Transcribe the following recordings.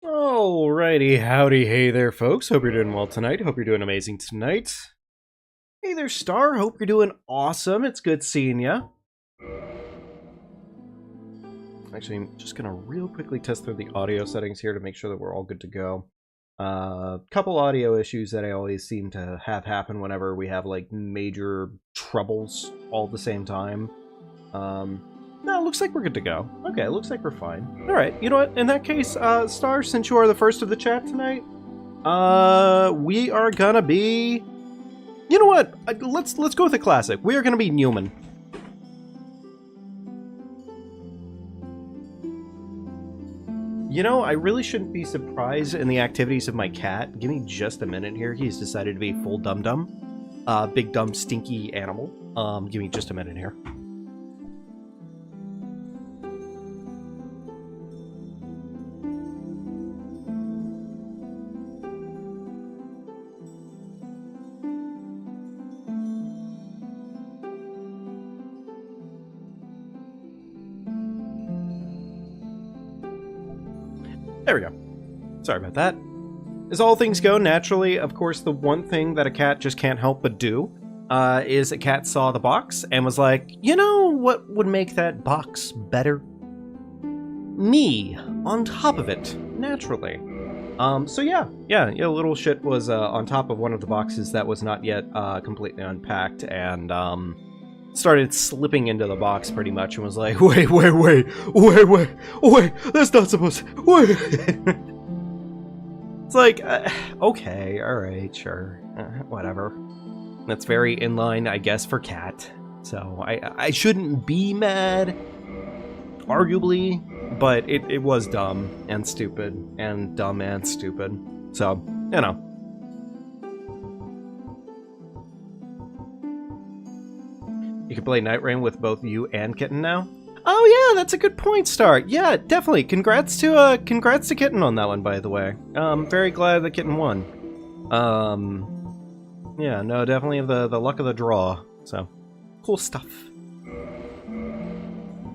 Alrighty, howdy, hey there folks, hope you're doing well tonight, hope you're doing amazing tonight. Hey there Star, hope you're doing awesome, it's good seeing ya. Actually, I'm just gonna real quickly test through the audio settings here to make sure that we're all good to go. Couple audio issues that I always seem to have happen whenever we have like major troubles all at the same time. No, looks like we're good to go. Okay, looks like we're fine. Alright, you know what? In that case, Star, since you are the first of the chat tonight, we are gonna be... You know what? Let's go with a classic. We are gonna be Newman. You know, I really shouldn't be surprised in the activities of my cat. Give me just a minute here. He's decided to be full dum-dum. Big, dumb, stinky animal. Give me just a minute here. There we go. Sorry about that. As all things go, naturally, of course, the one thing that a cat just can't help but do is a cat saw the box and was like, you know what would make that box better? Me on top of it, naturally. So yeah, little shit was on top of one of the boxes that was not yet completely unpacked and started slipping into the box pretty much and was like, wait, that's not supposed to, wait. It's like, okay, alright, sure, whatever. That's very in line, I guess, for cat. So I shouldn't be mad, arguably, but it was dumb and stupid, and dumb and stupid. So, you know. You can play Night Rain with both you and Kitten now? Oh yeah, that's a good point, Star. Yeah, definitely. Congrats to Kitten on that one, by the way. Very glad that Kitten won. Yeah, no, definitely the luck of the draw. So, cool stuff.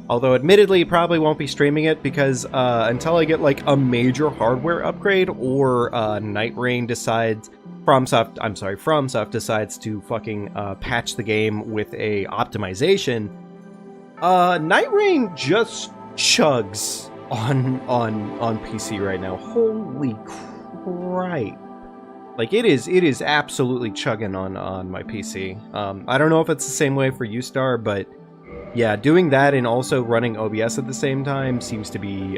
Although, admittedly, probably won't be streaming it because until I get like a major hardware upgrade or Night Rain decides. FromSoft decides to fucking patch the game with a optimization. Night Rain just chugs on PC right now. Holy crap! Like it is absolutely chugging on my PC. I don't know if it's the same way for you, Star, but yeah, doing that and also running OBS at the same time seems to be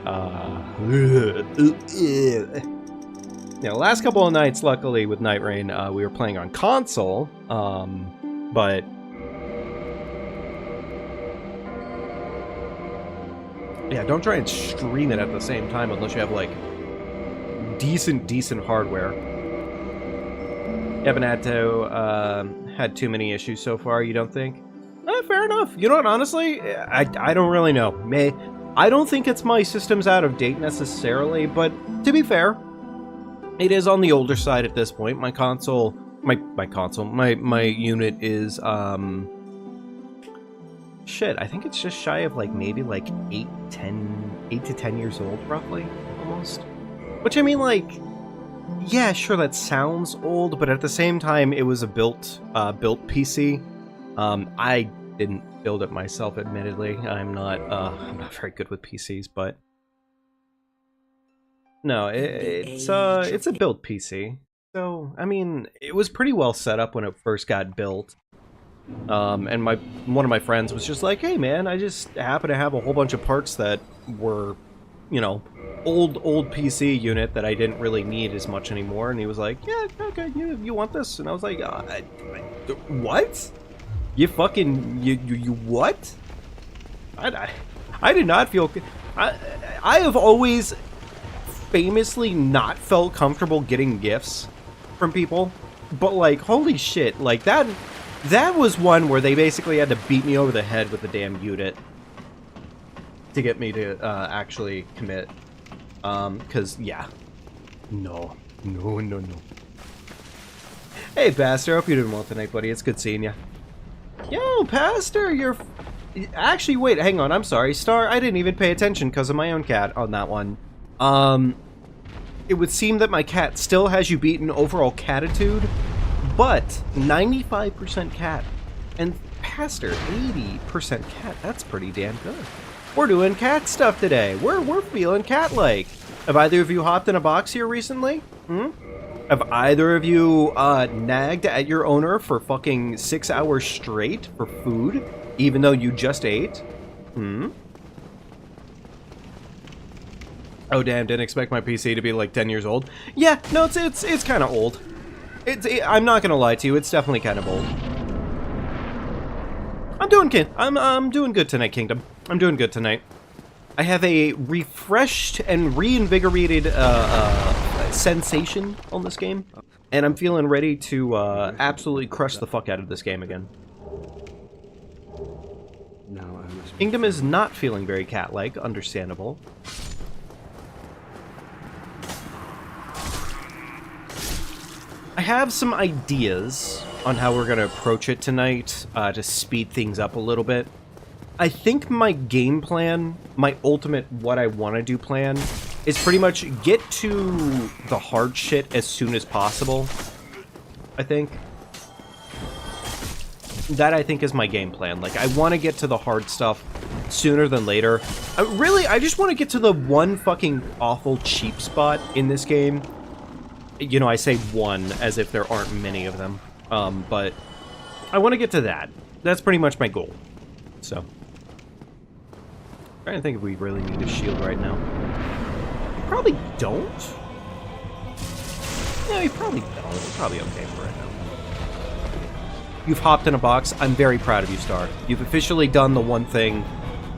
Yeah, last couple of nights, luckily, with Night Rain, we were playing on console, but... Yeah, don't try and stream it at the same time unless you have, like, decent hardware. You haven't had too many issues so far, you don't think? Fair enough. You know what, honestly, I don't really know. I don't think it's my system's out of date necessarily, but to be fair, it is on the older side at this point. My unit is, shit, I think it's just shy of, like, maybe, like, 8 to 10 years old, roughly, almost. Which, I mean, like, yeah, sure, that sounds old, but at the same time, it was a built PC. I didn't build it myself, admittedly. I'm not very good with PCs, but... No, it's a built PC. So, I mean, it was pretty well set up when it first got built. And one of my friends was just like, hey man, I just happen to have a whole bunch of parts that were, you know, old PC unit that I didn't really need as much anymore. And he was like, yeah, okay, you want this? And I was like, what? You fucking, you what? I did not feel, I have always famously not felt comfortable getting gifts from people, but like, holy shit, like that was one where they basically had to beat me over the head with the damn unit to get me to actually commit. Cause yeah, no. Hey Pastor, hope you're doing well tonight, buddy. It's good seeing you. Yo, Pastor, you're actually, wait, hang on, I'm sorry, Star, I didn't even pay attention because of my own cat on that one. it would seem that my cat still has you beaten overall catitude, but 95% cat. And Pastor, 80% cat. That's pretty damn good. We're doing cat stuff today. We're feeling cat-like. Have either of you hopped in a box here recently? Have either of you nagged at your owner for fucking 6 hours straight for food, even though you just ate? Oh damn! Didn't expect my PC to be like 10 years old. Yeah, no, it's kind of old. I'm not gonna lie to you. It's definitely kind of old. I'm doing good tonight, Kingdom. I'm doing good tonight. I have a refreshed and reinvigorated sensation on this game, and I'm feeling ready to absolutely crush the fuck out of this game again. Kingdom is not feeling very cat-like, understandable. I have some ideas on how we're going to approach it tonight to speed things up a little bit. I think my game plan, my ultimate what I want to do plan, is pretty much get to the hard shit as soon as possible, I think. That, I think, is my game plan. Like, I want to get to the hard stuff sooner than later. I just want to get to the one fucking awful cheap spot in this game. You know, I say one as if there aren't many of them. But I want to get to that. That's pretty much my goal. So, I'm trying to think if we really need a shield right now. We probably don't. Yeah, we probably don't. We're probably okay for right now. You've hopped in a box. I'm very proud of you, Star. You've officially done the one thing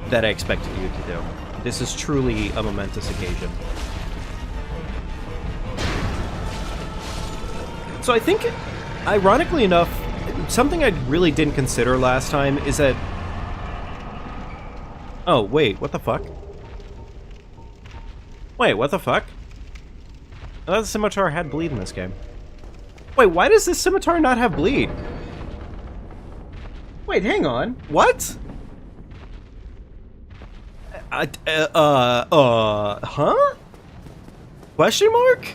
that I expected you to do. This is truly a momentous occasion. So I think, ironically enough, something I really didn't consider last time is that... Oh, wait, what the fuck? Wait, what the fuck? I thought the scimitar had bleed in this game. Wait, why does this scimitar not have bleed? Wait, hang on. What? Huh? Question mark?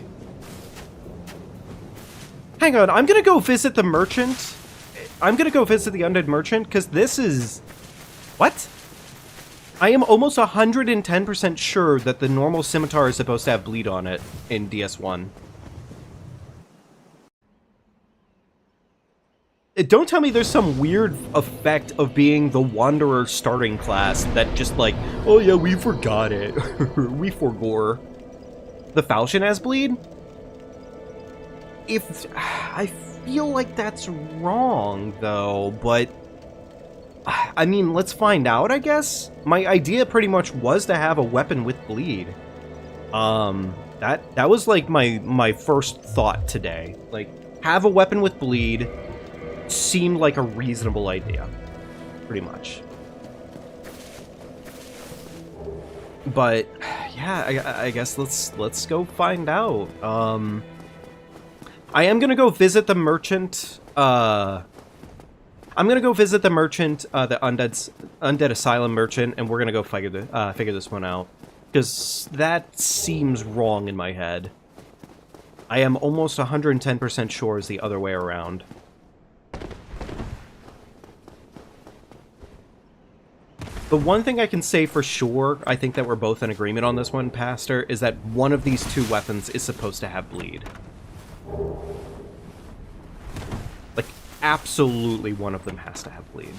Hang on, I'm gonna go visit the merchant. I'm gonna go visit the undead merchant, because this is... What? I am almost 110% sure that the normal scimitar is supposed to have bleed on it in DS1. Don't tell me there's some weird effect of being the Wanderer starting class that just like, oh yeah, we forgot it. We forgore. The Falchion has bleed? I feel like that's wrong, though, but... I mean, let's find out, I guess? My idea pretty much was to have a weapon with bleed. That was like my first thought today. Like, have a weapon with bleed seemed like a reasonable idea. Pretty much. But, yeah, I guess let's go find out. I am gonna go visit the merchant, I'm gonna go visit the merchant, the Undead Asylum merchant, and we're gonna go figure this one out. Because that seems wrong in my head. I am almost 110% sure it's the other way around. The one thing I can say for sure, I think that we're both in agreement on this one, Pastor, is that one of these two weapons is supposed to have bleed. Like, absolutely one of them has to have bleed.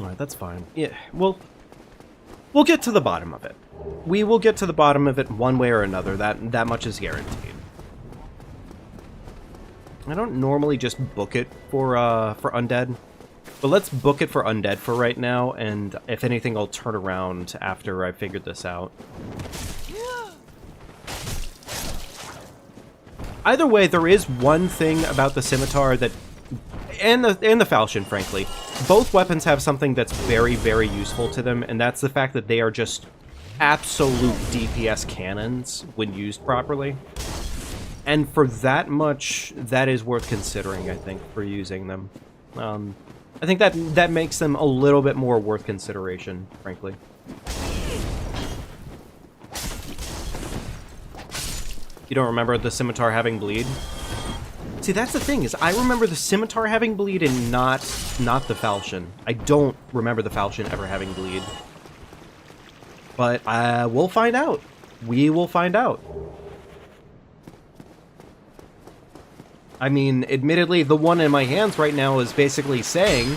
Alright, that's fine. Yeah, we'll get to the bottom of it. We will get to the bottom of it one way or another. That much is guaranteed. I don't normally just book it for undead, but let's book it for undead for right now, and if anything, I'll turn around after I figured this out. Either way, there is one thing about the scimitar that and the falchion, frankly. Both weapons have something that's very, very useful to them, and that's the fact that they are just absolute DPS cannons when used properly. And for that much, that is worth considering, I think, for using them. I think that makes them a little bit more worth consideration, frankly. You don't remember the scimitar having bleed? See, that's the thing, is I remember the scimitar having bleed and not the falchion. I don't remember the falchion ever having bleed. But we'll find out. We will find out. I mean, admittedly, the one in my hands right now is basically saying,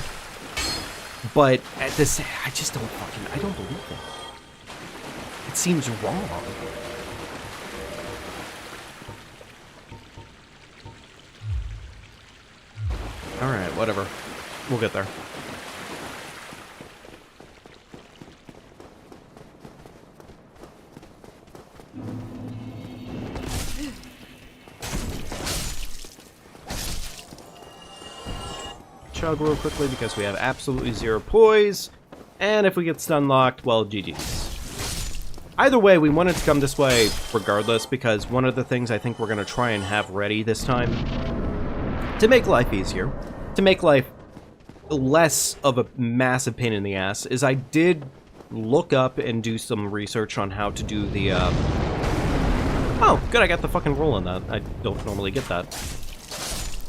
but at this, I just don't fucking, I don't believe it. It seems wrong. Alright, whatever. We'll get there. Chug real quickly because we have absolutely zero poise. And if we get stun locked, well, GG's. Either way, we wanted to come this way regardless because one of the things I think we're going to try and have ready this time to make life easier, to make life less of a massive pain in the ass, is I did look up and do some research on how to do the, oh, good, I got the fucking roll on that. I don't normally get that.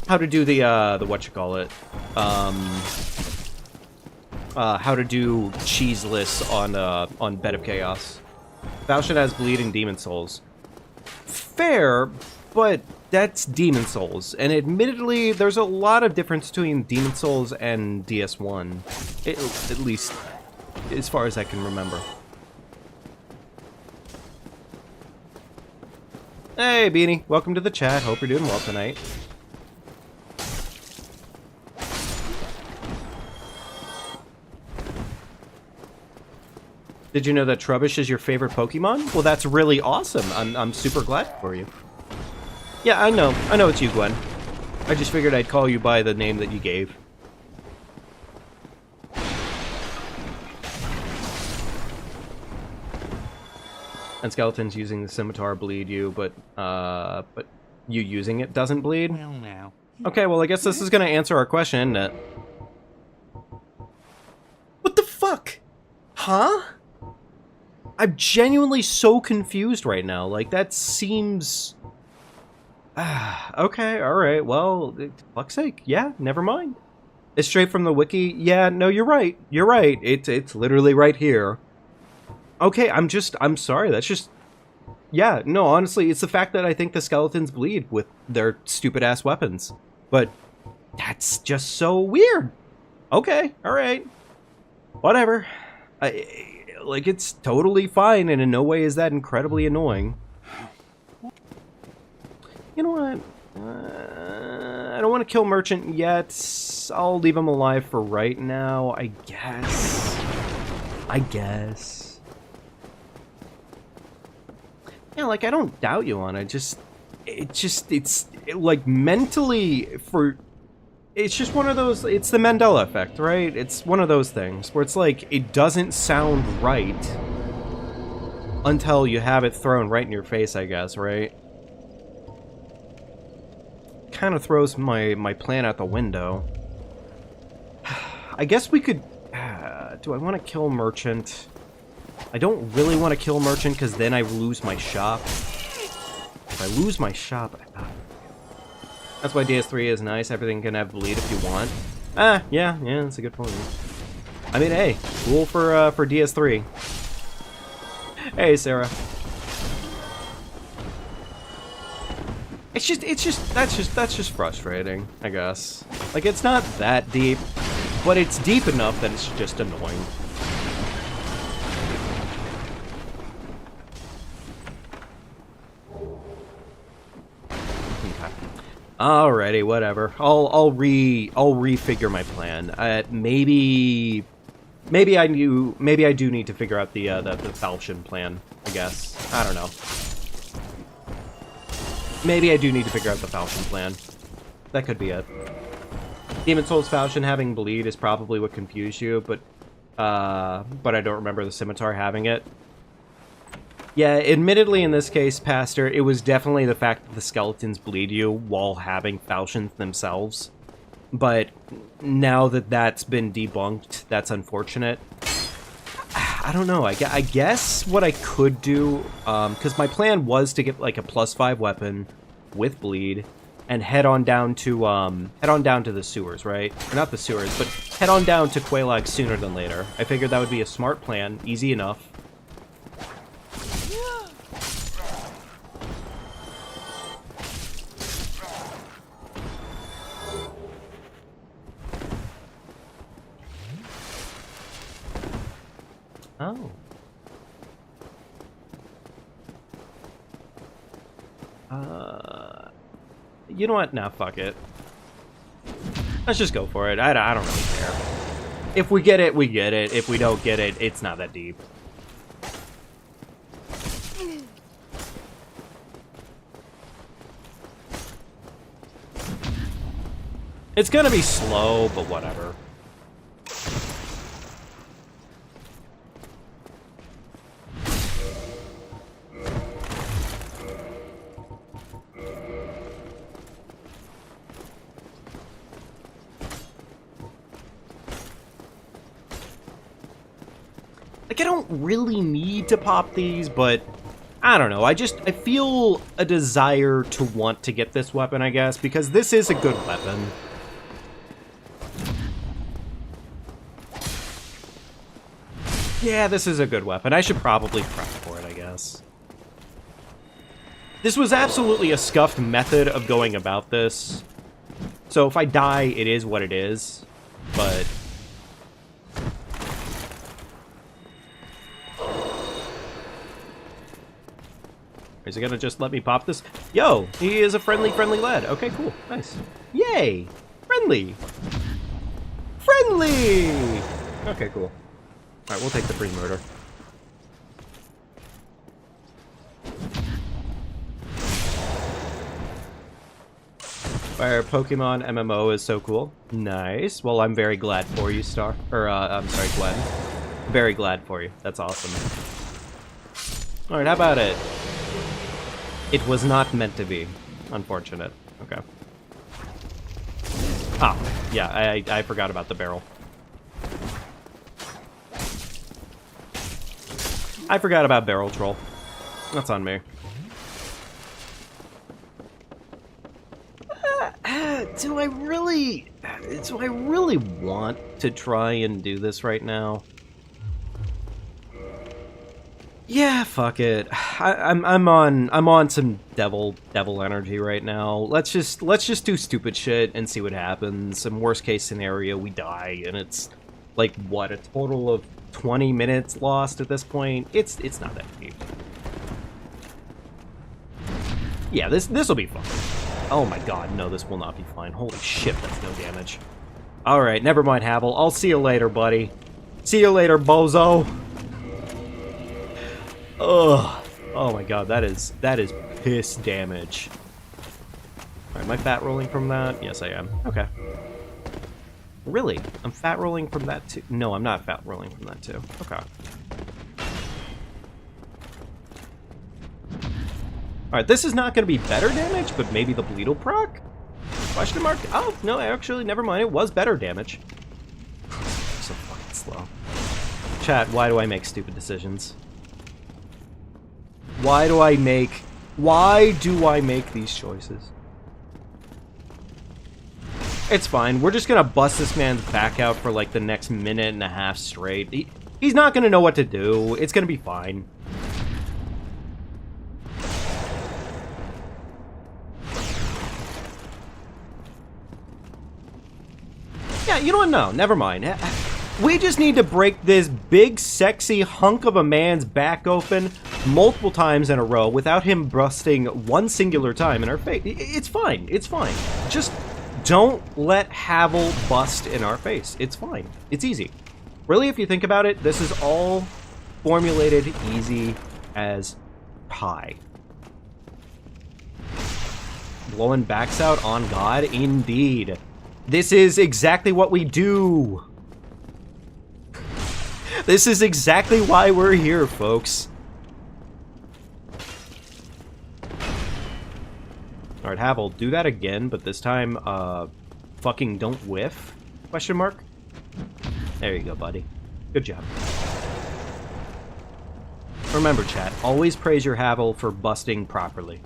How to do the whatchamacallit, how to do cheeseless on Bed of Chaos. Falchion has bleeding Demon Souls. Fair, but that's Demon Souls, and admittedly, there's a lot of difference between Demon Souls and DS1, at least as far as I can remember. Hey, Beanie, welcome to the chat. Hope you're doing well tonight. Did you know that Trubbish is your favorite Pokemon? Well, that's really awesome. I'm super glad for you. Yeah, I know it's you, Gwen. I just figured I'd call you by the name that you gave. And skeletons using the scimitar bleed you, but you using it doesn't bleed? Well, now. Okay, well, I guess this is gonna answer our question, isn't it? What the fuck? Huh? I'm genuinely so confused right now. Like, that seems... okay, alright, well, fuck's sake, yeah, never mind. It's straight from the wiki? Yeah, no, you're right. You're right. It's literally right here. Okay, I'm sorry, that's just... Yeah, no, honestly, it's the fact that I think the skeletons bleed with their stupid-ass weapons. But that's just so weird. Okay, alright. Whatever. Like, it's totally fine, and in no way is that incredibly annoying. You know what? I don't want to kill Merchant yet. I'll leave him alive for right now, I guess. Yeah, like, I don't doubt you on it. It's like, mentally, it's just one of those, it's the Mandela effect, right? It's one of those things where it's like, it doesn't sound right until you have it thrown right in your face, I guess, right? Kind of throws my plan out the window. I guess we could, do I want to kill Merchant? I don't really want to kill Merchant because then I lose my shop. If I lose my shop, that's why DS3 is nice. Everything can have bleed if you want. Yeah, that's a good point. I mean, hey, cool for DS3. Hey, Sarah. That's just frustrating, I guess. Like, it's not that deep, but it's deep enough that it's just annoying. Alrighty, whatever. I'll refigure my plan. Maybe I do need to figure out the falchion plan, I guess. I don't know. Maybe I do need to figure out the falchion plan. That could be it. Demon Souls Falchion having bleed is probably what confused you, but I don't remember the Scimitar having it. Yeah, admittedly in this case, Pastor, it was definitely the fact that the skeletons bleed you while having falchions themselves. But now that that's been debunked, that's unfortunate. I don't know, I guess what I could do, because my plan was to get like a +5 weapon with bleed, and head on down to the sewers, right? Or not the sewers, but head on down to Quelaag sooner than later. I figured that would be a smart plan, easy enough. Oh. You know what? Nah, fuck it. Let's just go for it. I don't really care. If we get it, we get it. If we don't get it, it's not that deep. It's gonna be slow, but whatever. Like, I don't really need to pop these, but I don't know. I feel a desire to want to get this weapon, I guess, because this is a good weapon. Yeah, this is a good weapon. I should probably prep for it, I guess. This was absolutely a scuffed method of going about this. So if I die, it is what it is. But is he gonna just let me pop this? Yo, he is a friendly lad. Okay, cool. Nice. Yay! Friendly! Friendly! Okay, cool. Alright, we'll take the free murder. Fire Pokemon MMO is so cool. Nice. Well, I'm very glad for you, Star. Or, I'm sorry, Gwen. Very glad for you. That's awesome. Alright, how about it? It was not meant to be. Unfortunate. Okay. Ah, yeah, I forgot about the barrel. I forgot about Barrel Troll. That's on me. Do I really want to try and do this right now? Yeah, fuck it. I'm on some devil energy right now. Let's just do stupid shit and see what happens. In worst case scenario, we die, and it's like what, a total of 20 minutes lost at this point. It's not that deep. Yeah, this will be fun. Oh my god, no, this will not be fine. Holy shit, that's no damage. Alright, never mind, Havel. I'll see you later, buddy. See you later, bozo. Ugh. Oh my god, that is piss damage. Alright, am I fat rolling from that? Yes, I am. Okay. Really? I'm fat rolling from that too? No, I'm not fat rolling from that too. Okay. Alright, this is not going to be better damage, but maybe the bleed will proc? Question mark? Oh, no, actually, never mind. It was better damage. So fucking slow. Chat, why do I make stupid decisions? Why do I make these choices? It's fine. We're just gonna bust this man's back out for like the next minute and a half straight. He's not gonna know what to do. It's gonna be fine. Yeah, you know what? No, never mind. We just need to break this big, sexy hunk of a man's back open multiple times in a row without him busting one singular time in our face. It's fine. It's fine. Just don't let Havel bust in our face. It's fine. It's easy. Really, if you think about it, this is all formulated easy as pie. Blowing backs out on God? Indeed. This is exactly what we do. This is exactly why we're here, folks. Alright, Havel, do that again, but this time, fucking don't whiff? Question mark? There you go, buddy. Good job. Remember, chat, always praise your Havel for busting properly.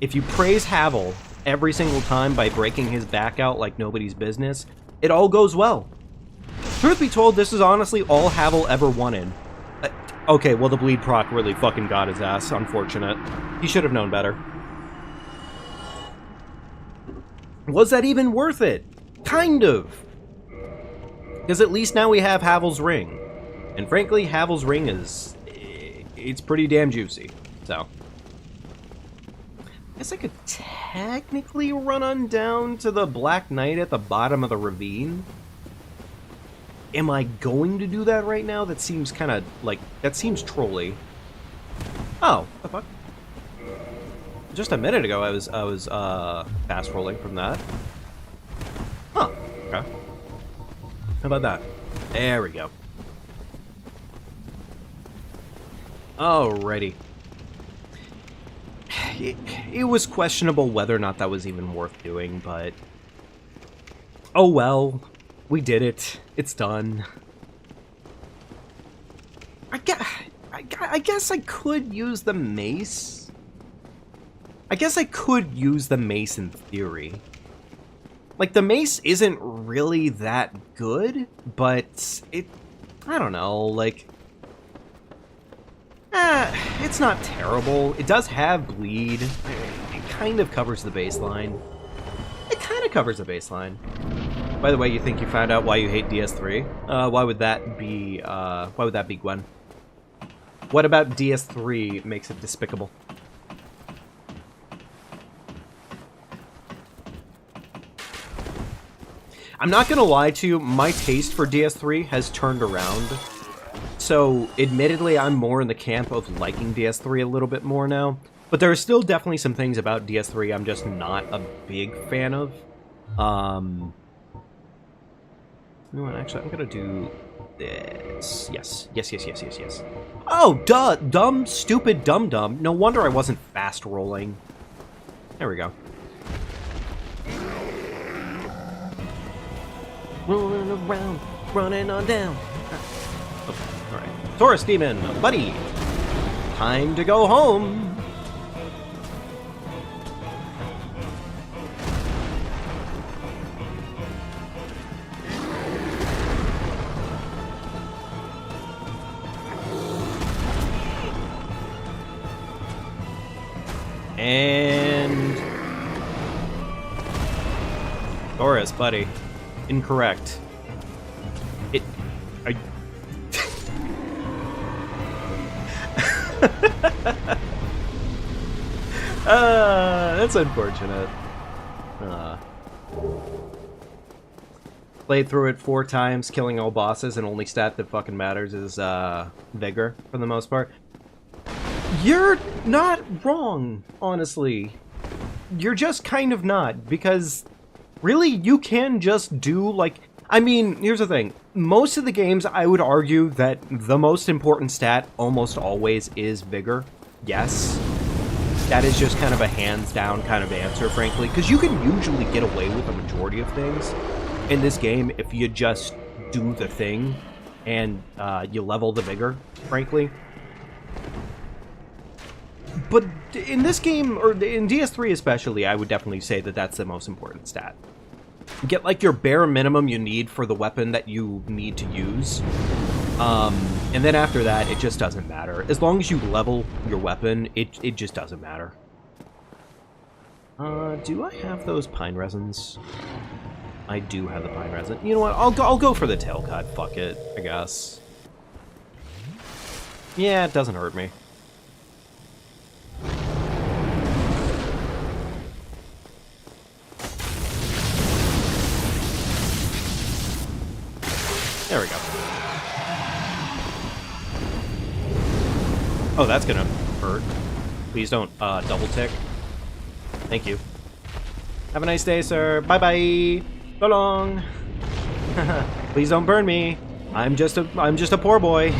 If you praise Havel every single time by breaking his back out like nobody's business, it all goes well. Truth be told, this is honestly all Havel ever wanted. Okay, well, the bleed proc really fucking got his ass. Unfortunate. He should have known better. Was that even worth it? Kind of. Because at least now we have Havel's ring. And frankly, Havel's ring is... it's pretty damn juicy. So... I guess I could technically run on down to the Black Knight at the bottom of the ravine. Am I going to do that right now? That seems kind of like... that seems trolly. Oh, what the fuck? Just a minute ago, I was fast rolling from that. Huh. Okay. How about that? There we go. Alrighty. It was questionable whether or not that was even worth doing, but... oh well. We did it. It's done. I guess I could use the mace. I guess I could use the mace in theory. Like, the mace isn't really that good, but it... I don't know, like... it's not terrible. It does have bleed. It kind of covers the baseline. It kind of covers the baseline. By the way, you think you found out why you hate DS3? Why would that be, Gwen? What about DS3 makes it despicable? I'm not gonna lie to you, my taste for DS3 has turned around. So, admittedly, I'm more in the camp of liking DS3 a little bit more now. But there are still definitely some things about DS3 I'm just not a big fan of. You know what, actually, I'm gonna do this. Yes. Oh, duh! Dumb, stupid, dum-dum. No wonder I wasn't fast rolling. There we go. Rolling around, running on down. Okay, alright. Taurus Demon, buddy! Time to go home! And... Taurus, buddy. Incorrect. That's unfortunate. Played through it 4 times, killing all bosses, and only stat that fucking matters is, Vigor, for the most part. You're not wrong, honestly. You're just kind of not, because really, you can just do, like... I mean, here's the thing. Most of the games, I would argue that the most important stat almost always is Vigor. Yes. That is just kind of a hands-down kind of answer, frankly, because you can usually get away with a majority of things in this game if you just do the thing and you level the Vigor, frankly. But in this game, or in DS3 especially, I would definitely say that that's the most important stat. Get, like, your bare minimum you need for the weapon that you need to use. And then after that, it just doesn't matter. As long as you level your weapon, it just doesn't matter. Do I have those pine resins? I do have the pine resin. You know what? I'll go for the tail cut. Fuck it, I guess. Yeah, it doesn't hurt me. There we go. Oh, that's gonna hurt. Please don't double tick. Thank you. Have a nice day, sir. Bye-bye. So long. Please don't burn me. I'm just a poor boy.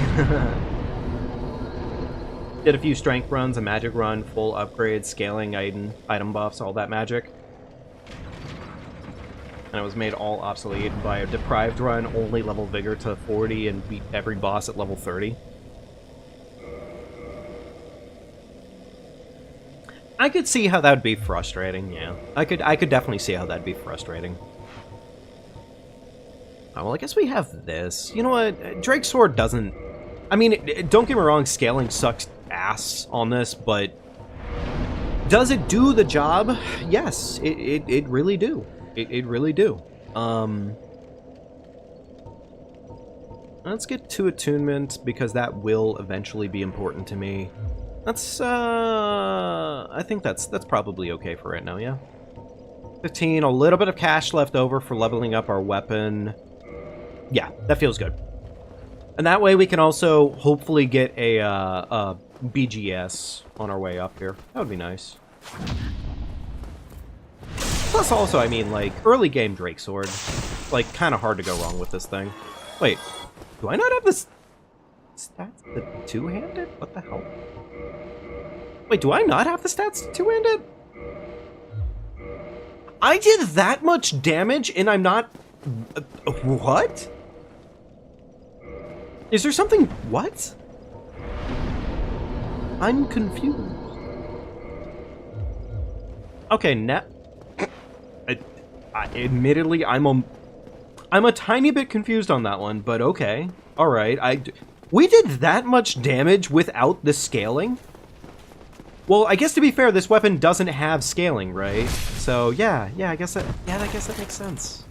Did a few strength runs, a magic run, full upgrades, scaling, item buffs, all that magic. And it was made all obsolete by a deprived run, only level vigor to 40 and beat every boss at level 30. I could see how that would be frustrating, yeah. I could definitely see how that'd be frustrating. Oh, well, I guess we have this. You know what? Drake's Sword doesn't... I mean, don't get me wrong, scaling sucks ass on this, but... Does it do the job? Yes, it really do. It really do. Let's get to attunement, because that will eventually be important to me. That's, I think that's probably okay for right now, yeah? 15, a little bit of cash left over for leveling up our weapon. Yeah, that feels good. And that way we can also hopefully get a BGS on our way up here. That would be nice. Plus also, I mean, like, early game Drake Sword. Like, kind of hard to go wrong with this thing. Wait, do I not have this... Stats the two-handed? What the hell? Wait, do I not have the stats two-handed? I did that much damage and I'm not... what? Is there something... what? I'm confused. Okay, admittedly, I'm a tiny bit confused on that one, but okay. Alright, we did that much damage without the scaling? Well, I guess to be fair, this weapon doesn't have scaling, right? So, yeah, I guess that makes sense.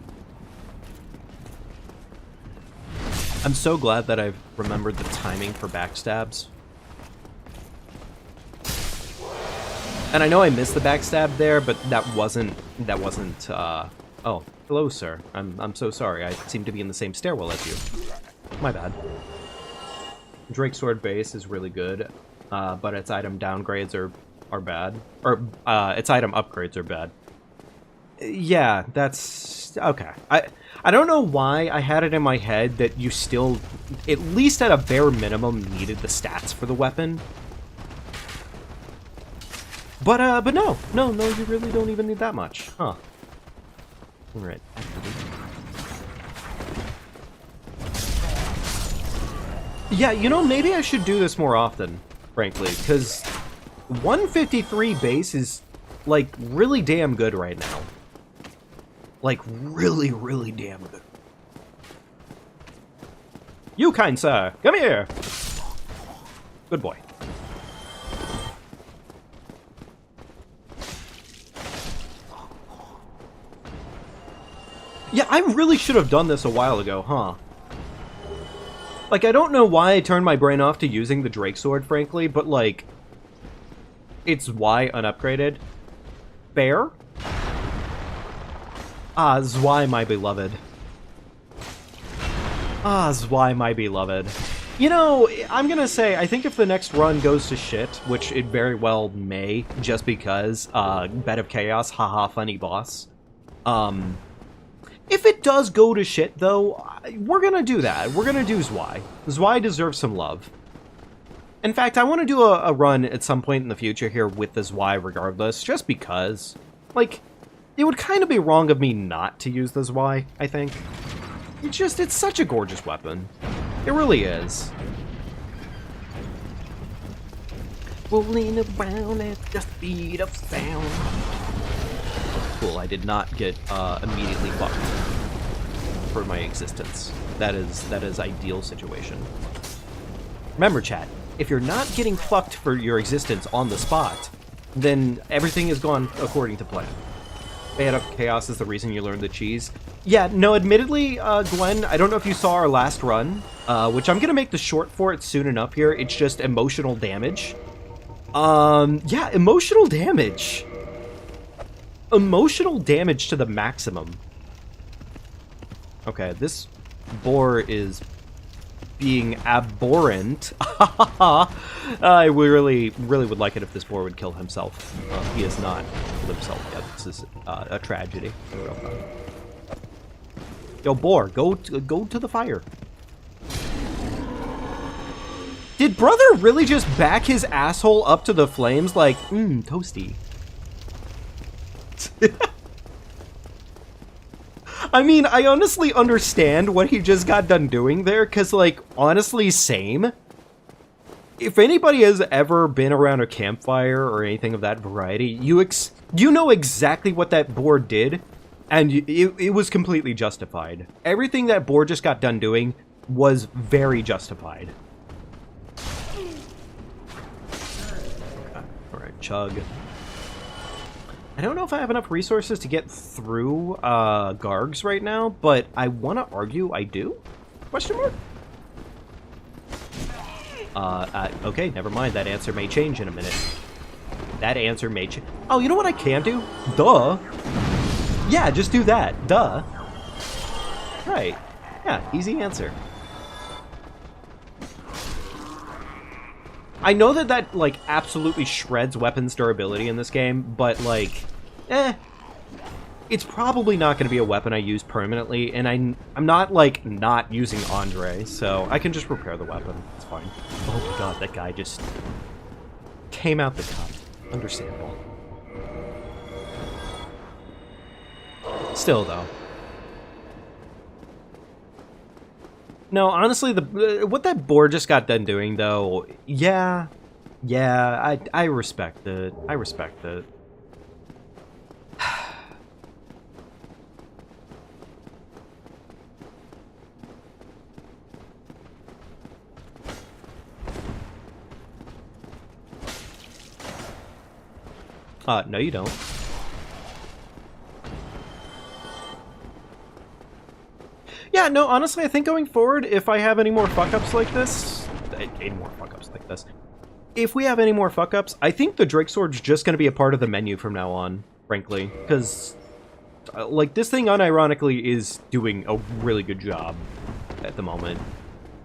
I'm so glad that I've remembered the timing for backstabs. And I know I missed the backstab there, but that wasn't, oh, hello, sir. I'm so sorry. I seem to be in the same stairwell as you. My bad. Drake Sword base is really good. But its item downgrades are bad. Or, its item upgrades are bad. Yeah, that's... okay. I don't know why I had it in my head that you still, at least at a bare minimum, needed the stats for the weapon. But no, you really don't even need that much. Huh. Alright. Yeah, you know, maybe I should do this more often. Frankly, because 153 base is, like, really damn good right now. Like, really, really damn good. You kind sir, come here! Good boy. Yeah, I really should have done this a while ago, huh? Like, I don't know why I turned my brain off to using the Drake Sword, frankly, but, like, it's why unupgraded. Fair? Ah, Zwei, my beloved. Ah, Zwei, my beloved. You know, I'm gonna say, I think if the next run goes to shit, which it very well may, just because, Bed of Chaos, haha, funny boss. If it does go to shit, though, we're gonna do that. We're gonna do Zwei. Zwei deserves some love. In fact, I want to do a run at some point in the future here with the Zwei regardless, just because. Like, it would kind of be wrong of me not to use the Zwei, I think. It's such a gorgeous weapon. It really is. Rolling around at the speed of sound. Cool, I did not get immediately fucked for my existence. That is ideal situation. Remember, chat, if you're not getting fucked for your existence on the spot, then everything has gone according to plan. Bed of Chaos is the reason you learned the cheese. Yeah, no, admittedly, Gwen, I don't know if you saw our last run, which I'm gonna make the short for it soon enough here. It's just emotional damage. Yeah, emotional damage. Emotional damage to the maximum. Okay, this boar is being abhorrent. I really would like it if this boar would kill himself. He has not killed himself yet. This is a tragedy. Yo, boar, go to the fire. Did brother really just back his asshole up to the flames like, toasty? I mean, I honestly understand what he just got done doing there, because, like, honestly, same. If anybody has ever been around a campfire or anything of that variety, you know exactly what that boar did, and it was completely justified. Everything that boar just got done doing was very justified. Alright, chug. I don't know if I have enough resources to get through Gargs right now, but I want to argue I do? Question mark? Okay, never mind. That answer may change in a minute. That answer may change. Oh, you know what I can do? Duh. Yeah, just do that. Duh. Right. Yeah, easy answer. I know that, like, absolutely shreds weapons durability in this game, but, like, it's probably not going to be a weapon I use permanently, and I'm not, like, not using Andre, so I can just repair the weapon. It's fine. Oh my god, that guy just came out the top. Understandable. Still, though. No, honestly, what that board just got done doing, though, yeah, I respect it. I respect it. No, you don't. Yeah, no, honestly, I think going forward, if I have any more fuck-ups like this... If we have any more fuck-ups, I think the Drake Sword's just going to be a part of the menu from now on, frankly. Because, like, this thing unironically is doing a really good job at the moment.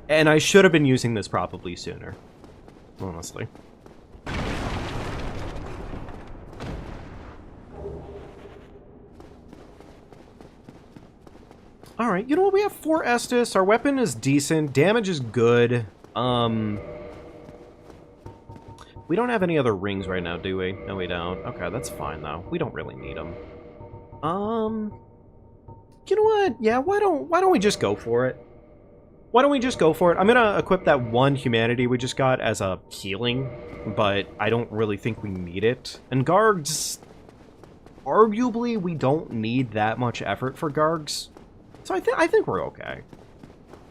And I should have been using this probably sooner, honestly. Alright, you know what? We have 4 Estus. Our weapon is decent. Damage is good. We don't have any other rings right now, do we? No, we don't. Okay, that's fine, though. We don't really need them. You know what? Yeah, why don't we just go for it? Why don't we just go for it? I'm gonna equip that one humanity we just got as a healing, but I don't really think we need it. And Gargs... Arguably, we don't need that much effort for Gargs. So I think we're okay.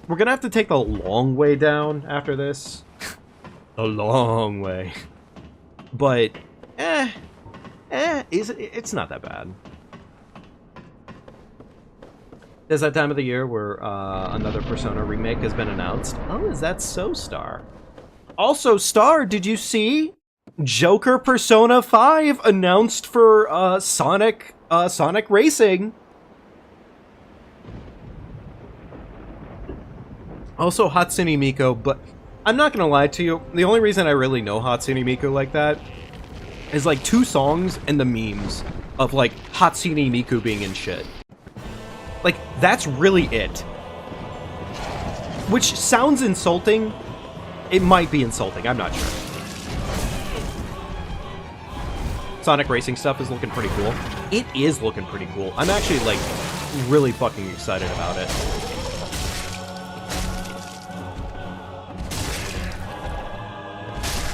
We're gonna have to take the long way down after this. The long way. But, it's not that bad. There's that time of the year where another Persona remake has been announced. Oh, is that Star? Also, Star, did you see? Joker Persona 5 announced for Sonic Racing. Also, Hatsune Miku, but I'm not gonna lie to you, the only reason I really know Hatsune Miku like that is, like, 2 songs and the memes of, like, Hatsune Miku being in shit. Like, that's really it. Which sounds insulting. It might be insulting, I'm not sure. Sonic Racing stuff is looking pretty cool. It is looking pretty cool. I'm actually, like, really fucking excited about it.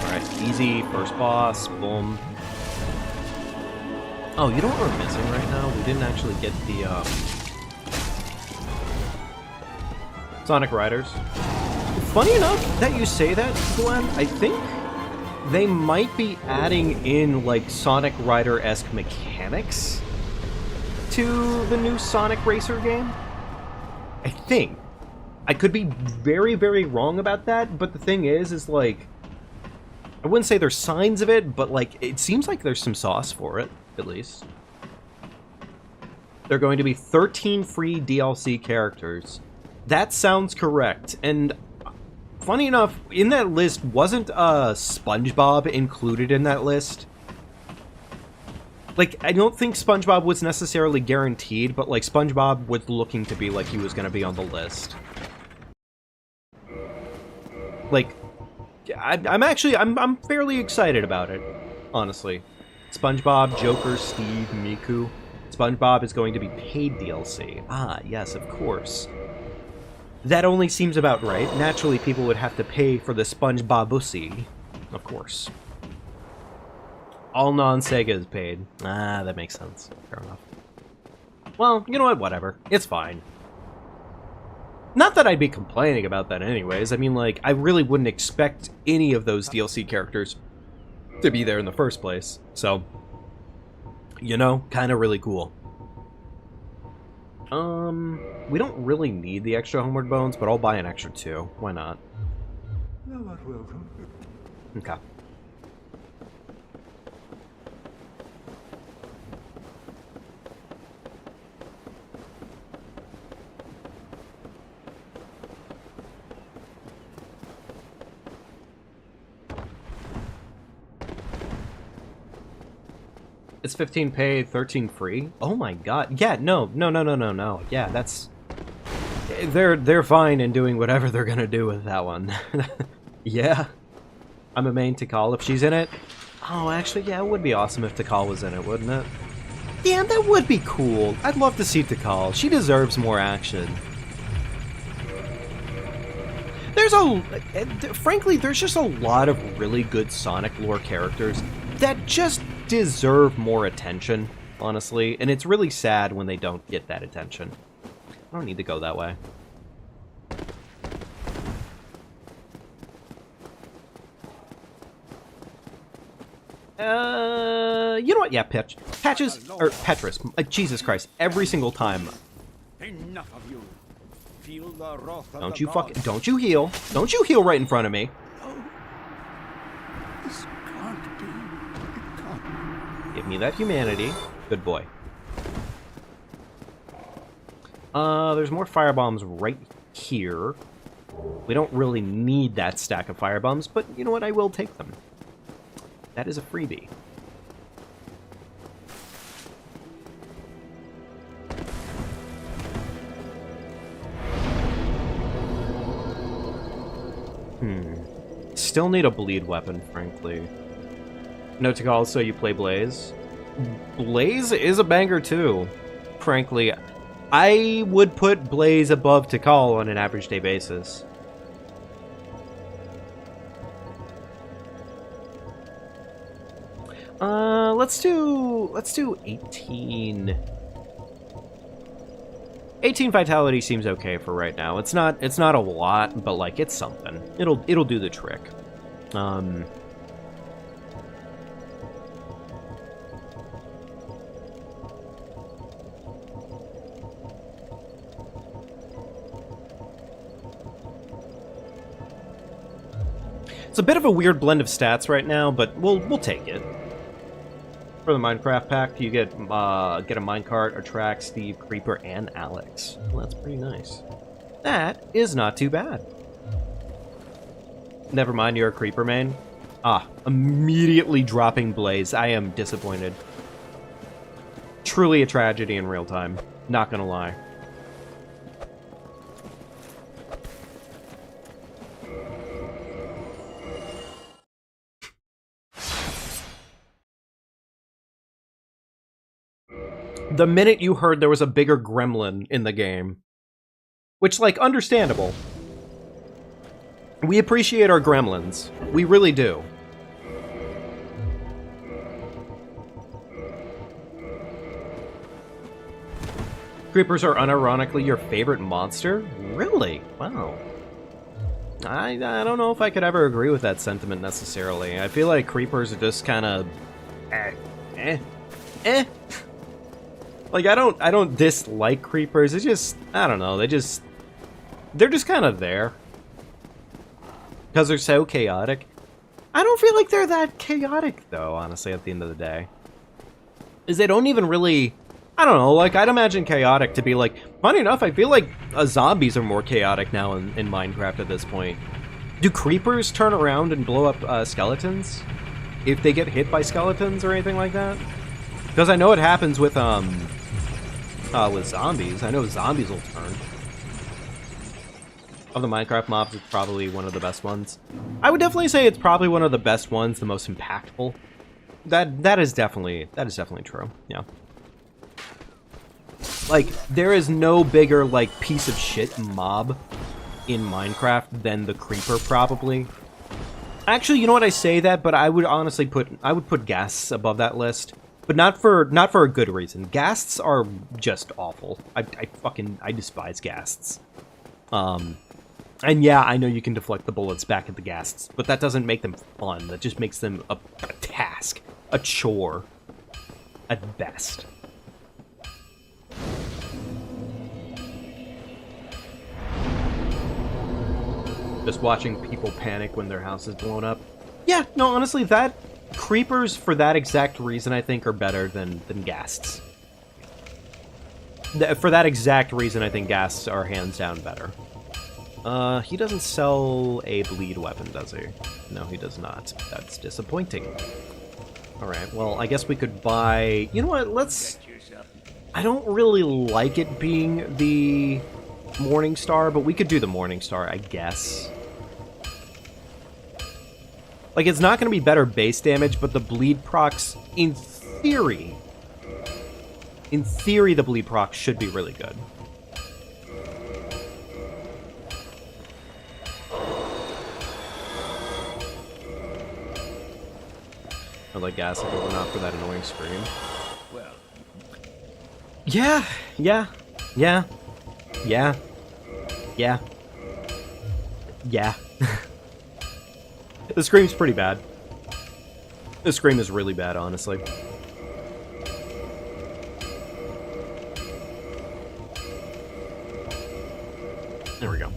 Alright, easy, first boss, boom. Oh, you know what we're missing right now? We didn't actually get the, Sonic Riders. Funny enough that you say that, Glenn, I think they might be adding in, like, Sonic Rider-esque mechanics to the new Sonic Racer game. I think. I could be very, very wrong about that, but the thing is like, I wouldn't say there's signs of it, but, like, it seems like there's some sauce for it, at least. There are going to be 13 free DLC characters. That sounds correct, and funny enough, in that list, wasn't SpongeBob included in that list? Like, I don't think SpongeBob was necessarily guaranteed, but, like, SpongeBob was looking to be like he was going to be on the list. Like, I'm fairly excited about it, honestly. SpongeBob, Joker, Steve, Miku. SpongeBob is going to be paid DLC. Ah, yes, of course. That only seems about right. Naturally, people would have to pay for the SpongeBobussy, of course. All non-Sega is paid. Ah, that makes sense. Fair enough. Well, you know what? Whatever. It's fine. Not that I'd be complaining about that anyways. I mean, like, I really wouldn't expect any of those DLC characters to be there in the first place. So, you know, kind of really cool. We don't really need the extra Homeward Bones, but I'll buy an extra 2. Why not? Okay. It's 15 paid, 13 free? Oh my god. Yeah, no. Yeah, that's... They're fine in doing whatever they're gonna do with that one. Yeah. I'm a main Tikal if she's in it. Oh, actually, yeah, it would be awesome if Tikal was in it, wouldn't it? Yeah, that would be cool. I'd love to see Tikal. She deserves more action. Frankly, there's just a lot of really good Sonic lore characters that just deserve more attention, honestly, and it's really sad when they don't get that attention. I don't need to go that way. You know what? Yeah, Patches, or Petrus. Jesus Christ, every single time. Enough of you. Feel the wrath of Don't you heal. Don't you heal right in front of me. This can't be. It can't. Give me that humanity. Good boy. There's more firebombs right here. We don't really need that stack of firebombs, but you know what? I will take them. That is a freebie. Still need a bleed weapon, frankly. Note to also you play Blaze. Blaze is a banger too. Frankly, I would put Blaze above Tikal on an average day basis. Let's do 18. 18 vitality seems okay for right now. It's not a lot, but like it's something. It'll do the trick. It's a bit of a weird blend of stats right now, but we'll take it. For the Minecraft pack, you get a minecart, a track, Steve, Creeper, and Alex. Well, that's pretty nice. That is not too bad. Never mind, you're a Creeper main. Ah, immediately dropping Blaze. I am disappointed. Truly a tragedy in real time. Not gonna lie. The minute you heard there was a bigger gremlin in the game. Which, like, understandable. We appreciate our gremlins. We really do. Creepers are unironically your favorite monster? Really? Wow. I don't know if I could ever agree with that sentiment necessarily. I feel like creepers are just kind of... Like, I don't dislike creepers. It's just, I don't know, they're just kind of there. Because they're so chaotic. I don't feel like they're that chaotic, though, honestly, at the end of the day. Is they don't even really, I don't know, like, I'd imagine chaotic to be like, funny enough, I feel like zombies are more chaotic now in Minecraft at this point. Do creepers turn around and blow up skeletons? If they get hit by skeletons or anything like that? Because I know it happens with zombies. I know zombies will turn. Of the Minecraft mobs, it's probably one of the best ones. I would definitely say it's probably one of the best ones, the most impactful. That is definitely true. Yeah. Like, there is no bigger, like, piece of shit mob in Minecraft than the creeper, probably. Actually, you know what, I say that, but I would honestly put ghasts above that list. But not for a good reason. Ghasts are just awful. I despise ghasts. And yeah, I know you can deflect the bullets back at the ghasts, but that doesn't make them fun. That just makes them a task. A chore. At best. Just watching people panic when their house is blown up. Yeah, no, honestly, creepers, for that exact reason, I think, are better than ghasts. For that exact reason, I think ghasts are hands down better. He doesn't sell a bleed weapon, does he? No, he does not. That's disappointing. Alright, well, I guess we could buy... You know what, let's... I don't really like it being the Morning Star, but we could do the Morning Star, I guess. Like, it's not going to be better base damage, but the bleed procs, in theory, the bleed procs should be really good. I like gas if it were not for that annoying scream. Well. Yeah. The scream's pretty bad. The scream is really bad, honestly. There we go.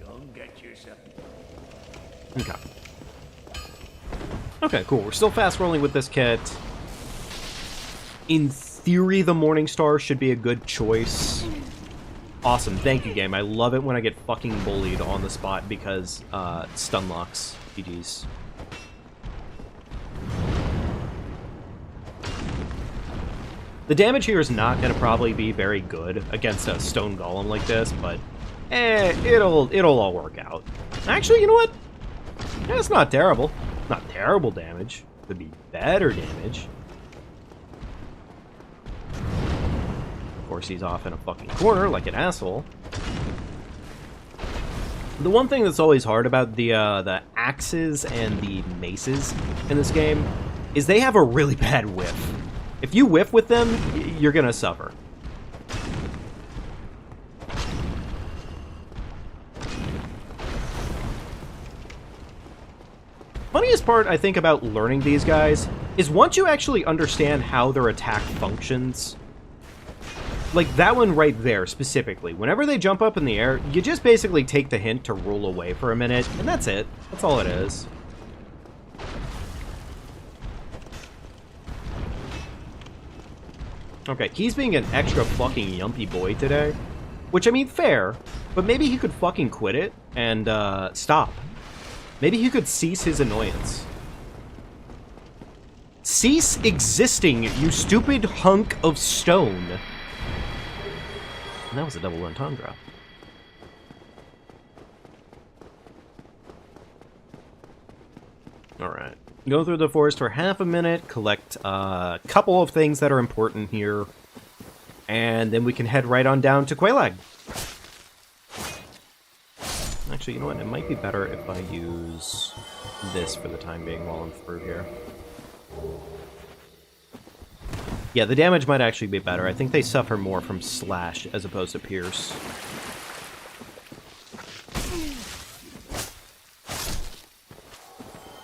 Go get yourself. Okay. Okay, cool. We're still fast rolling with this kit. In theory, the Morning Star should be a good choice. Awesome. Thank you, game. I love it when I get fucking bullied on the spot because stun locks. GG's. The damage here is not going to probably be very good against a stone golem like this, but it'll all work out. Actually, you know what? Yeah, it's not terrible. Not terrible damage. Could be better damage. Of course, he's off in a fucking corner like an asshole. The one thing that's always hard about the axes and the maces in this game is they have a really bad whiff. If you whiff with them, you're gonna suffer. Funniest part, I think, about learning these guys is once you actually understand how their attack functions. Like that one right there, specifically. Whenever they jump up in the air, you just basically take the hint to roll away for a minute, and that's it. That's all it is. Okay, he's being an extra fucking yumpy boy today. Which, I mean, fair, but maybe he could fucking quit it and, stop. Maybe he could cease his annoyance. Cease existing, you stupid hunk of stone. And that was a double entendre. Alright. Go through the forest for half a minute, collect a couple of things that are important here, and then we can head right on down to Quelaag. Actually, you know what? It might be better if I use this for the time being while I'm through here. Yeah, the damage might actually be better. I think they suffer more from slash as opposed to pierce.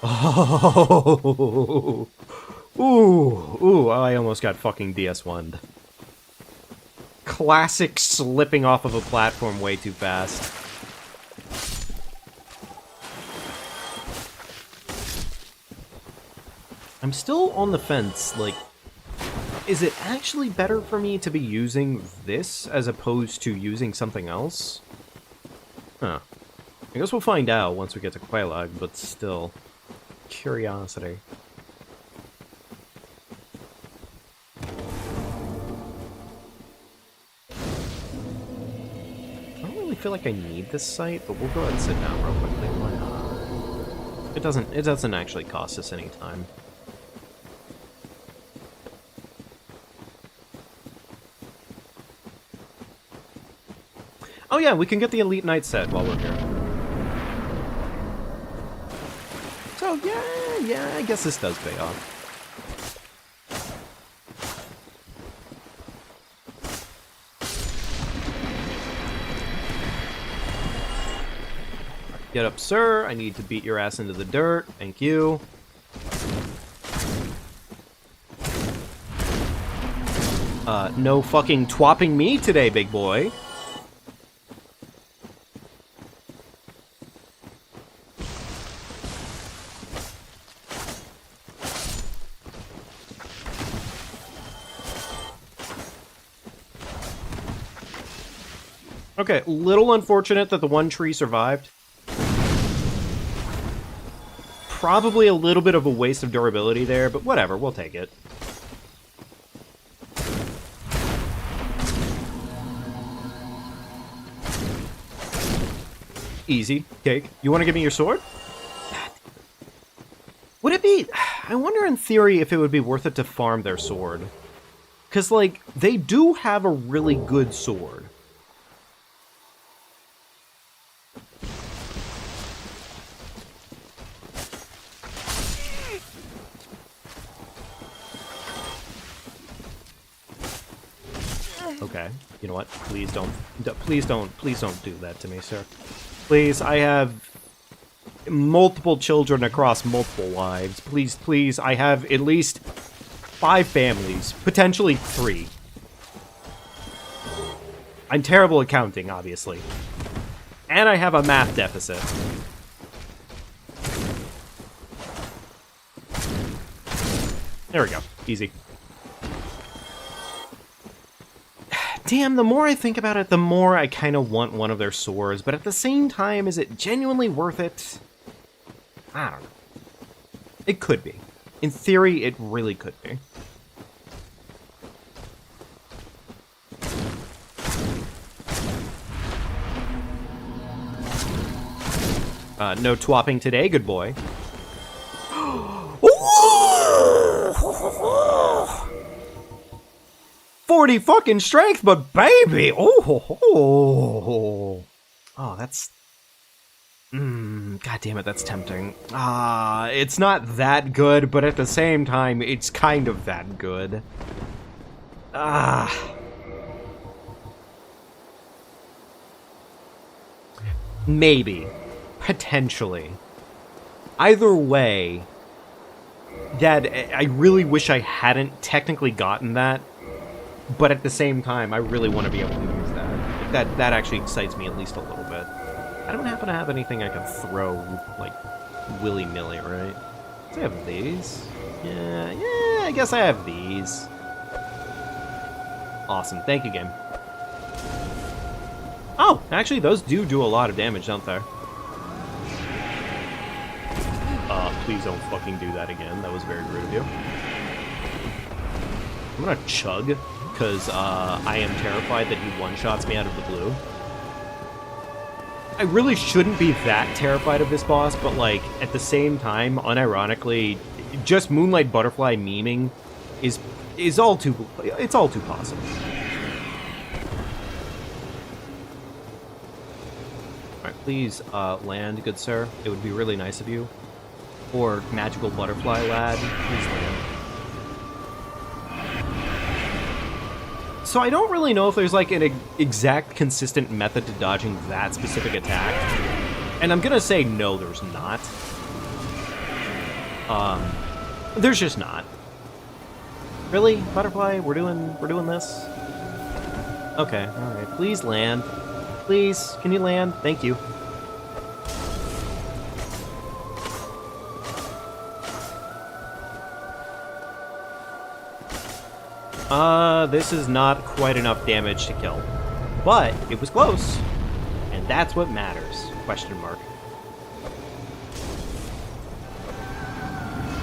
Oh! Ooh, I almost got fucking DS1'd. Classic slipping off of a platform way too fast. I'm still on the fence, like, is it actually better for me to be using this as opposed to using something else? Huh. I guess we'll find out once we get to Quelaag, but still. Curiosity. feel like I need this site, but we'll go ahead and sit down real quickly. Why not? It doesn't actually cost us any time. Oh yeah, we can get the Elite Knight set while we're here. So yeah, I guess this does pay off. Get up, sir. I need to beat your ass into the dirt. Thank you. No fucking twopping me today, big boy. Okay, little unfortunate that the one tree survived. Probably a little bit of a waste of durability there, but whatever, we'll take it. Easy. Cake. You want to give me your sword? Would it be... I wonder in theory if it would be worth it to farm their sword. Because, like, they do have a really good sword. Okay, you know what? Please don't do that to me, sir. Please, I have multiple children across multiple wives. Please, I have at least 5 families, potentially 3. I'm terrible at counting, obviously. And I have a math deficit. There we go. Easy. Damn, the more I think about it, the more I kind of want one of their swords, but at the same time, is it genuinely worth it? I don't know. It could be. In theory, it really could be. No twopping today, good boy. 40 fucking strength, but baby! Oh, that's... God damn it, that's tempting. It's not that good, but at the same time, it's kind of that good. Maybe. Potentially. Either way, Dad, I really wish I hadn't technically gotten that. But at the same time, I really want to be able to use that. That actually excites me at least a little bit. I don't happen to have anything I can throw, like, willy-nilly, right? Do I have these? Yeah, I guess I have these. Awesome. Thank you, game. Oh, actually, those do a lot of damage, don't they? Please don't fucking do that again. That was very rude of you. I'm gonna chug, because I am terrified that he one-shots me out of the blue. I really shouldn't be that terrified of this boss, but, like, at the same time, unironically, just Moonlight Butterfly memeing is all too... It's all too possible. Alright, please, land, good sir. It would be really nice of you. Or Magical Butterfly Lad, please land. So I don't really know if there's, like, an exact consistent method to dodging that specific attack. And I'm gonna say no, there's not. There's just not. Really? Butterfly? We're doing this? Okay, alright. Please land. Please, can you land? Thank you. This is not quite enough damage to kill. But it was close. And that's what matters. Question mark.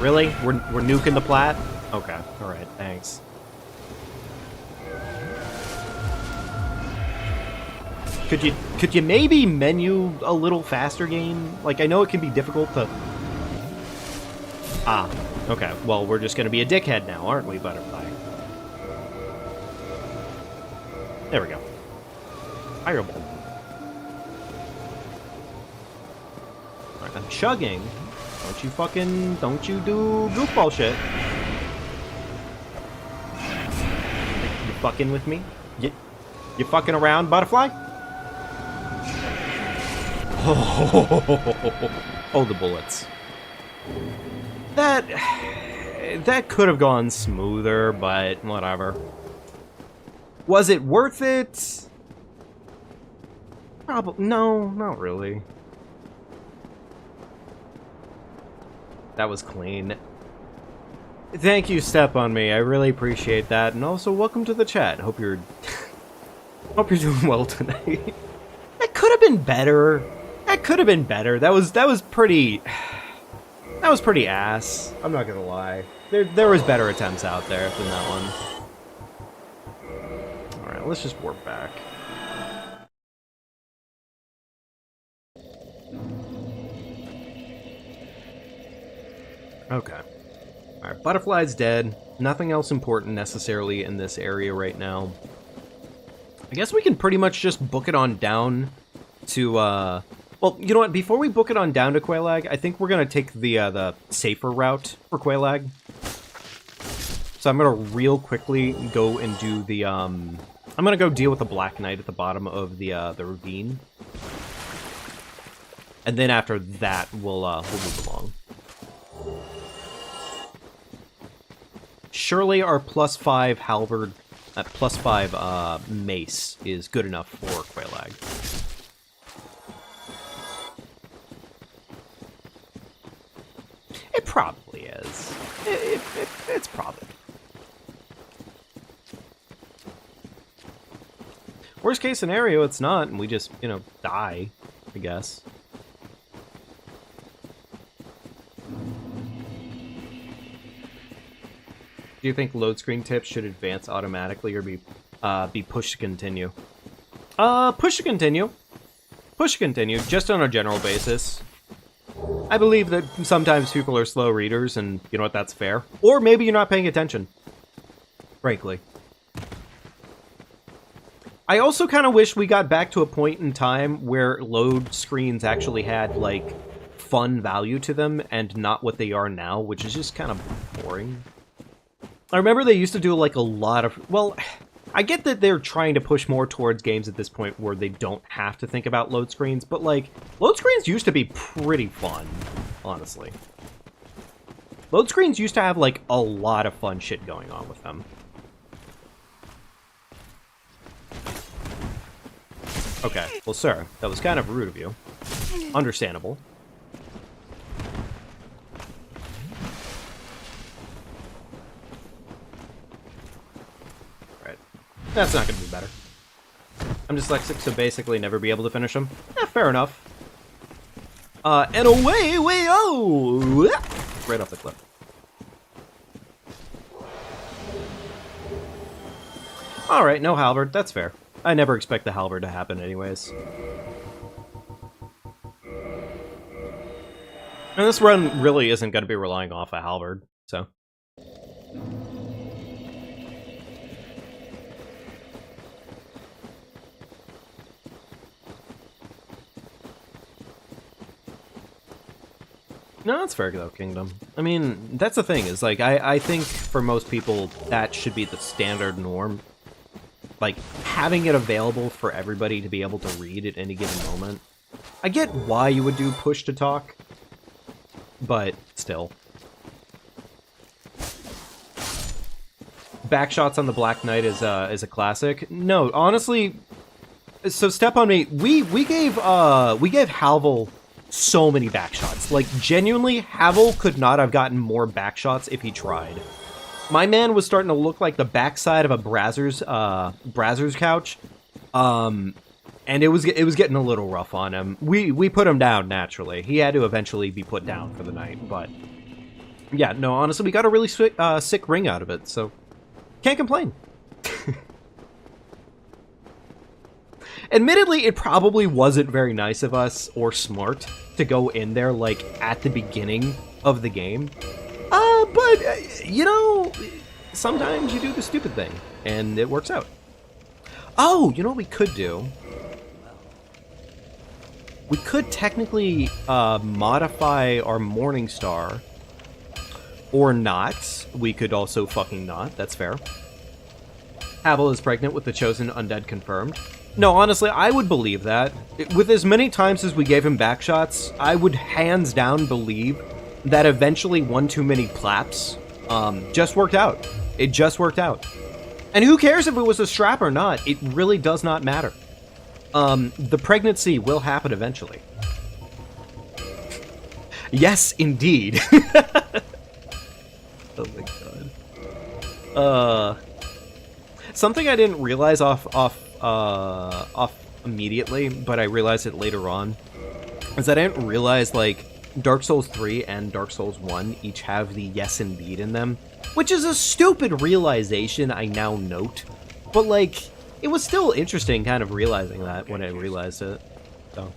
Really? We're nuking the plat? Okay, alright, thanks. Could you maybe menu a little faster, game? Like, I know it can be difficult to... Ah, okay. Well, we're just gonna be a dickhead now, aren't we, Butterfly? There we go. Fireball. Alright, I'm chugging. Don't you do goofball shit. You fucking with me? You fucking around, Butterfly? Oh, the bullets. That could have gone smoother, but whatever. Was it worth it? Probably no, not really. That was clean. Thank you, Step on Me. I really appreciate that, and also welcome to the chat. Hope you're doing well tonight. That could have been better. That could have been better. That was pretty. That was pretty ass. I'm not gonna lie. There was better attempts out there than that one. All right, let's just warp back. Okay. Alright, Butterfly's dead. Nothing else important necessarily in this area right now. I guess we can pretty much just book it on down to, well, you know what? Before we book it on down to Quelaag, I think we're gonna take the safer route for Quelaag. So I'm gonna real quickly go and do the, I'm gonna go deal with the Black Knight at the bottom of the ravine. And then after that, we'll move along. Surely our +5 halberd, +5 mace is good enough for Quelaag. It probably is. It's probably. Worst case scenario, it's not, and we just, you know, die, I guess. Do you think load screen tips should advance automatically or be pushed to continue? Push to continue. Push to continue, just on a general basis. I believe that sometimes people are slow readers, and you know what, that's fair. Or maybe you're not paying attention. Frankly. I also kind of wish we got back to a point in time where load screens actually had, like, fun value to them, and not what they are now, which is just kind of boring. I remember they used to do, like, a lot of... Well, I get that they're trying to push more towards games at this point where they don't have to think about load screens, but, like, load screens used to be pretty fun, honestly. Load screens used to have, like, a lot of fun shit going on with them. Okay, well, sir, that was kind of rude of you. Understandable. That's not going to be better. I'm dyslexic, so basically never be able to finish them. Fair enough. And away we go! Right off the cliff. Alright, no halberd. That's fair. I never expect the halberd to happen anyways. And this run really isn't going to be relying off a halberd, so... No, that's fair though, Kingdom. I mean, that's the thing, is like, I think for most people, that should be the standard norm. Like, having it available for everybody to be able to read at any given moment. I get why you would do push to talk, but still. Backshots on the Black Knight is a classic. No, honestly, so Step on Me, we gave Halvel so many backshots. Like, genuinely, Havel could not have gotten more backshots if he tried. My man was starting to look like the backside of a Brazzers couch. And it was getting a little rough on him. We put him down, naturally. He had to eventually be put down for the night, but... Yeah, no, honestly, we got a really sick ring out of it, so... Can't complain. Admittedly, it probably wasn't very nice of us or smart to go in there, like, at the beginning of the game. But, you know, sometimes you do the stupid thing, and it works out. Oh, you know what we could do? We could technically modify our Morning Star. Or not. We could also fucking not. That's fair. Havel is pregnant with the chosen undead confirmed. No, honestly, I would believe that. With as many times as we gave him backshots, I would hands down believe that eventually one too many claps just worked out. It just worked out. And who cares if it was a strap or not? It really does not matter. The pregnancy will happen eventually. Yes, indeed. Oh my god. Something I didn't realize off immediately, but I realized it later on, is that I didn't realize, like, Dark Souls 3 and Dark Souls 1 each have the yes indeed in them, which is a stupid realization I now note, but, like, it was still interesting kind of realizing that when I realized it, so.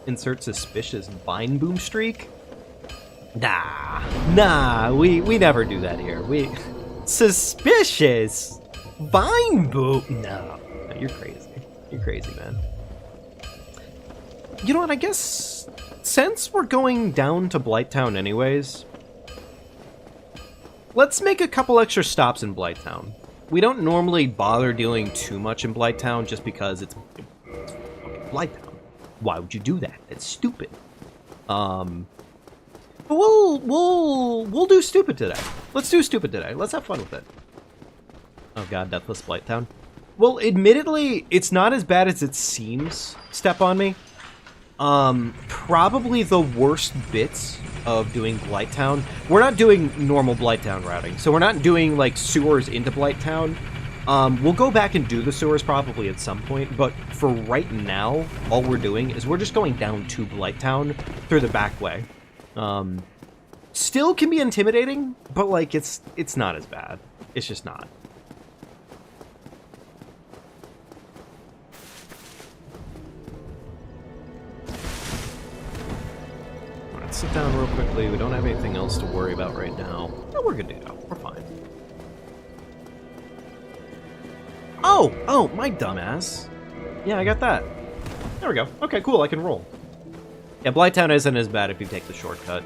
Insert suspicious vine boom streak? Nah, we never do that here. Suspicious vine boom? No, you're crazy. You're crazy, man. You know what, I guess, since we're going down to Blighttown anyways, let's make a couple extra stops in Blighttown. We don't normally bother doing too much in Blighttown just because it's fucking Blighttown. Why would you do that? It's stupid. But we'll do stupid today. Let's do stupid today. Let's have fun with it. Oh god, Deathless Blighttown. Well, admittedly, it's not as bad as it seems. Step on me. Probably the worst bits of doing Blighttown. We're not doing normal Blighttown routing, so we're not doing, like, sewers into Blighttown. We'll go back and do the sewers probably at some point, but for right now, all we're doing is we're just going down to Blighttown through the back way. Still can be intimidating, but, like, it's not as bad. It's just not. Let's sit down real quickly. We don't have anything else to worry about right now. No, we're good to go. We're fine. Oh, my dumbass. Yeah, I got that. There we go. Okay, cool, I can roll. Yeah, Blighttown isn't as bad if you take the shortcut.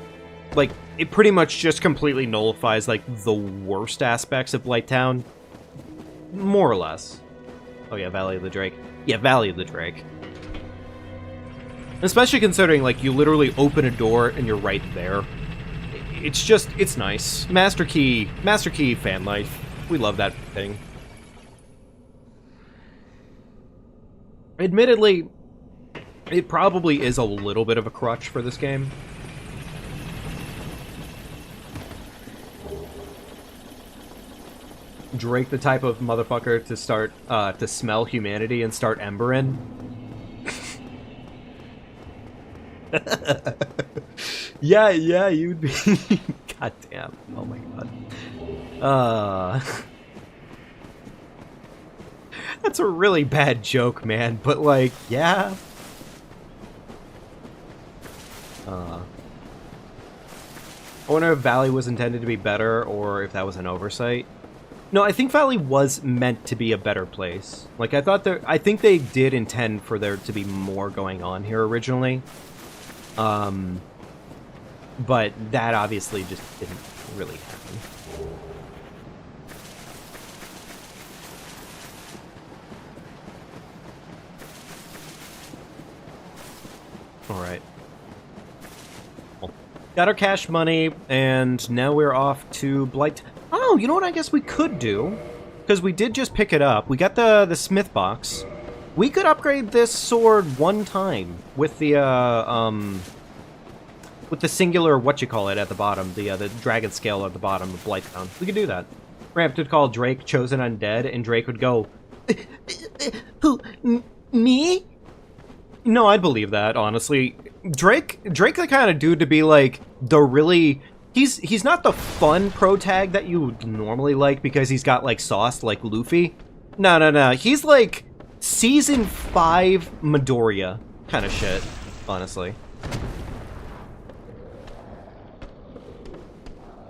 Like, it pretty much just completely nullifies, like, the worst aspects of Blighttown. More or less. Oh yeah, Valley of the Drake. Yeah, Valley of the Drake. Especially considering, like, you literally open a door and you're right there. It's just, it's nice. Master Key fan life. We love that thing. Admittedly, it probably is a little bit of a crutch for this game. Drake the type of motherfucker to start, to smell humanity and start embering. yeah, you'd be... God damn. Oh my god. That's a really bad joke, man, but, like, yeah. I wonder if Valley was intended to be better, or if that was an oversight. No, I think Valley was meant to be a better place. Like, I think they did intend for there to be more going on here originally. But that obviously just didn't really happen. Alright. Well, got our cash money, and now we're off to Blight... Oh, you know what I guess we could do? Because we did just pick it up. We got the smith box. We could upgrade this sword one time with the singular whatchamacallit at the bottom, the dragon scale at the bottom of Blighttown. We could do that. Ramp would call Drake Chosen Undead, and Drake would go, who, me? No, I'd believe that, honestly. Drake the kind of dude to be like the really... He's not the fun pro tag that you would normally like because he's got like sauce like Luffy. No. He's like season 5 Midoriya kind of shit, honestly.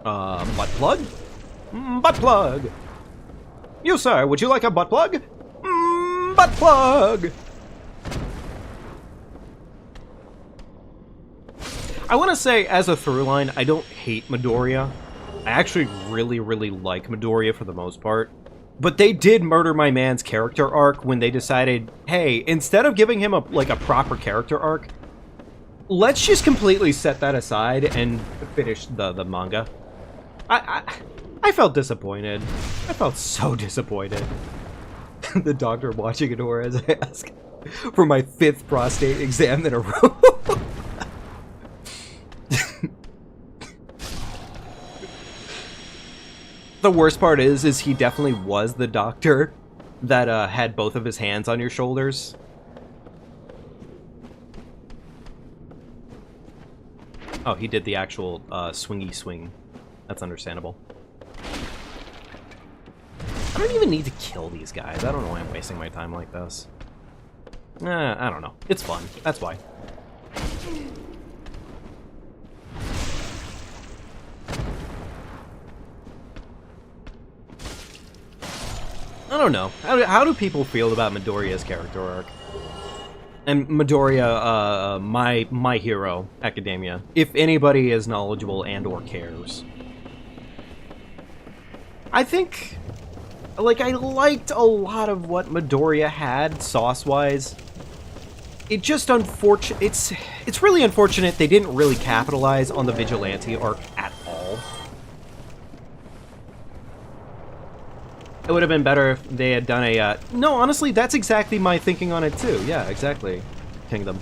Butt plug? Butt plug! You, sir, would you like a butt plug? Butt plug! I want to say, as a through line, I don't hate Midoriya. I actually really, really like Midoriya for the most part. But they did murder my man's character arc when they decided, hey, instead of giving him a proper character arc, let's just completely set that aside and finish the manga. I felt disappointed. I felt so disappointed. The doctor watching a door as I ask for my 5th prostate exam in a row. The worst part is he definitely was the doctor that had both of his hands on your shoulders. Oh, he did the actual swingy swing. That's understandable. I don't even need to kill these guys. I don't know why I'm wasting my time like this. I don't know. It's fun. That's why. I don't know. How do people feel about Midoriya's character arc? And Midoriya, My Hero Academia. If anybody is knowledgeable and or cares. I think, like, I liked a lot of what Midoriya had, sauce-wise. It just it's really unfortunate they didn't really capitalize on the Vigilante arc at all. It would have been better if they had done a, no, honestly, that's exactly my thinking on it too. Yeah, exactly, Kingdom.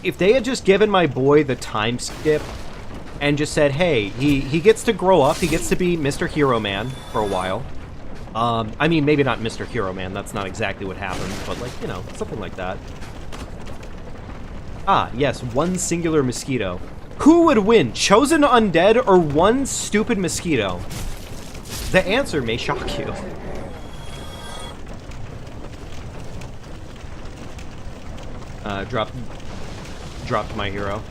If they had just given my boy the time skip and just said, hey, he gets to grow up, he gets to be Mr. Hero Man for a while. I mean, maybe not Mr. Hero Man, that's not exactly what happened, but like, you know, something like that. Ah, yes, one singular mosquito. Who would win, Chosen Undead or one stupid mosquito? The answer may shock you. Dropped my hero.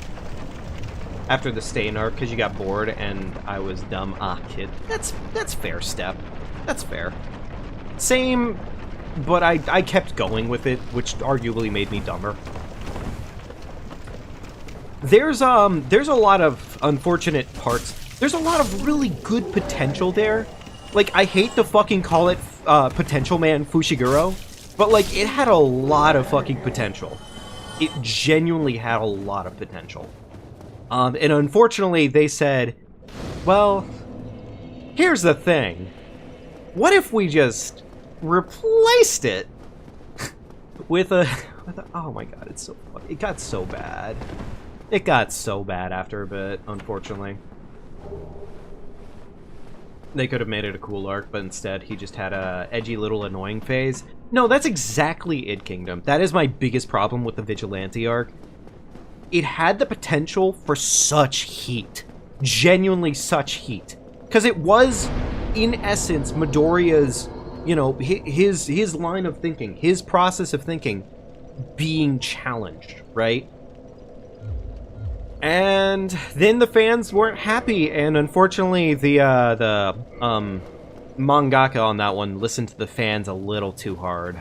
After the Stain arc, because you got bored and I was dumb. Ah, kid. That's fair, Step. That's fair. Same, but I kept going with it, which arguably made me dumber. There's a lot of unfortunate parts. There's a lot of really good potential there. Like, I hate to fucking call it Potential Man Fushiguro, but like, it had a lot of fucking potential. It genuinely had a lot of potential. And unfortunately, they said, well, here's the thing. What if we just replaced it with a oh my god, it's so funny. It got so bad. It got so bad after a bit, unfortunately. They could have made it a cool arc, but instead he just had a edgy little annoying phase. No, that's exactly it, Kingdom. That is my biggest problem with the Vigilante arc. It had the potential for such heat. Genuinely such heat. Because it was, in essence, Midoriya's, you know, his line of thinking, his process of thinking being challenged, right? And then the fans weren't happy, and unfortunately the mangaka on that one listened to the fans a little too hard.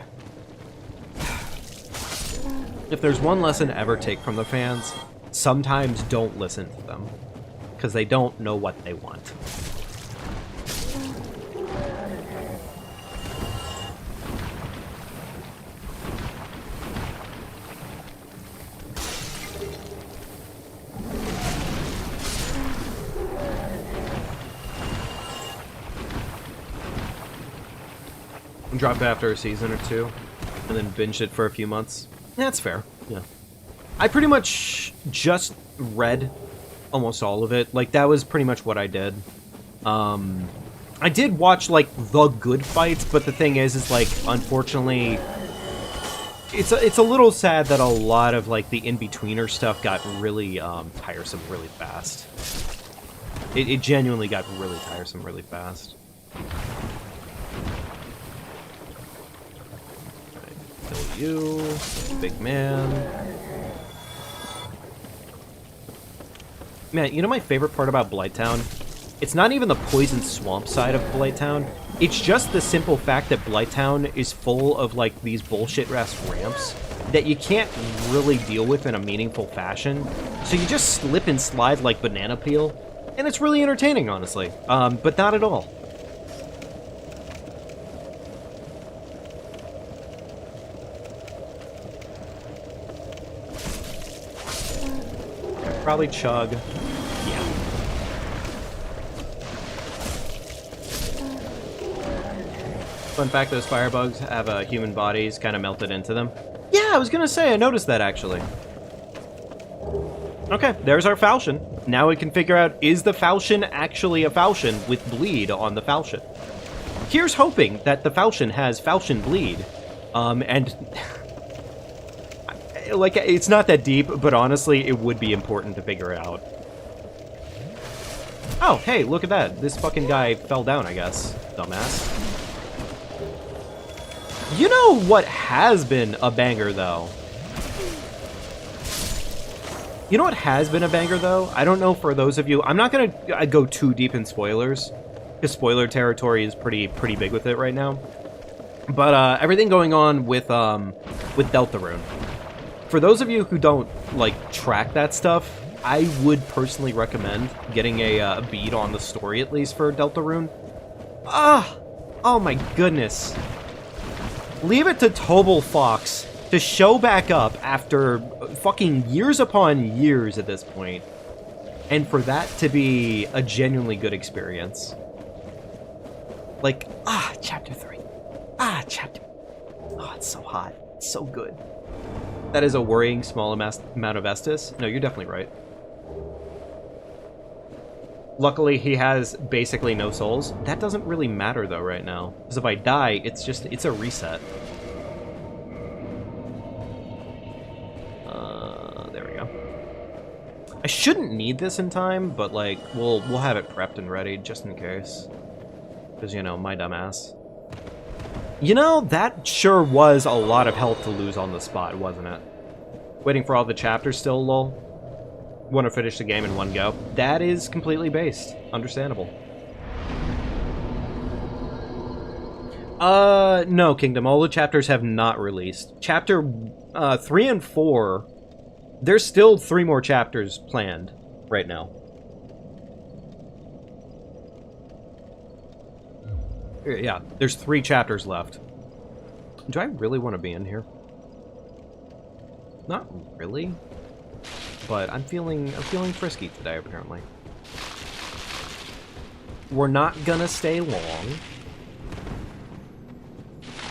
If there's one lesson ever take from the fans, sometimes don't listen to them, because they don't know what they want. Dropped after a season or two, and then binged it for a few months. That's fair, yeah. I pretty much just read almost all of it. Like, that was pretty much what I did. I did watch, like, the good fights, but the thing is like, unfortunately, it's a little sad that a lot of, like, the in-betweener stuff got really, tiresome really fast. It genuinely got really tiresome really fast. you, big man. Man, you know my favorite part about Blighttown? It's not even the poison swamp side of Blighttown. It's just the simple fact that Blighttown is full of, like, these bullshit-ass ramps that you can't really deal with in a meaningful fashion. So you just slip and slide like banana peel, and it's really entertaining, honestly. But not at all. Probably chug. Yeah. Fun fact, those firebugs have human bodies kind of melted into them. Yeah, I was gonna say, I noticed that actually. Okay, there's our falchion. Now we can figure out, is the falchion actually a falchion with bleed on the falchion? Here's hoping that the falchion has falchion bleed. And... like, it's not that deep, but honestly, it would be important to figure it out. Oh, hey, look at that. This fucking guy fell down, I guess. Dumbass. You know what has been a banger, though? You know what has been a banger, though? I don't know for those of you... I'm not gonna go too deep in spoilers, because spoiler territory is pretty big with it right now. But, everything going on with Deltarune. For those of you who don't, like, track that stuff, I would personally recommend getting a bead on the story, at least, for Deltarune. Oh my goodness. Leave it to Tobal Fox to show back up after fucking years upon years at this point, and for that to be a genuinely good experience. Like, Chapter 3. Chapter... Oh, it's so hot. It's so good. That is a worrying small amount of Estus. No, you're definitely right. Luckily, he has basically no souls. That doesn't really matter, though, right now. Because if I die, it's a reset. There we go. I shouldn't need this in time, but, like, we'll have it prepped and ready, just in case. Because, you know, my dumbass. You know, that sure was a lot of health to lose on the spot, wasn't it? Waiting for all the chapters still, lol. Want to finish the game in one go. That is completely based. Understandable. No, Kingdom. All the chapters have not released. Chapter 3 and 4, there's still 3 more chapters planned right now. Yeah, there's 3 chapters left. Do I really want to be in here? Not really. But I'm feeling frisky today, apparently. We're not gonna stay long.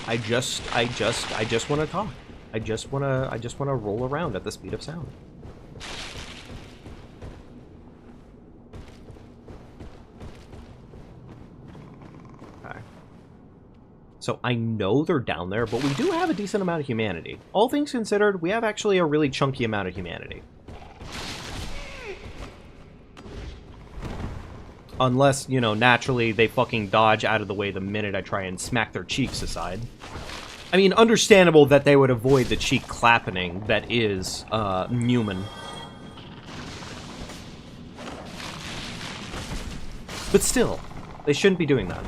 I just want to talk. I just want to roll around at the speed of sound. Okay. So I know they're down there, but we do have a decent amount of humanity. All things considered, we have actually a really chunky amount of humanity. Unless, you know, naturally they fucking dodge out of the way the minute I try and smack their cheeks aside. I mean, understandable that they would avoid the cheek clapping that is, Newman. But still, they shouldn't be doing that.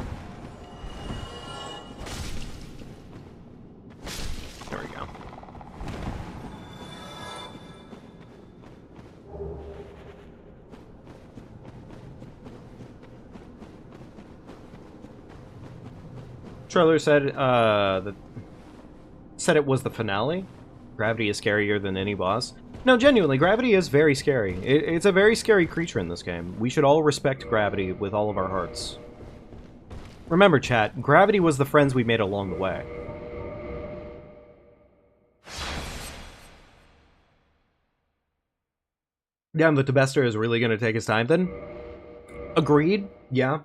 There we go. Trailer said, said it was the finale. Gravity is scarier than any boss. No, genuinely, Gravity is very scary. It's a very scary creature in this game. We should all respect Gravity with all of our hearts. Remember, chat, Gravity was the friends we made along the way. Damn, the Tebester is really going to take his time then? Agreed, yeah.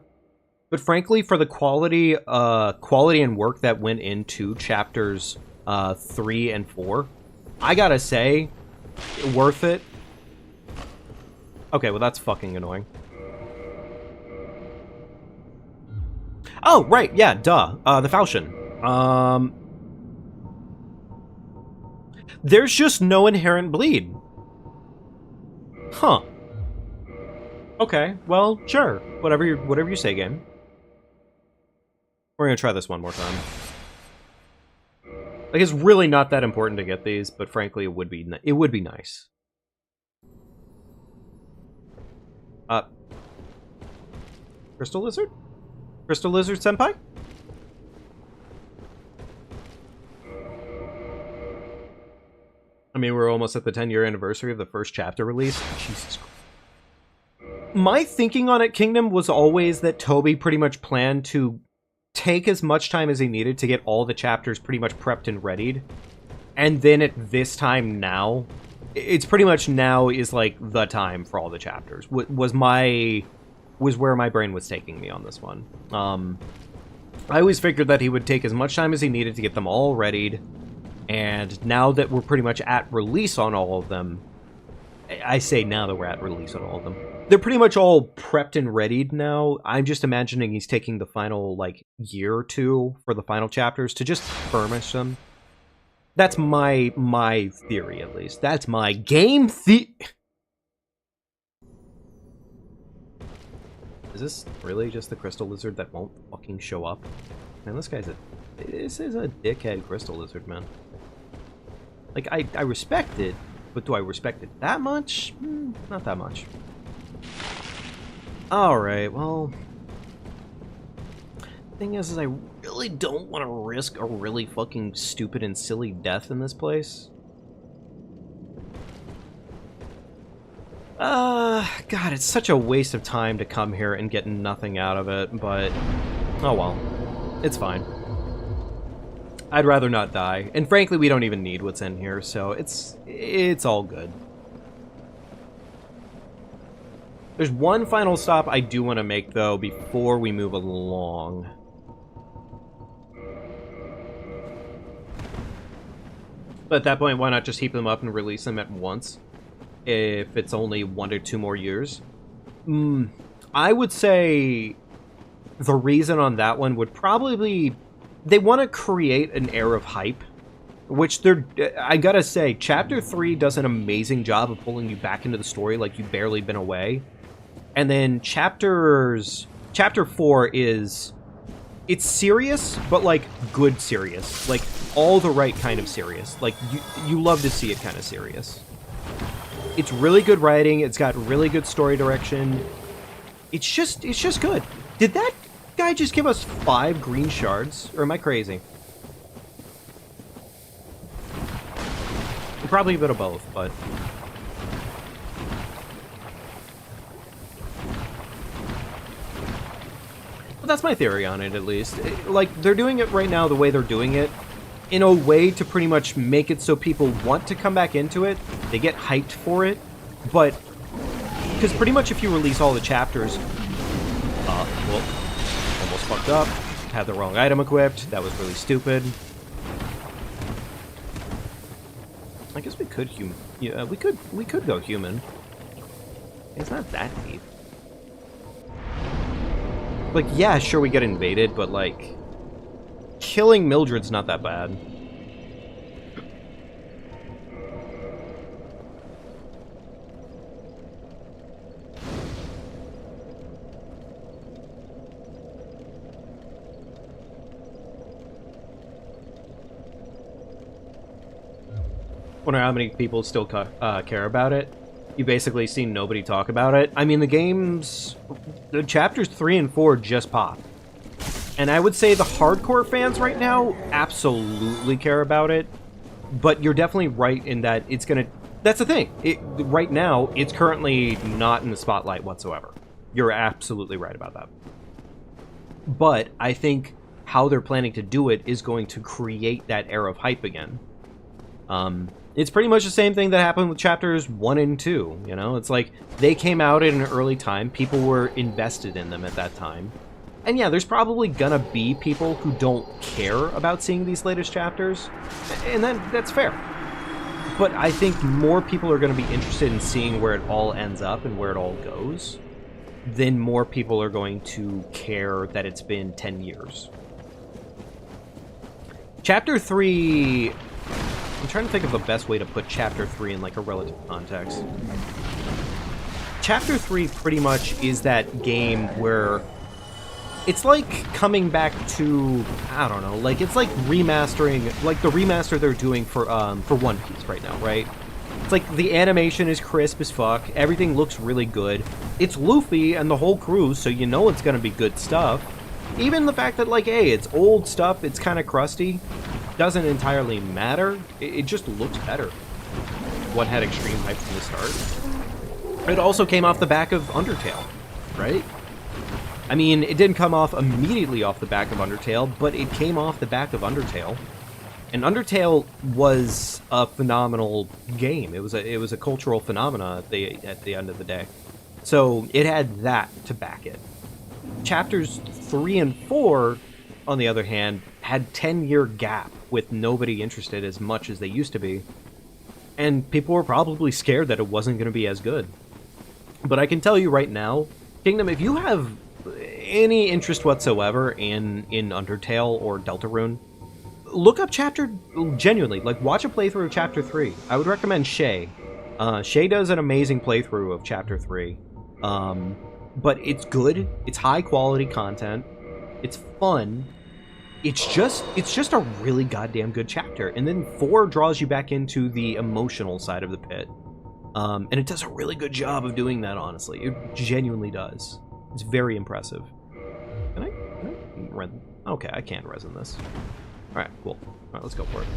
But frankly, for the quality and work that went into chapters 3 and 4, I gotta say, worth it. Okay, well that's fucking annoying. Oh, right, yeah, duh. The falchion. There's just no inherent bleed. Huh. Okay, well, sure. Whatever you say, game. We're gonna try this one more time. Like, it's really not that important to get these, but frankly, it would be nice. Crystal Lizard? Crystal Lizard Senpai? I mean, we're almost at the 10-year anniversary of the first chapter release. Jesus Christ. My thinking on it, Kingdom, was always that Toby pretty much planned to take as much time as he needed to get all the chapters pretty much prepped and readied. And then at this time now, it's pretty much now is like the time for all the chapters. Was where my brain was taking me on this one. I always figured that he would take as much time as he needed to get them all readied. And now that we're pretty much at release on all of them, I say now that we're at release on all of them, they're pretty much all prepped and readied now. I'm just imagining he's taking the final, like, year or two for the final chapters to just furnish them. That's my theory, at least. That's my game Is this really just the Crystal Lizard that won't fucking show up? Man, this is a dickhead Crystal Lizard, man. Like, I respect it, but do I respect it that much? Not that much. Alright, well... The thing is I really don't want to risk a really fucking stupid and silly death in this place. God, it's such a waste of time to come here and get nothing out of it, but... Oh well. It's fine. I'd rather not die. And frankly, we don't even need what's in here, so it's all good. There's one final stop I do want to make, though, before we move along. But at that point, why not just heap them up and release them at once? If it's only 1 or 2 more years. I would say the reason on that one would probably be they want to create an air of hype, which I gotta say, Chapter 3 does an amazing job of pulling you back into the story like you've barely been away. And then Chapter 4 it's serious, but like good serious. Like all the right kind of serious. Like you love to see it kind of serious. It's really good writing, it's got really good story direction. It's just good. Did that guy just give us 5 green shards? Or am I crazy? Probably a bit of both, but... Well, that's my theory on it, at least. Like, they're doing it right now the way they're doing it, in a way to pretty much make it so people want to come back into it. They get hyped for it, but... Because pretty much if you release all the chapters... well... Almost fucked up. Had the wrong item equipped. That was really stupid. I guess we could we could go human. It's not that deep. Like, yeah, sure we get invaded, but like killing Mildred's not that bad. Wonder how many people still care about it. You basically see nobody talk about it. I mean, the chapters 3 and 4 just popped. And I would say the hardcore fans right now absolutely care about it. But you're definitely right in that it's gonna... That's the thing. Right now, it's currently not in the spotlight whatsoever. You're absolutely right about that. But I think how they're planning to do it is going to create that air of hype again. It's pretty much the same thing that happened with chapters 1 and 2, you know? It's like, they came out at an early time, people were invested in them at that time. And yeah, there's probably gonna be people who don't care about seeing these latest chapters, and that's fair. But I think more people are gonna be interested in seeing where it all ends up and where it all goes, than more people are going to care that it's been 10 years. Chapter 3... I'm trying to think of the best way to put Chapter 3 in, like, a relative context. Chapter 3 pretty much is that game where it's like coming back to, I don't know, like, it's like remastering, like the remaster they're doing for One Piece right now, right? It's like the animation is crisp as fuck, everything looks really good. It's Luffy and the whole crew, so you know it's gonna be good stuff. Even the fact that, like, hey, it's old stuff, it's kind of crusty, doesn't entirely matter. It just looks better. One had extreme hype from the start. It also came off the back of Undertale, right? I mean, it didn't come off immediately off the back of Undertale, but it came off the back of Undertale. And Undertale was a phenomenal game. It was a cultural phenomena at the end of the day. So it had that to back it. Chapters 3 and 4, on the other hand, had 10-year gap with nobody interested as much as they used to be. And people were probably scared that it wasn't going to be as good. But I can tell you right now, Kingdom, if you have any interest whatsoever in Undertale or Deltarune, look up genuinely, like, watch a playthrough of Chapter 3. I would recommend Shay. Shay does an amazing playthrough of Chapter 3. But it's good, it's high quality content, it's fun, it's just a really goddamn good chapter. And then 4 draws you back into the emotional side of the pit. And it does a really good job of doing that, honestly. It genuinely does. It's very impressive. Can I resin? Okay, I can resin this. Alright, cool. Alright, let's go for it.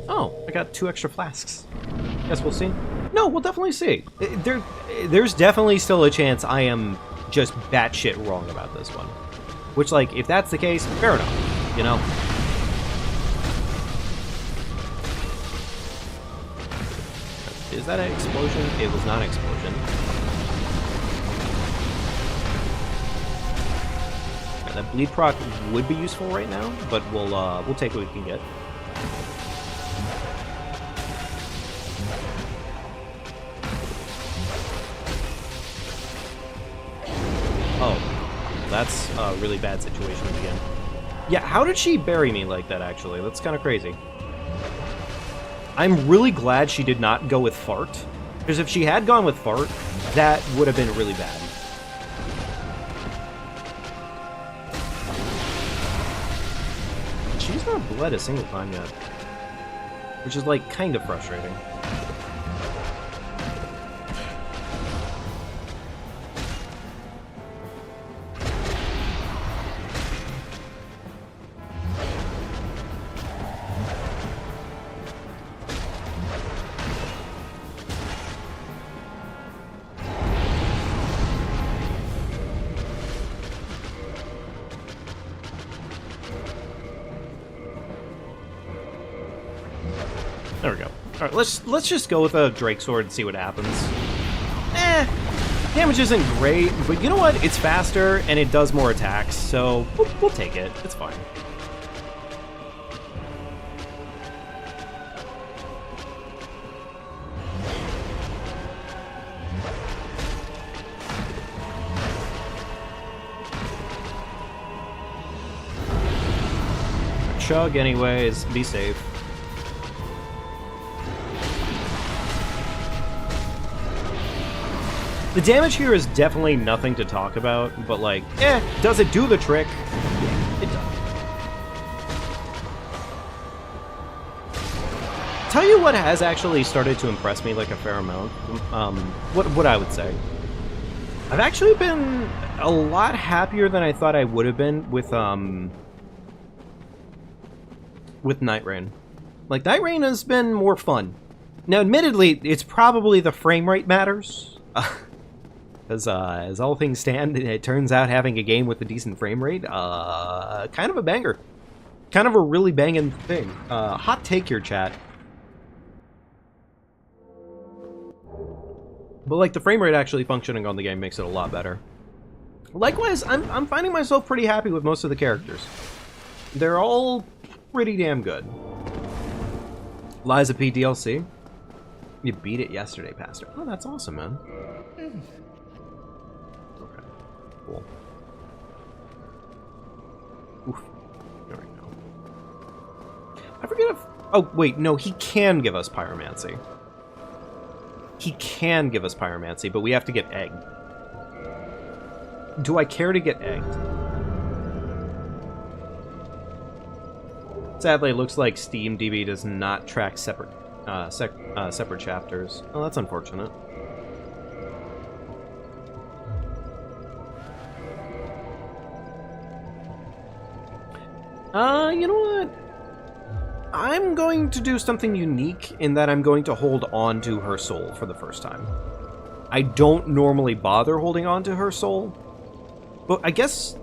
Oh, I got 2 extra flasks. Guess we'll see. No, we'll definitely see. There's definitely still a chance I am just batshit wrong about this one. Which, like, if that's the case, fair enough, you know? Is that an explosion? It was not an explosion. Right, that bleed proc would be useful right now, but we'll take what we can get. Oh, that's a really bad situation again. Yeah, how did she bury me like that, actually? That's kind of crazy. I'm really glad she did not go with Fart, because if she had gone with Fart, that would have been really bad. She's not bled a single time yet, which is, like, kind of frustrating. There we go. Alright, let's just go with a Drake Sword and see what happens. Damage isn't great, but you know what? It's faster, and it does more attacks, so we'll take it. It's fine. Chug anyways, be safe. The damage here is definitely nothing to talk about, but, like, does it do the trick? It does. Tell you what has actually started to impress me, like, a fair amount. What I would say. I've actually been a lot happier than I thought I would have been with Night Rain. Like, Night Rain has been more fun. Now, admittedly, it's probably the frame rate matters. Because as all things stand, it turns out having a game with a decent frame rate, kind of a banger. Kind of a really banging thing. Hot take here, chat. But, like, the frame rate actually functioning on the game makes it a lot better. Likewise, I'm finding myself pretty happy with most of the characters. They're all pretty damn good. Liza P DLC. You beat it yesterday, Pastor. Oh, that's awesome, man. Okay, cool. Oof. There we go. I forget if Oh, wait, no, he can give us pyromancy. He can give us pyromancy, but we have to get egged. Do I care to get egged? Sadly, it looks like SteamDB does not track separate separate chapters. Oh, that's unfortunate. You know what? I'm going to do something unique in that I'm going to hold on to her soul for the first time. I don't normally bother holding on to her soul, but I guess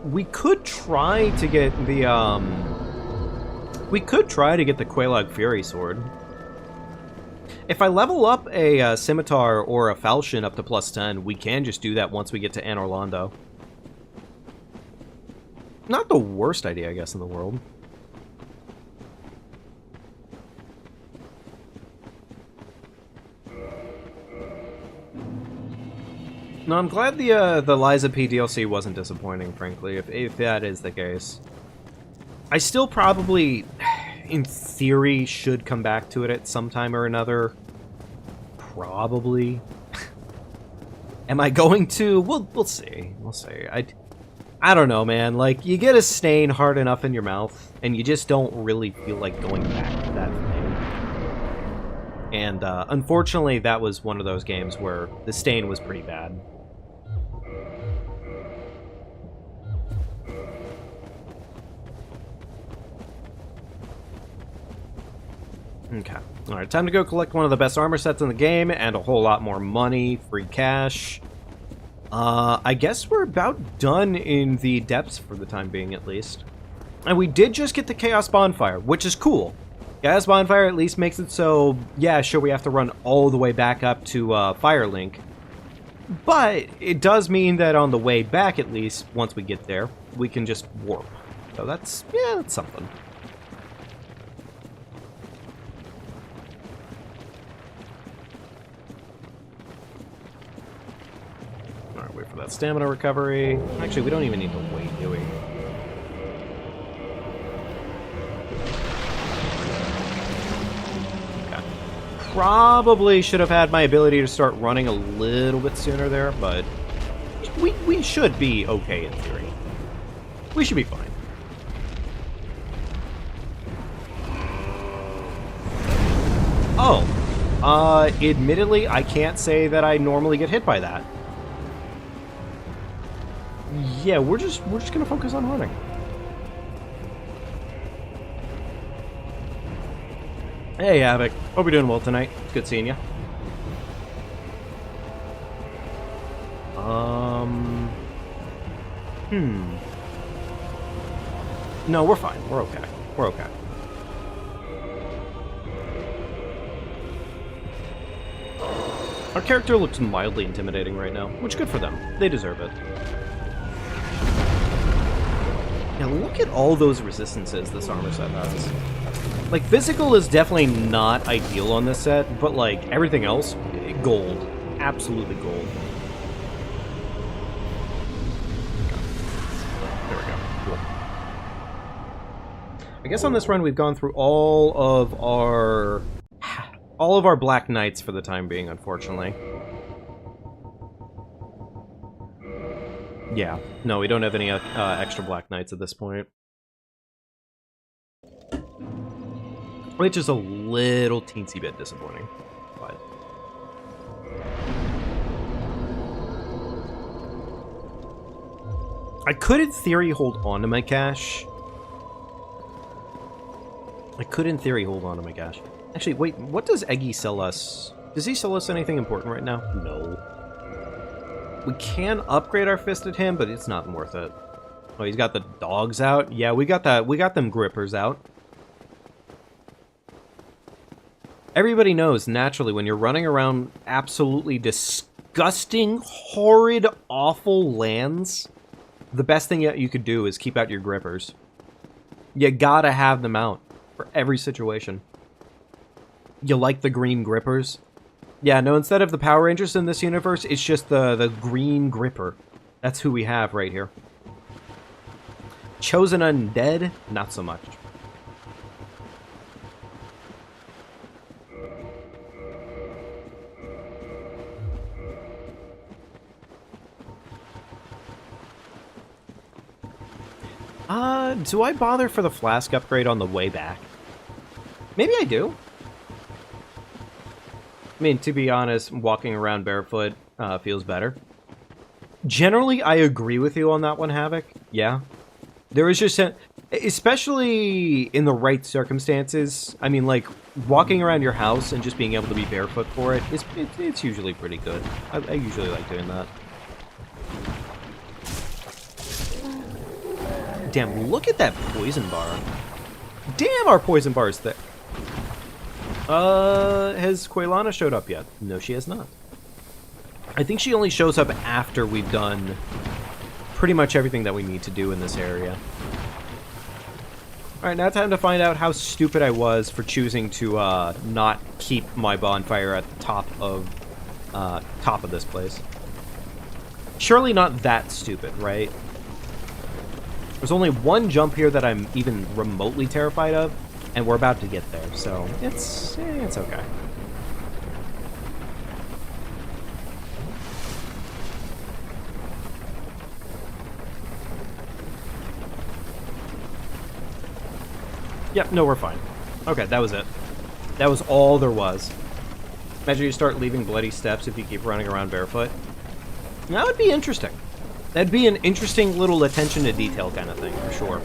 we could try to get the, Quelaag Fury Sword. If I level up a Scimitar or a Falchion up to +10, we can just do that once we get to Anor Londo. Not the worst idea, I guess, in the world. No, I'm glad the Liza P DLC wasn't disappointing, frankly, if that is the case. I still probably, in theory, should come back to it at some time or another. Probably. Am I going to? We'll see. We'll see. I don't know, man. Like, you get a stain hard enough in your mouth, and you just don't really feel like going back to that thing. And, unfortunately, that was one of those games where the stain was pretty bad. Okay. Alright, time to go collect one of the best armor sets in the game, and a whole lot more money, free cash. I guess we're about done in the depths for the time being, at least. And we did just get the Chaos Bonfire, which is cool. Chaos Bonfire at least makes it so, yeah, sure, we have to run all the way back up to Firelink. But it does mean that on the way back, at least, once we get there, we can just warp. So that's, yeah, that's something. Alright, wait for that stamina recovery. Actually, we don't even need to wait, do we? Okay. Probably should have had my ability to start running a little bit sooner there, but we should be okay in theory. We should be fine. Oh. Admittedly, I can't say that I normally get hit by that. Yeah, we're just gonna focus on running. Hey, Havoc. Hope you're doing well tonight. It's good seeing you. No, we're fine. We're okay. We're okay. Our character looks mildly intimidating right now, which good for them. They deserve it. Now look at all those resistances this armor set has. Like, physical is definitely not ideal on this set, but like, everything else, gold. Absolutely gold. There we go. Cool. I guess on this run we've gone through all of our Black Knights for the time being, unfortunately. Yeah. No, we don't have any extra Black Knights at this point. Which is a little teensy bit disappointing, but... I could, in theory, hold on to my cash. Actually, wait, what does Eggy sell us? Does he sell us anything important right now? No. We can upgrade our fist at him, but it's not worth it. Oh, he's got the dogs out? Yeah, we got that. We got them grippers out. Everybody knows, naturally, when you're running around absolutely disgusting, horrid, awful lands, the best thing you could do is keep out your grippers. You gotta have them out for every situation. You like the green grippers? Yeah, no, instead of the Power Rangers in this universe, it's just the green gripper. That's who we have right here. Chosen Undead? Not so much. Do I bother for the flask upgrade on the way back? Maybe I do. I mean, to be honest, walking around barefoot feels better. Generally, I agree with you on that one, Havoc. Yeah. There is just especially in the right circumstances. I mean, like, walking around your house and just being able to be barefoot for it, it's usually pretty good. I usually like doing that. Damn, look at that poison bar. Damn, our poison bar is thick. Has Quaylana showed up yet? No, she has not. I think she only shows up after we've done pretty much everything that we need to do in this area. Alright, now time to find out how stupid I was for choosing to, not keep my bonfire at the top of this place. Surely not that stupid, right? There's only one jump here that I'm even remotely terrified of, and we're about to get there, so it's okay. Yep, no, we're fine. Okay, that was it. That was all there was. Imagine you start leaving bloody steps if you keep running around barefoot. That would be interesting. That'd be an interesting little attention to detail kind of thing, for sure.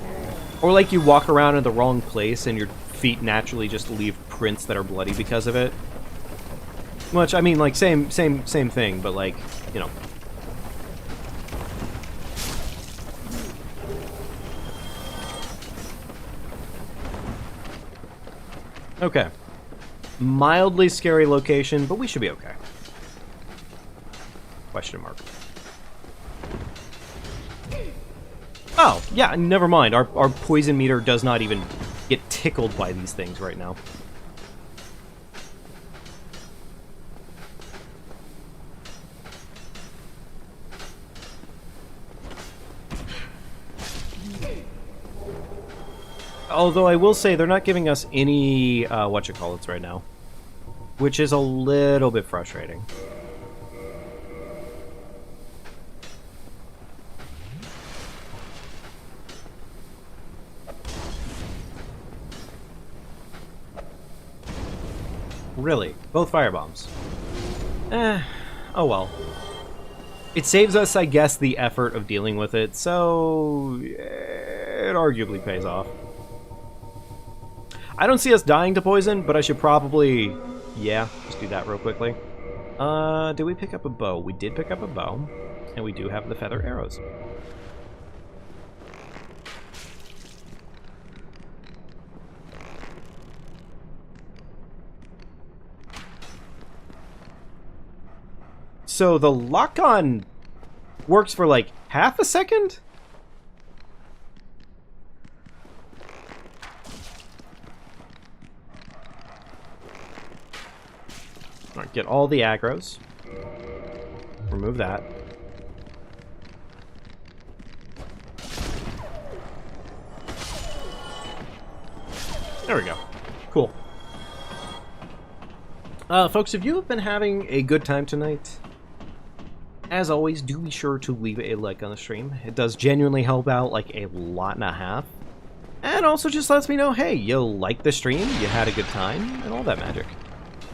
Or like you walk around in the wrong place and your feet naturally just leave prints that are bloody because of it. Which, I mean, like, same thing, but like, you know. Okay. Mildly scary location, but we should be okay. Question mark. Oh, yeah, never mind. Our poison meter does not even get tickled by these things right now. Although I will say they're not giving us any whatchamacallits right now, which is a little bit frustrating. Really? Both firebombs? Oh well. It saves us, I guess, the effort of dealing with it, so it arguably pays off. I don't see us dying to poison, but I should probably... Yeah, just do that real quickly. Did we pick up a bow? We did pick up a bow, and we do have the feather arrows. So the lock-on works for like half a second? Alright, get all the aggros. Remove that. There we go. Cool. Folks, if you have been having a good time tonight, as always, do be sure to leave a like on the stream. It does genuinely help out like a lot and a half. And also just lets me know, hey, you liked the stream, you had a good time, and all that magic.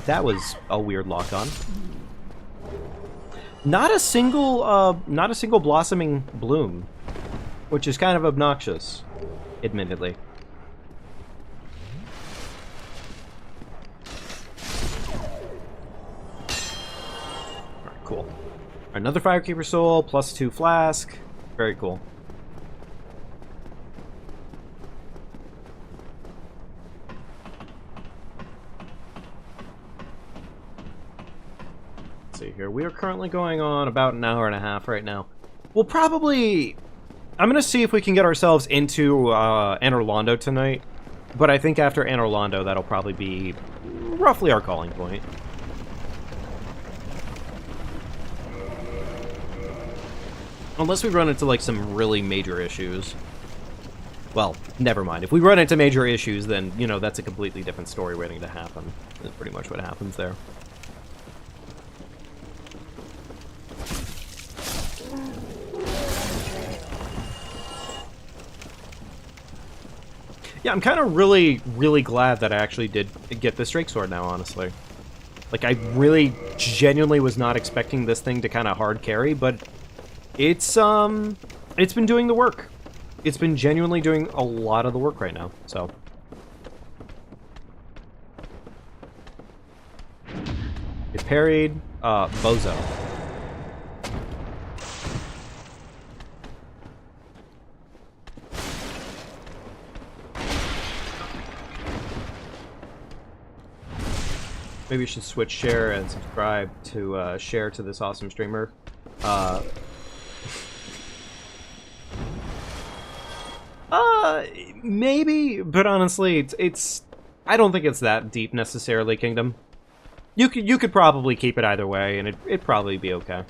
That was a weird lock-on. Not a single blossoming bloom, which is kind of obnoxious, admittedly. Alright, cool. Another Firekeeper Soul, +2 flask. Very cool. Let's see here. We are currently going on about an hour and a half right now. We'll probably... I'm going to see if we can get ourselves into Anor Londo tonight. But I think after Anor Londo, that'll probably be roughly our calling point. Unless we run into, like, some really major issues. Well, never mind. If we run into major issues, then, you know, that's a completely different story waiting to happen. That's pretty much what happens there. Yeah, I'm kind of really, really glad that I actually did get this Drake Sword now, honestly. Like, I really genuinely was not expecting this thing to kind of hard carry, but it's been doing the work. It's been genuinely doing a lot of the work right now, so. It parried, Bozo. Maybe you should switch share and subscribe to share to this awesome streamer. Maybe, but honestly, it's I don't think it's that deep necessarily, Kingdom. You could probably keep it either way, and it'd probably be okay.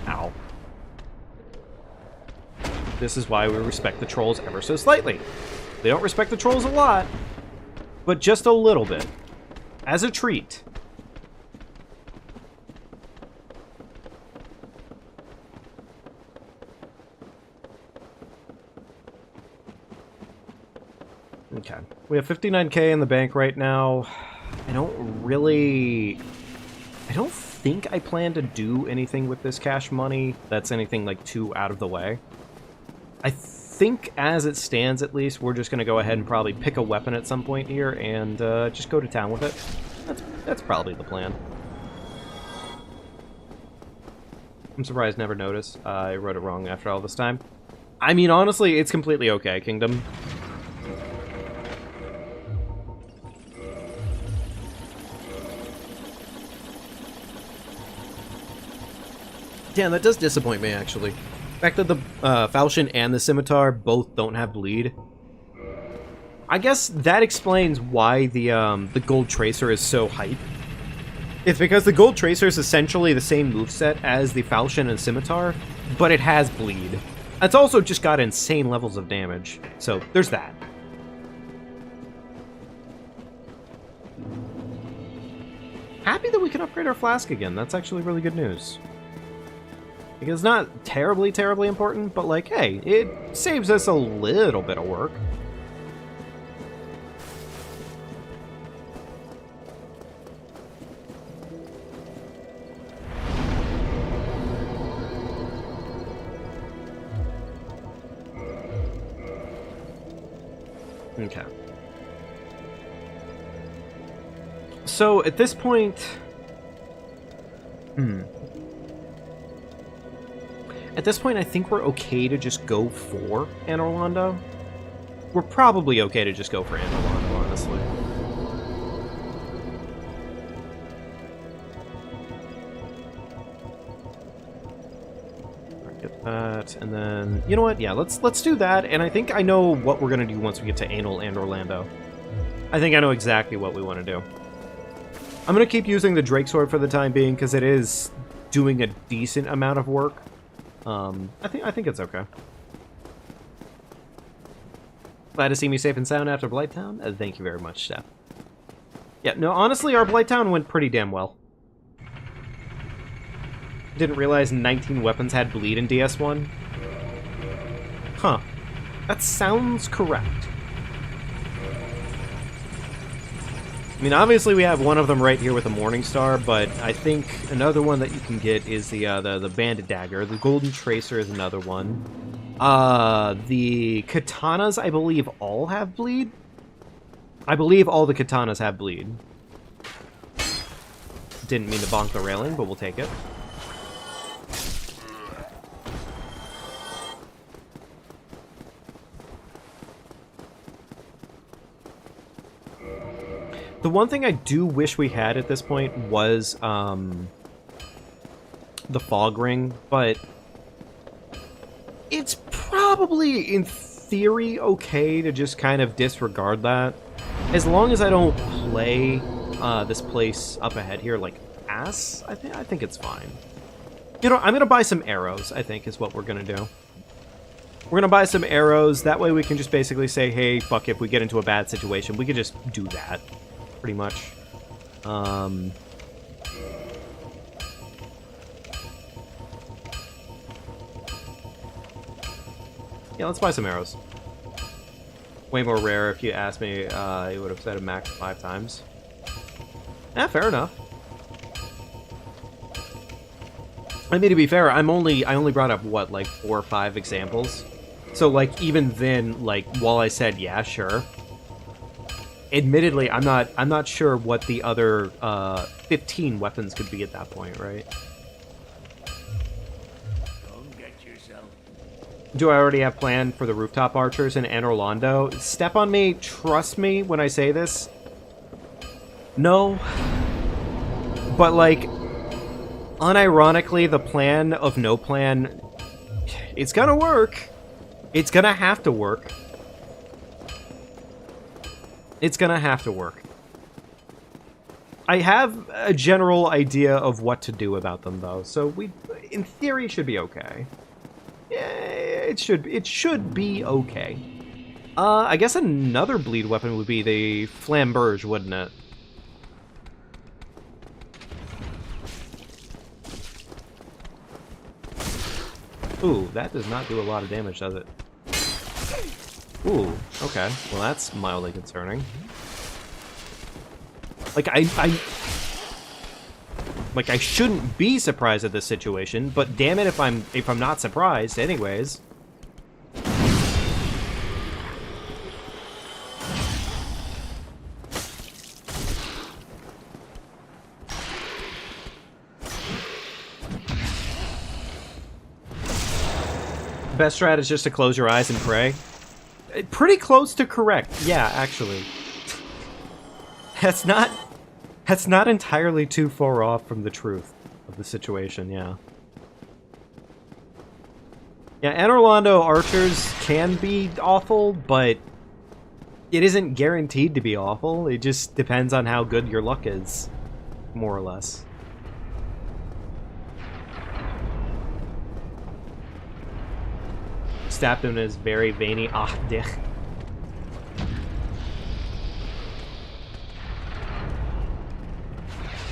Ow. This is why we respect the trolls ever so slightly. They don't respect the trolls a lot, but just a little bit. As a treat. Okay. We have 59k in the bank right now. I don't think I plan to do anything with this cash money that's anything like too out of the way. I think as it stands, at least, we're just going to go ahead and probably pick a weapon at some point here and just go to town with it. That's probably the plan. I'm surprised I never noticed. I wrote it wrong after all this time. I mean, honestly, it's completely okay, Kingdom. Damn, that does disappoint me, actually. The fact that the Falchion and the Scimitar both don't have bleed. I guess that explains why the Gold Tracer is so hype. It's because the Gold Tracer is essentially the same moveset as the Falchion and Scimitar, but it has bleed. It's also just got insane levels of damage, so there's that. Happy that we can upgrade our flask again. That's actually really good news. Because it's not terribly, terribly important, but like, hey, it saves us a little bit of work. Okay. So, at this point... At this point, I think we're okay to just go for Anne Orlando. We're probably okay to just go for Anne Orlando, honestly. Get that, and then... You know what? Yeah, let's do that, and I think I know what we're going to do once we get to Anal and Orlando. I think I know exactly what we want to do. I'm going to keep using the Drake Sword for the time being, because it is doing a decent amount of work. I think it's okay. Glad to see me safe and sound after Blighttown. Thank you very much, Steph. Yeah, no, honestly, our Blighttown went pretty damn well. Didn't realize 19 weapons had bleed in DS1. Huh. That sounds correct. I mean, obviously we have one of them right here with a Morning Star, but I think another one that you can get is the Bandit Dagger. The Golden Tracer is another one. The Katanas, I believe, all have bleed. I believe all the Katanas have bleed. Didn't mean to bonk the railing, but we'll take it. The one thing I do wish we had at this point was the Fog Ring, but it's probably, in theory, okay to just kind of disregard that. As long as I don't play this place up ahead here like ass, I think it's fine. You know, I'm going to buy some arrows, I think, is what we're going to do. We're going to buy some arrows. That way we can just basically say, hey, fuck, if we get into a bad situation, we can just do that. Pretty much. Yeah, let's buy some arrows. Way more rare. If you asked me, you would have said a max 5 times. Yeah, fair enough. I mean, to be fair, I only brought up, what, like 4 or 5 examples? So, like, even then, like, while I said, yeah, sure, admittedly, I'm not sure what the other 15 weapons could be at that point, right? Don't get yourself. Do I already have planned for the rooftop archers in Anor Londo? Step on me, trust me when I say this. No. But, like, unironically, the plan of no plan, it's gonna work. It's gonna have to work. It's gonna have to work. I have a general idea of what to do about them, though, so we, in theory, should be okay. Yeah, it should be okay. I guess another bleed weapon would be the flamberge, wouldn't it? Ooh, that does not do a lot of damage, does it? Ooh, okay. Well, that's mildly concerning. Like, like, I shouldn't be surprised at this situation, but damn it if I'm not surprised, anyways. Best strat is just to close your eyes and pray. Pretty close to correct, yeah, actually. That's not entirely too far off from the truth of the situation, yeah. Yeah, Anor Londo archers can be awful, but it isn't guaranteed to be awful. It just depends on how good your luck is, more or less. Stabbed him in his very veiny dich.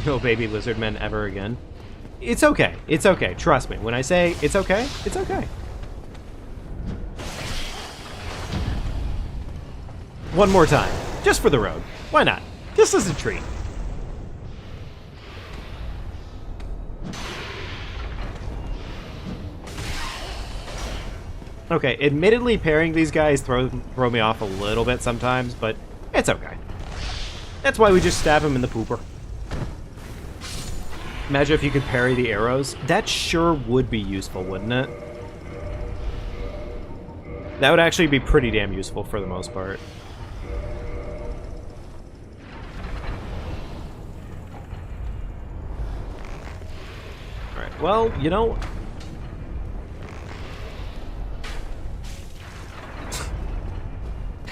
No baby lizard men ever again. It's okay. It's okay. Trust me. When I say it's okay, it's okay. One more time. Just for the road. Why not? This is a treat. Okay, admittedly parrying these guys throw me off a little bit sometimes, but it's okay. That's why we just stab him in the pooper. Imagine if you could parry the arrows. That sure would be useful, wouldn't it? That would actually be pretty damn useful for the most part. Alright, well, you know...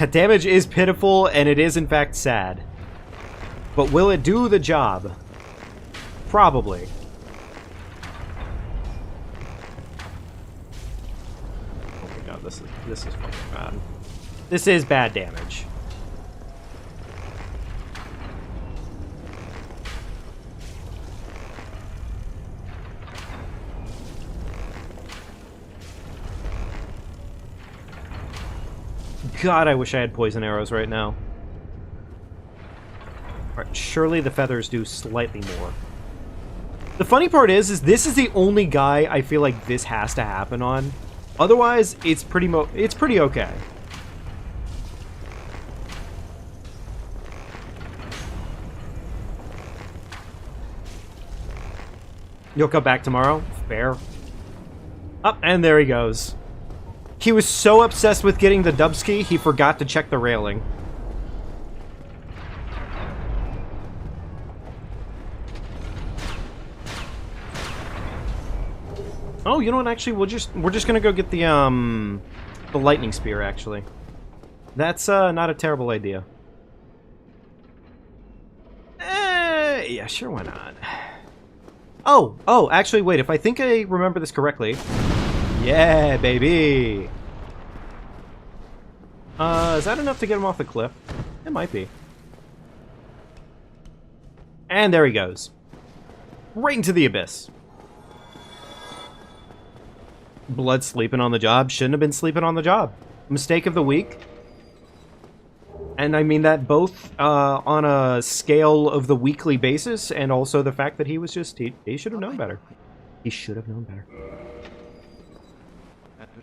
That damage is pitiful, and it is in fact sad. But will it do the job? Probably. Oh my god, this is fucking bad. This is bad damage. God, I wish I had poison arrows right now. Alright, surely the feathers do slightly more. The funny part is this is the only guy I feel like this has to happen on. Otherwise, it's pretty okay. You'll come back tomorrow? Fair. Oh, and there he goes. He was so obsessed with getting the dubski, he forgot to check the railing. Oh, you know what? Actually, we're just gonna go get the lightning spear. Actually, that's not a terrible idea. Yeah, sure, why not? Oh, actually, wait. If I think I remember this correctly, yeah, baby. Is that enough to get him off the cliff? It might be. And there he goes, right into the abyss. Blood sleeping on the job. Shouldn't have been sleeping on the job. Mistake of the week. And I mean that both on a scale of the weekly basis and also the fact that he was just... He should have known better. He should have known better.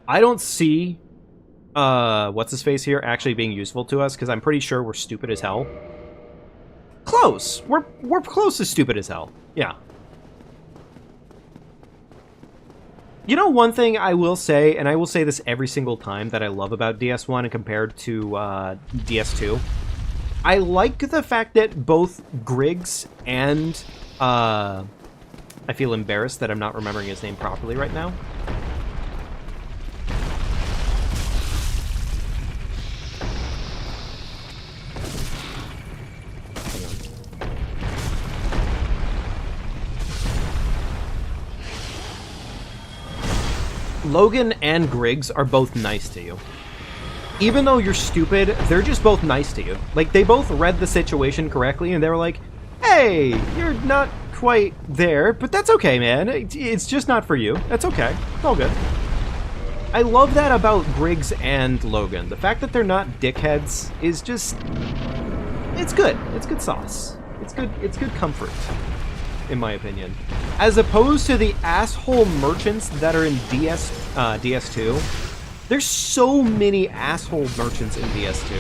I don't see... what's-his-face here actually being useful to us, because I'm pretty sure we're stupid as hell. Close! We're close to stupid as hell. Yeah. You know one thing I will say, and I will say this every single time, that I love about DS1 and compared to DS2? I like the fact that both Griggs and... I feel embarrassed that I'm not remembering his name properly right now. Logan and Griggs are both nice to you. Even though you're stupid, they're just both nice to you. Like, they both read the situation correctly, and they were like, hey, you're not quite there, but that's okay, man. It's just not for you. That's okay. It's all good. I love that about Griggs and Logan. The fact that they're not dickheads is just... It's good. It's good sauce. It's good comfort, in my opinion. As opposed to the asshole merchants that are in DS2. There's so many asshole merchants in DS2.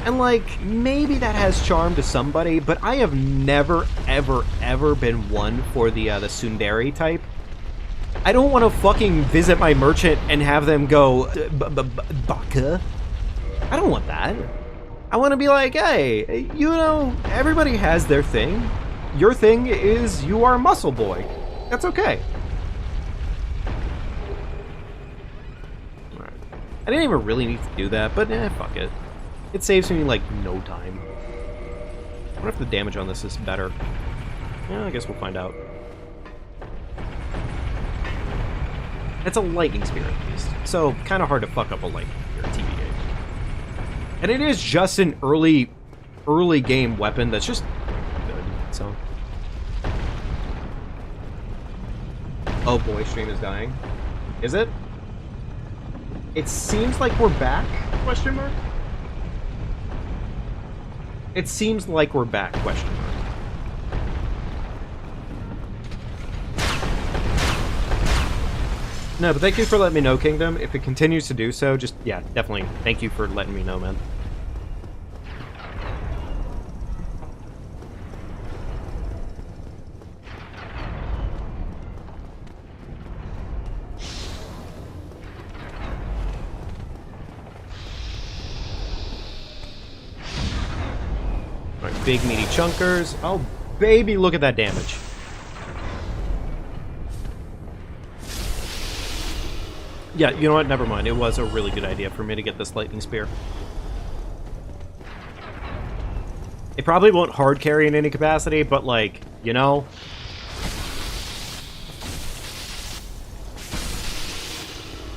And, like, maybe that has charm to somebody, but I have never, ever, ever been one for the tsundere type. I don't want to fucking visit my merchant and have them go, Baka? I don't want that. I want to be like, hey, you know, everybody has their thing. Your thing is you are a muscle boy. That's okay. Alright. I didn't even really need to do that, but fuck it. It saves me, like, no time. I wonder if the damage on this is better. Yeah, I guess we'll find out. It's a lightning spear, at least. So, kind of hard to fuck up a lightning spear, TBA. And it is just an early game weapon that's just good, so... Oh boy, stream is dying. Is it? It seems like we're back, question mark? It seems like we're back, question mark. No, but thank you for letting me know, Kingdom. If it continues to do so, just, yeah, definitely. Thank you for letting me know, man. Alright, big meaty chunkers. Oh, baby, look at that damage. Yeah, you know what? Never mind. It was a really good idea for me to get this lightning spear. It probably won't hard carry in any capacity, but, like, you know...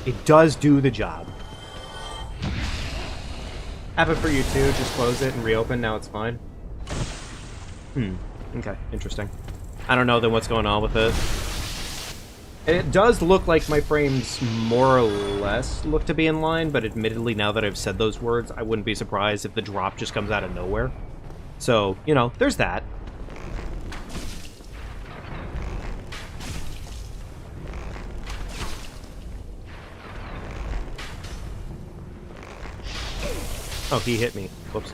It does do the job. Happened for you too, just close it and reopen, now it's fine. Okay, interesting. I don't know then what's going on with it. It does look like my frames more or less look to be in line, but admittedly, now that I've said those words, I wouldn't be surprised if the drop just comes out of nowhere. So, you know, there's that. Oh, he hit me. Whoops.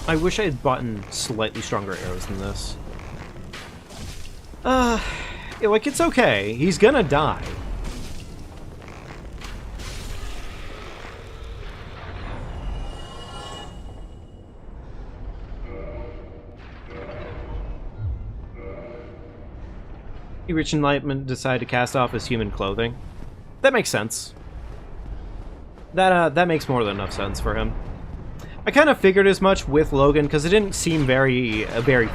I wish I had bought slightly stronger arrows than this. Like, it's okay. He's gonna die. He reached enlightenment, decided to cast off his human clothing. That makes sense. That makes more than enough sense for him. I kind of figured as much with Logan, because it didn't seem very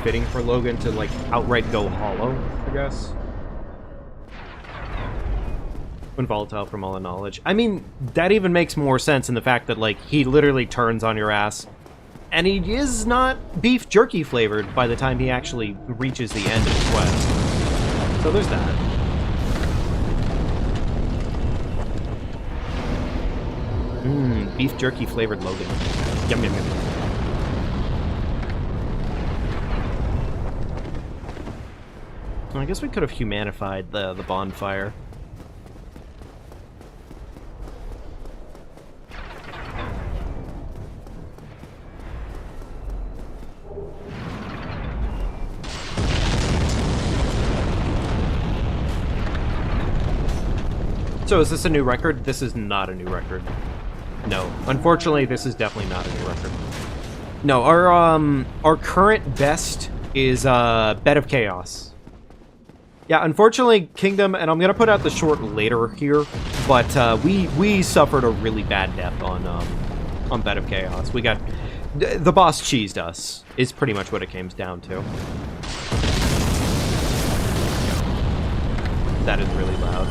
fitting for Logan to, like, outright go hollow, I guess. When volatile from all the knowledge. I mean, that even makes more sense in the fact that, like, he literally turns on your ass. And he is not beef jerky flavored by the time he actually reaches the end of his quest. So there's that. Beef jerky flavored Logan. Yum, yum, yum. Well, I guess we could have humanified the bonfire. So is this a new record? This is not a new record. No. Unfortunately, this is definitely not a new record. No, our current best is Bed of Chaos. Yeah, unfortunately, Kingdom, and I'm gonna put out the short later here, but we suffered a really bad death on Bed of Chaos. We got the boss cheesed us. Is pretty much what it came down to. That is really loud.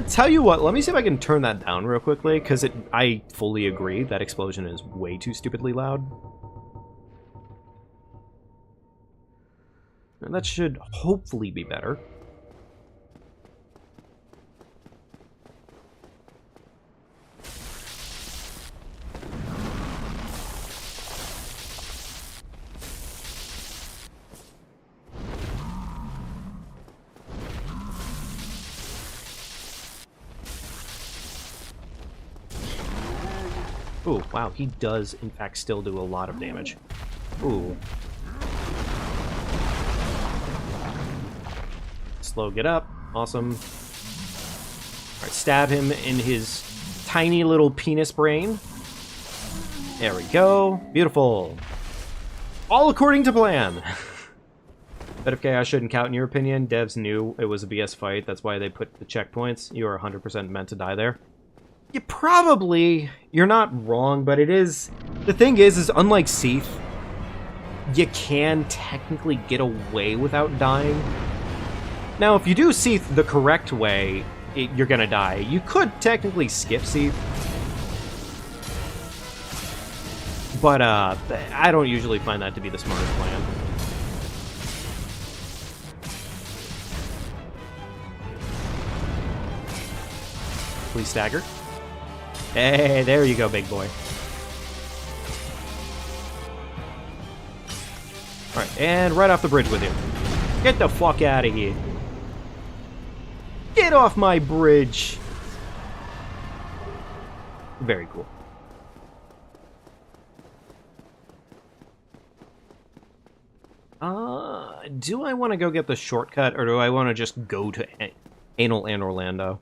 Tell you what, let me see if I can turn that down real quickly, because I fully agree that explosion is way too stupidly loud. And that should hopefully be better. Ooh, wow, he does, in fact, still do a lot of damage. Ooh. Slow, get up. Awesome. Alright, stab him in his tiny little penis brain. There we go. Beautiful. All according to plan. Bed of Chaos shouldn't count in your opinion. Devs knew it was a BS fight. That's why they put the checkpoints. You are 100% meant to die there. You're not wrong, but it is... The thing is unlike Seath, you can technically get away without dying. Now, if you do Seath the correct way, you're gonna die. You could technically skip Seath. But, I don't usually find that to be the smartest plan. Please stagger. Hey, there you go, big boy. Alright, and right off the bridge with you. Get the fuck out of here. Get off my bridge. Very cool. Do I want to go get the shortcut, or do I want to just go to Anal and Orlando?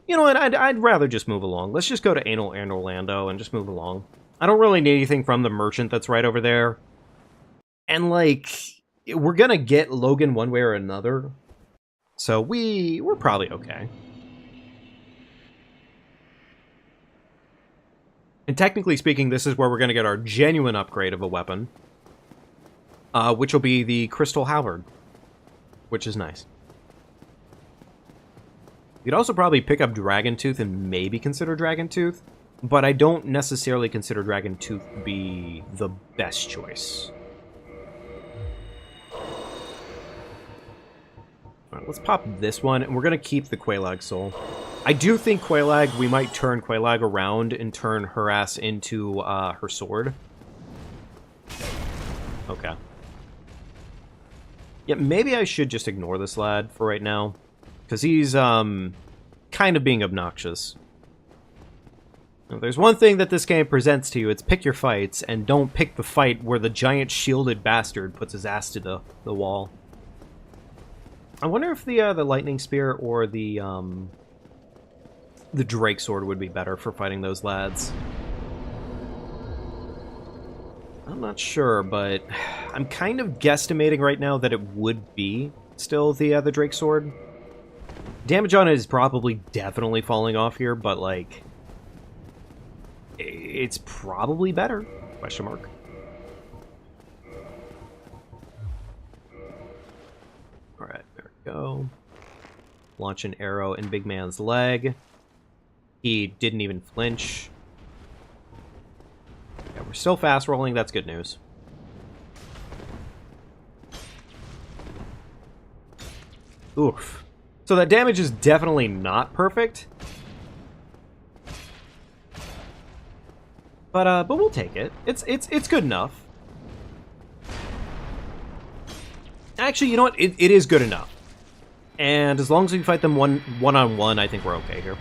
You know what, I'd rather just move along. Let's just go to Anal and Orlando and just move along. I don't really need anything from the merchant that's right over there. And, like, we're gonna get Logan one way or another. So we're probably okay. And technically speaking, this is where we're gonna get our genuine upgrade of a weapon. Which will be the Crystal Halberd. Which is nice. You could also probably pick up Dragon Tooth and maybe consider Dragon Tooth, but I don't necessarily consider Dragon Tooth to be the best choice. Alright, let's pop this one, and we're going to keep the Quelaag Soul. I do think Quelaag, we might turn Quelaag around and turn her ass into her sword. Okay. Yeah, maybe I should just ignore this lad for right now. Because he's, kind of being obnoxious. If there's one thing that this game presents to you, it's pick your fights, and don't pick the fight where the giant shielded bastard puts his ass to the wall. I wonder if the lightning spear or the Drake sword would be better for fighting those lads. I'm not sure, but I'm kind of guesstimating right now that it would be still the Drake sword. Damage on it is probably definitely falling off here, but like, it's probably better? Question mark. All right, there we go. Launch an arrow in Big Man's leg. He didn't even flinch. Yeah, we're still fast rolling. That's good news. Oof. So that damage is definitely not perfect. But we'll take it. It's good enough. Actually, you know what? It is good enough. And as long as we fight them one-on-one, I think we're okay here.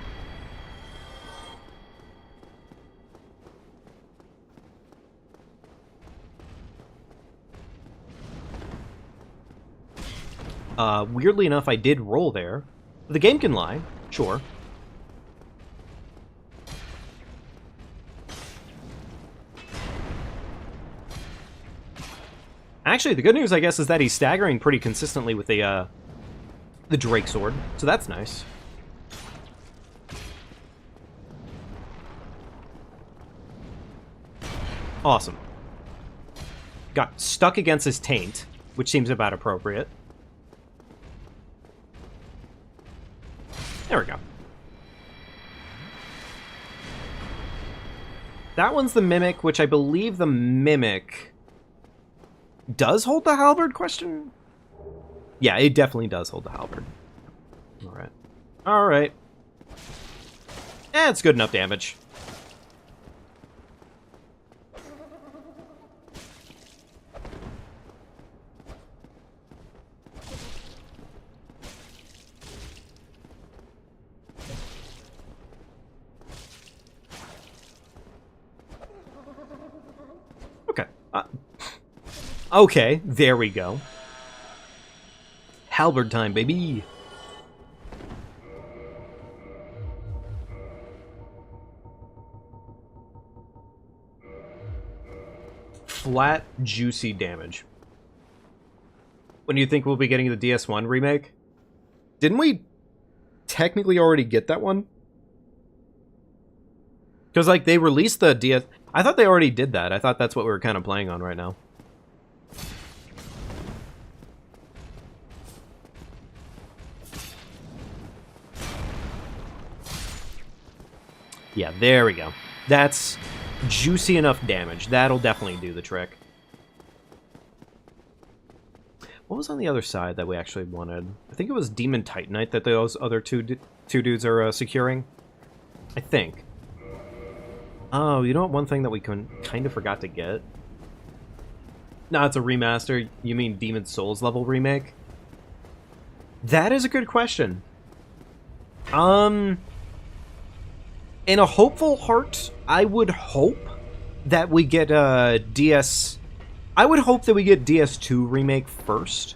Weirdly enough, I did roll there. The game can lie, sure. Actually, the good news, I guess, is that he's staggering pretty consistently with the Drake sword, so that's nice. Awesome. Got stuck against his taint, which seems about appropriate. There we go. That one's the Mimic, which I believe the Mimic does hold the halberd, question? Yeah, it definitely does hold the halberd. Alright. Alright. It's good enough damage. Okay. Okay, there we go. Halberd time, baby! Flat, juicy damage. When do you think we'll be getting the DS1 remake? Didn't we technically already get that one? Because, like, they released the DS... I thought they already did that. I thought that's what we were kind of playing on right now. Yeah, there we go. That's juicy enough damage. That'll definitely do the trick. What was on the other side that we actually wanted? I think it was Demon Titanite that those other two dudes are securing. I think. Oh, you know what? One thing that we kind of forgot to get? No, it's a remaster. You mean Demon Souls level remake? That is a good question. In a hopeful heart, I would hope that we get DS... I would hope that we get DS2 remake first.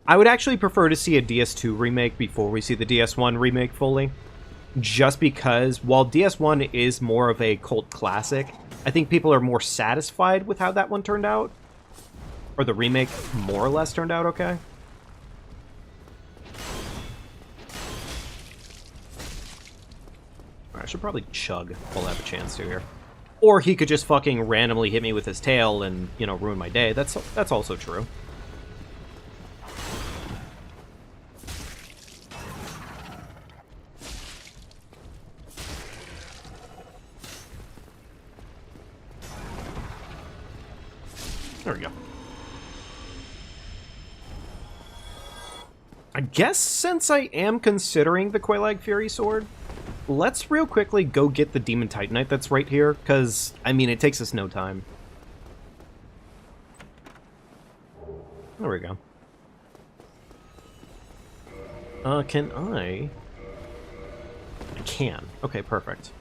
I would actually prefer to see a DS2 remake before we see the DS1 remake fully. Just because, while DS1 is more of a cult classic, I think people are more satisfied with how that one turned out. Or the remake more or less turned out okay. I should probably chug while I have a chance to here. Or he could just fucking randomly hit me with his tail and, you know, ruin my day. That's also true. There we go. I guess since I am considering the Quelaag Fury Sword, let's real quickly go get the Demon Titanite that's right here, because, I mean, it takes us no time. There we go. Can I... I can. Okay, perfect.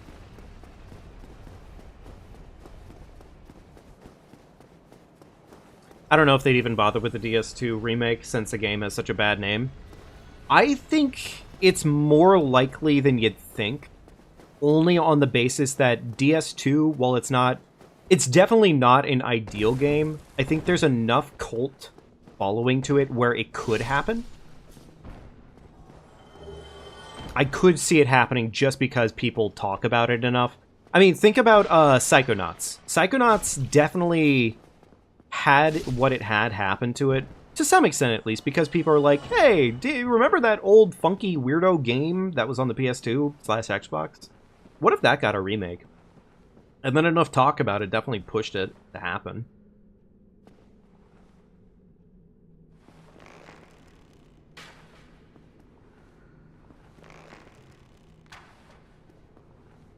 I don't know if they'd even bother with the DS2 remake since the game has such a bad name. I think it's more likely than you'd think, only on the basis that DS2, while it's definitely not an ideal game. I think there's enough cult following to it where it could happen. I could see it happening just because people talk about it enough. I mean, think about Psychonauts. Psychonauts definitely had what it had happen to it, to some extent at least, because people are like, hey, do you remember that old funky weirdo game that was on the PS2/Xbox? What if that got a remake? And then enough talk about it definitely pushed it to happen.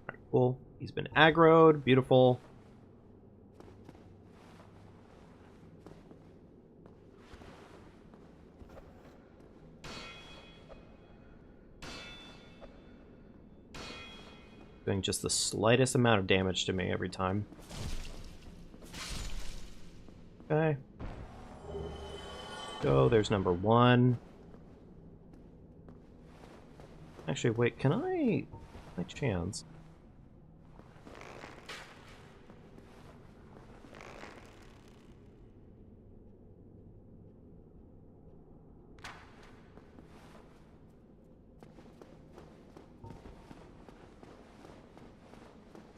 Alright, cool. He's been aggroed. Beautiful. Doing just the slightest amount of damage to me every time. Okay. Go, there's number 1. Actually, wait, can I... My chance.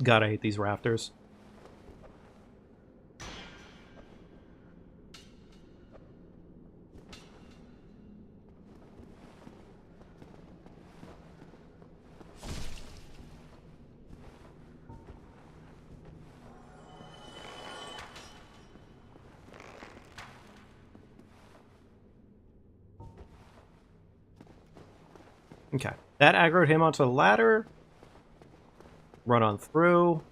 God, I hate these rafters. Okay, that aggroed him onto the ladder. Run on through.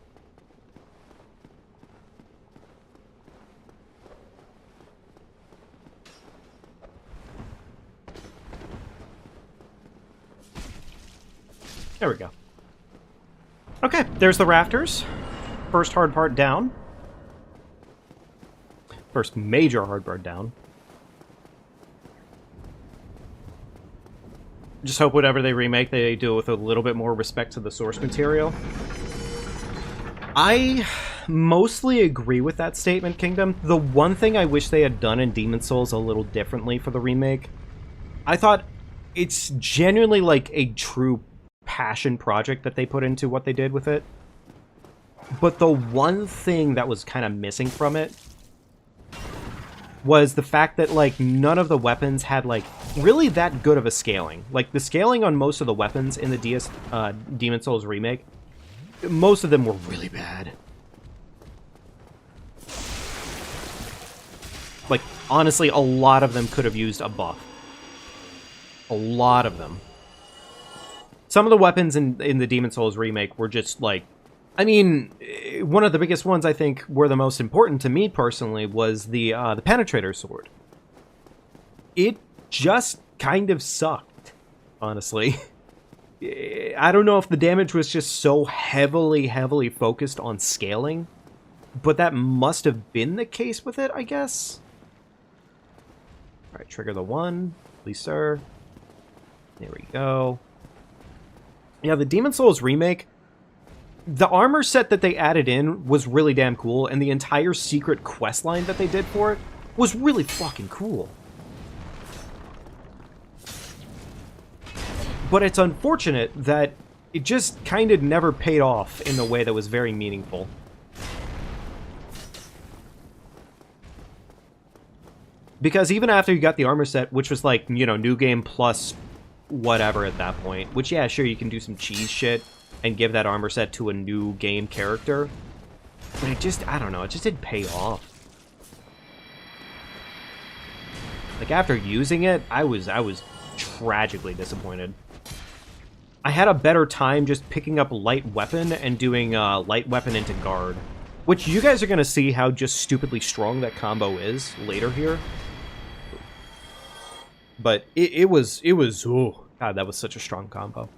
There we go. Okay, there's the rafters. First hard part down. First major hard part down. Just hope whatever they remake, they do it with a little bit more respect to the source material. I mostly agree with that statement, Kingdom. The one thing I wish they had done in Demon's Souls a little differently for the remake, I thought it's genuinely like a true passion project that they put into what they did with it. But the one thing that was kind of missing from it was the fact that, like, none of the weapons had, like, really that good of a scaling. Like, the scaling on most of the weapons in the Demon's Souls remake, most of them were really bad. Like, honestly, a lot of them could have used a buff. A lot of them. Some of the weapons in the Demon's Souls remake were just, like... I mean, one of the biggest ones I think were the most important to me personally was the Penetrator Sword. It just kind of sucked, honestly. I don't know if the damage was just so heavily focused on scaling, but that must have been the case with it, I guess. Alright, trigger the 1, please, sir. There we go. Yeah, the Demon's Souls remake, the armor set that they added in was really damn cool, and the entire secret quest line that they did for it was really fucking cool. But it's unfortunate that it just kind of never paid off in the way that was very meaningful. Because even after you got the armor set, which was like, you know, new game plus whatever at that point, which, yeah, sure, you can do some cheese shit and give that armor set to a new game character. But it just, I don't know, it just didn't pay off. Like, after using it, I was tragically disappointed. I had a better time just picking up light weapon and doing light weapon into guard. Which you guys are going to see how just stupidly strong that combo is later here. But it was, oh, God, that was such a strong combo.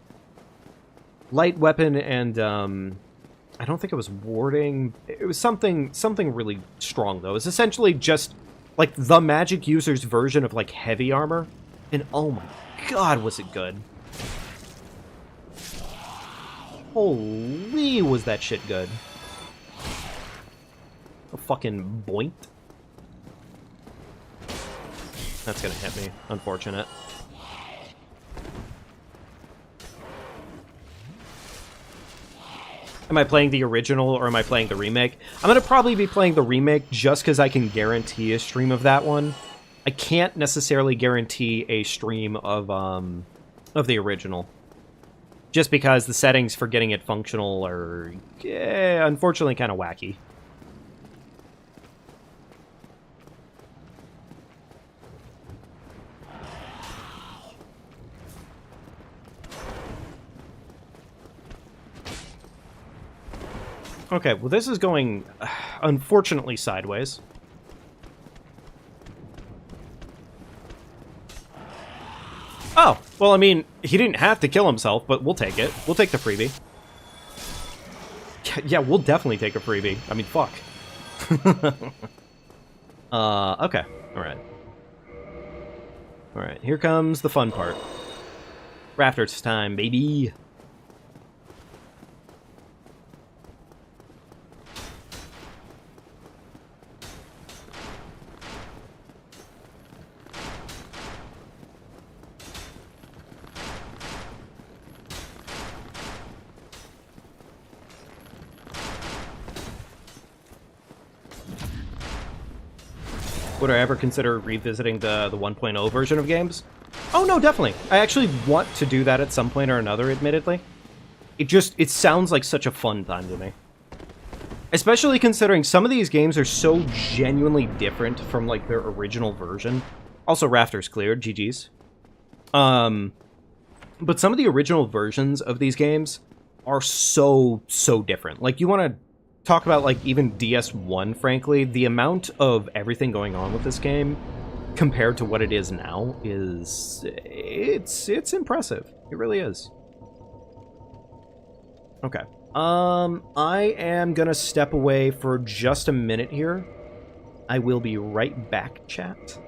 Light weapon and, I don't think it was warding. It was something really strong, though. It's essentially just Like, the magic user's version of, like, heavy armor. And oh my god, was it good. Holy, was that shit good. A fucking boink. That's gonna hit me. Unfortunate. Am I playing the original or am I playing the remake? I'm gonna probably be playing the remake just because I can guarantee a stream of that one. I can't necessarily guarantee a stream of the original. Just because the settings for getting it functional are, unfortunately, kind of wacky. Okay, well this is going, unfortunately, sideways. Oh, well, I mean, he didn't have to kill himself, but we'll take it. We'll take the freebie. Yeah, we'll definitely take a freebie. I mean, fuck. Okay. Alright. Alright, here comes the fun part. Rafters time, baby! Would I ever consider revisiting the 1.0 version of games? Oh, no, definitely. I actually want to do that at some point or another, admittedly. It sounds like such a fun time to me. Especially considering some of these games are so genuinely different from, like, their original version. Also, Rafters cleared, GG's. But some of the original versions of these games are so different. Like, you want to talk about, like, even DS1, frankly, the amount of everything going on with this game compared to what it is now is... It's impressive. It really is. Okay. I am gonna step away for just a minute here. I will be right back, chat.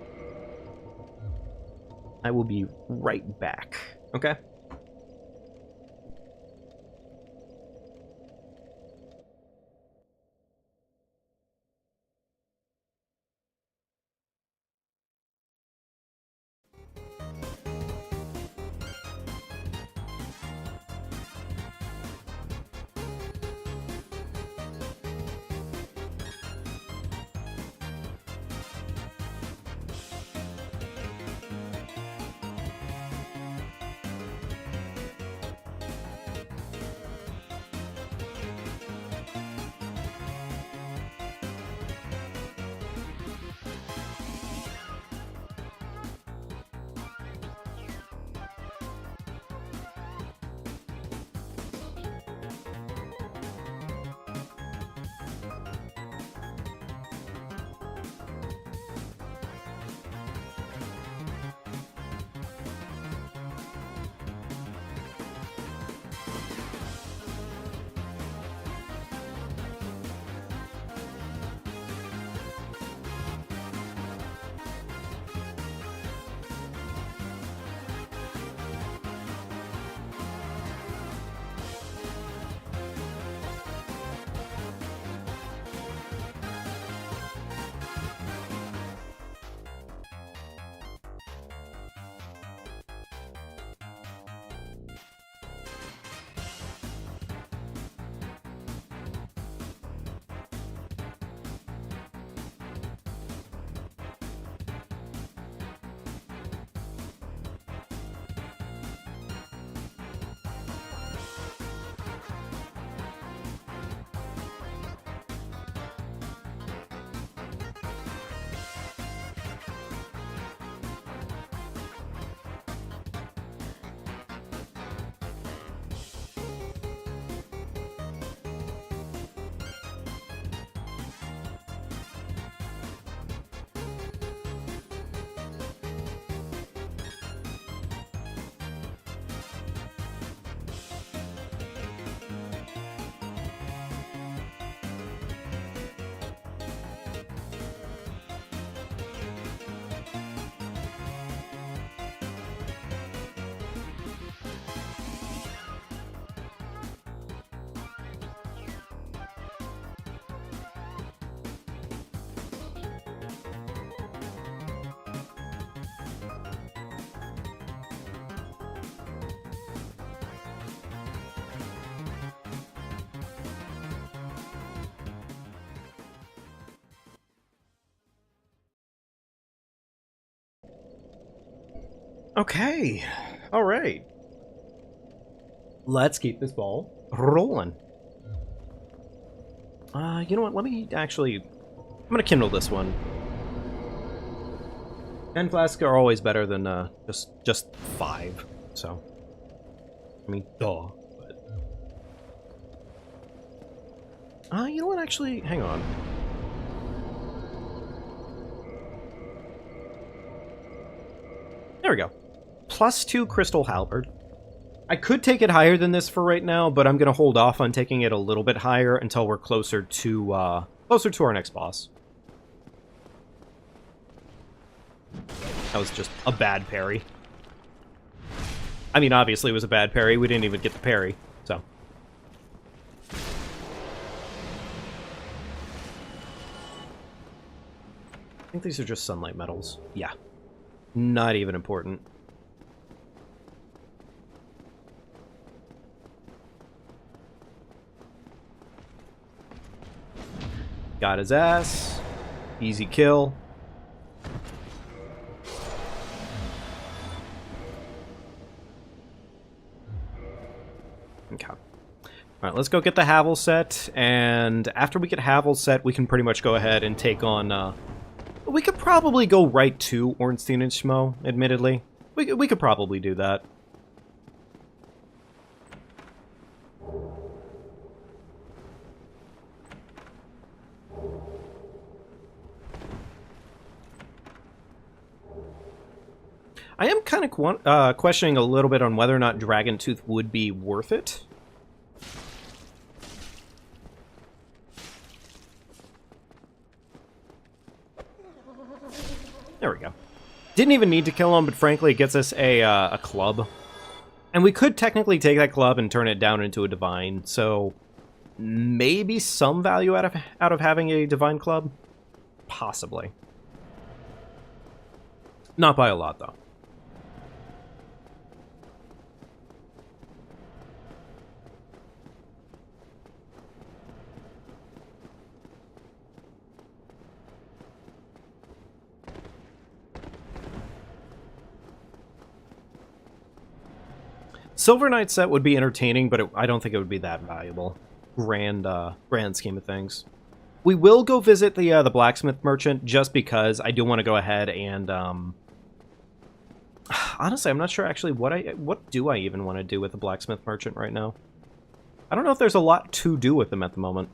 I will be right back. Okay? Okay. All right. Let's keep this ball rolling. You know what? Let me actually... I'm gonna kindle this one. 10 flasks are always better than just 5. So, I mean, duh. But... you know what? Actually, hang on. There we go. +2 Crystal Halberd. I could take it higher than this for right now, but I'm going to hold off on taking it a little bit higher until we're closer to our next boss. That was just a bad parry. I mean, obviously it was a bad parry. We didn't even get the parry, so. I think these are just sunlight metals. Yeah. Not even important. Got his ass. Easy kill. Okay. Alright, let's go get the Havel set, and after we get Havel set, we can pretty much go ahead and take on, we could probably go right to Ornstein and Schmo, admittedly. We could probably do that. I am kind of questioning a little bit on whether or not Dragon Tooth would be worth it. There we go. Didn't even need to kill him, but frankly, it gets us a club. And we could technically take that club and turn it down into a divine, so maybe some value out of having a divine club? Possibly. Not by a lot, though. Silver Knight set would be entertaining, but I don't think it would be that valuable. Grand scheme of things. We will go visit the blacksmith merchant just because I do want to go ahead and honestly, I'm not sure actually what do I even want to do with the blacksmith merchant right now. I don't know if there's a lot to do with him at the moment.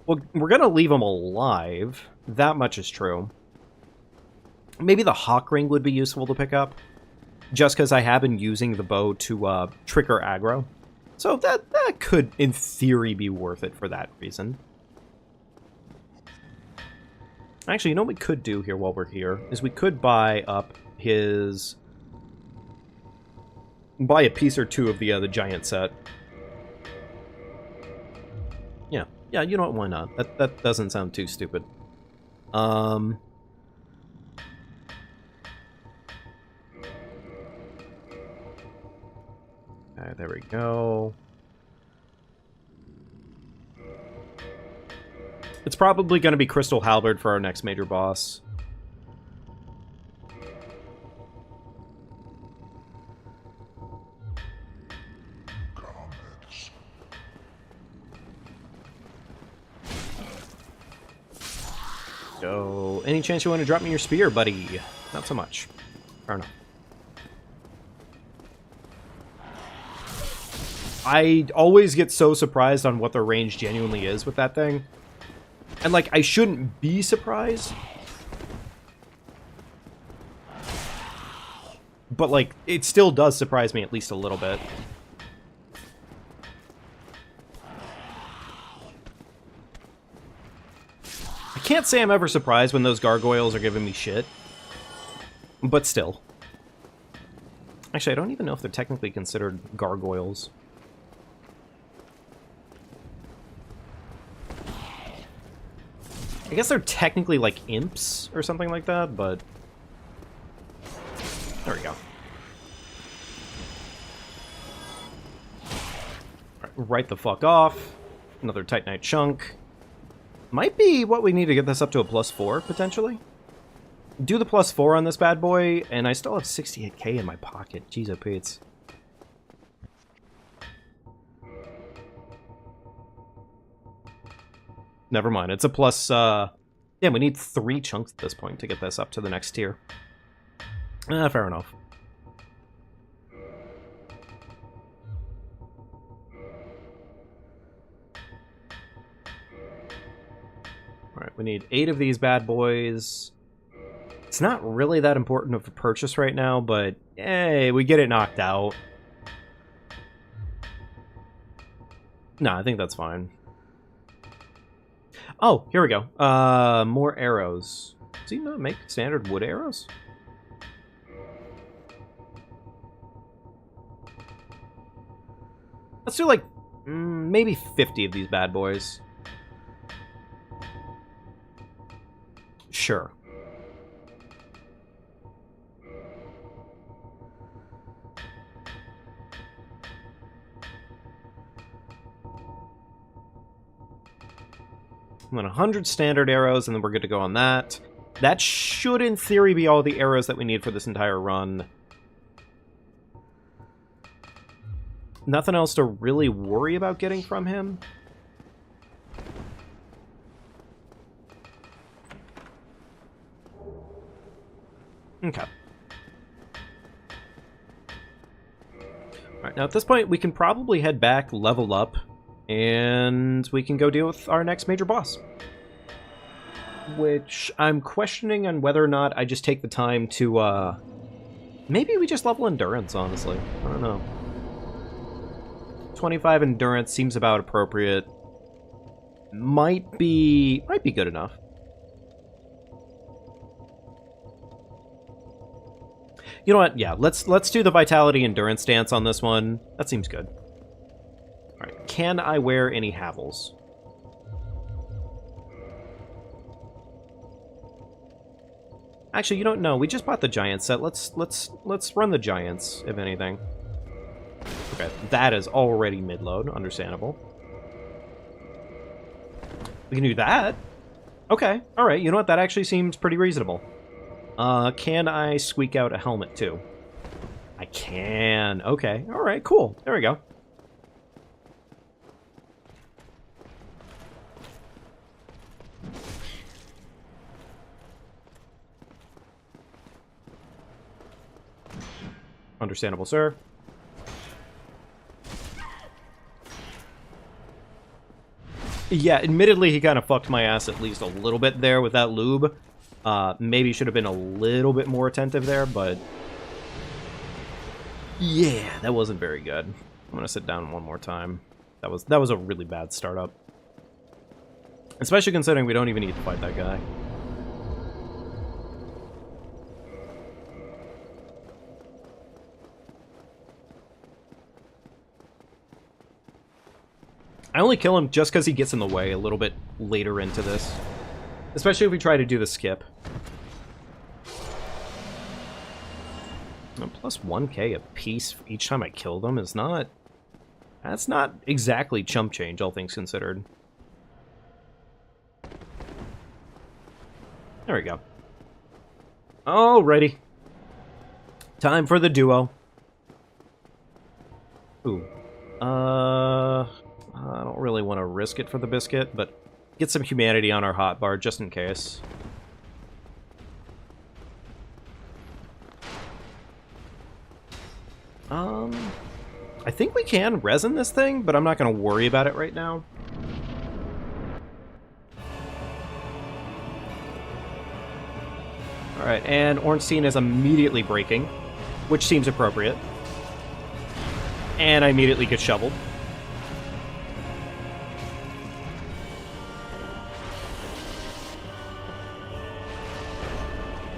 Well, we're gonna leave him alive. That much is true. Maybe the hawk ring would be useful to pick up. Just because I have been using the bow to trigger aggro. So that could, in theory, be worth it for that reason. Actually, you know what we could do here while we're here? Is we could buy up his... buy a piece or two of the giant set. Yeah, you know what, why not? That doesn't sound too stupid. Okay, there we go. It's probably going to be Crystal Halberd for our next major boss. So, any chance you want to drop me your spear, buddy? Not so much. Fair enough. I always get so surprised on what the range genuinely is with that thing. And, like, I shouldn't be surprised. But, like, it still does surprise me at least a little bit. I can't say I'm ever surprised when those gargoyles are giving me shit. But still. Actually, I don't even know if they're technically considered gargoyles. I guess they're technically like imps or something like that, but... There we go. Alright, right the fuck off. Another Titanite chunk. Might be what we need to get this up to a +4, potentially. do the +4 on this bad boy, and I still have 68k in my pocket. Jeez, oh Pete's. Never mind. It's a plus. Yeah, we need 3 chunks at this point to get this up to the next tier. Fair enough. Alright, we need 8 of these bad boys. It's not really that important of a purchase right now, but hey, we get it knocked out. No, I think that's fine. Oh, here we go. More arrows. Does he not make standard wood arrows? Let's do like maybe 50 of these bad boys. Sure. And then 100 standard arrows, and then we're good to go on that. That should, in theory, be all the arrows that we need for this entire run. Nothing else to really worry about getting from him. Okay. Alright, now at this point, we can probably head back, level up, and we can go deal with our next major boss. Which I'm questioning on whether or not I just take the time to, maybe we just level endurance, honestly. I don't know. 25 endurance seems about appropriate. Might be good enough. You know what? Yeah, let's do the vitality endurance dance on this one. That seems good. All right, can I wear any Havels? Actually, you don't know. We just bought the giant set. Let's run the giants, if anything. Okay, that is already mid-load. Understandable. We can do that. Okay, all right. You know what? That actually seems pretty reasonable. Can I squeak out a helmet, too? I can. Okay, all right, cool. There we go. Understandable, sir. Yeah, admittedly, he kind of fucked my ass at least a little bit there with that lube. Maybe should have been a little bit more attentive there, but... yeah, that wasn't very good. I'm gonna sit down one more time. That was a really bad startup. Especially considering we don't even need to fight that guy. I only kill him just because he gets in the way a little bit later into this. Especially if we try to do the skip. Plus 1k a piece each time I kill them is not... that's not exactly chump change, all things considered. There we go. Alrighty. Time for the duo. Ooh. I don't really want to risk it for the biscuit, but get some humanity on our hotbar just in case. I think we can resin this thing, but I'm not going to worry about it right now. Alright, and Ornstein is immediately breaking, which seems appropriate. And I immediately get shoveled.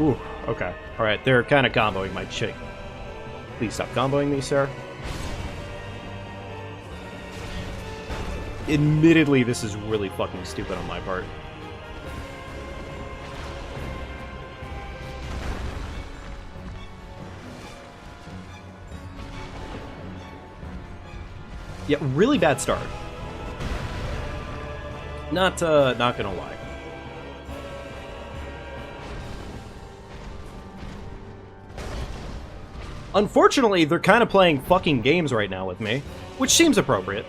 Ooh, okay. Alright, they're kind of comboing my chick. Please stop comboing me, sir. Admittedly, this is really fucking stupid on my part. Yeah, really bad start. Not gonna lie. Unfortunately, they're kind of playing fucking games right now with me, which seems appropriate.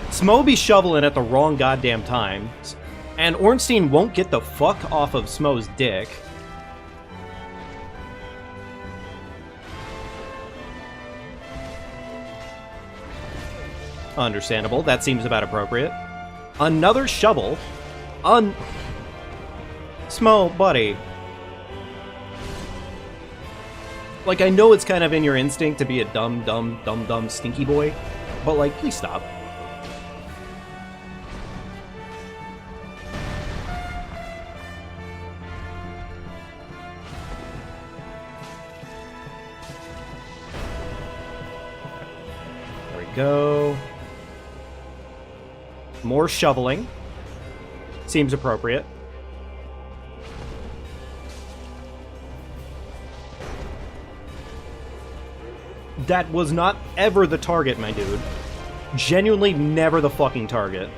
Smo be shoveling at the wrong goddamn times, and Ornstein won't get the fuck off of Smo's dick. Understandable. That seems about appropriate. Another shovel. Smo, buddy. Like, I know it's kind of in your instinct to be a dumb, stinky boy, but, like, please stop. There we go. More shoveling. Seems appropriate. That was not ever the target, my dude. Genuinely never the fucking target.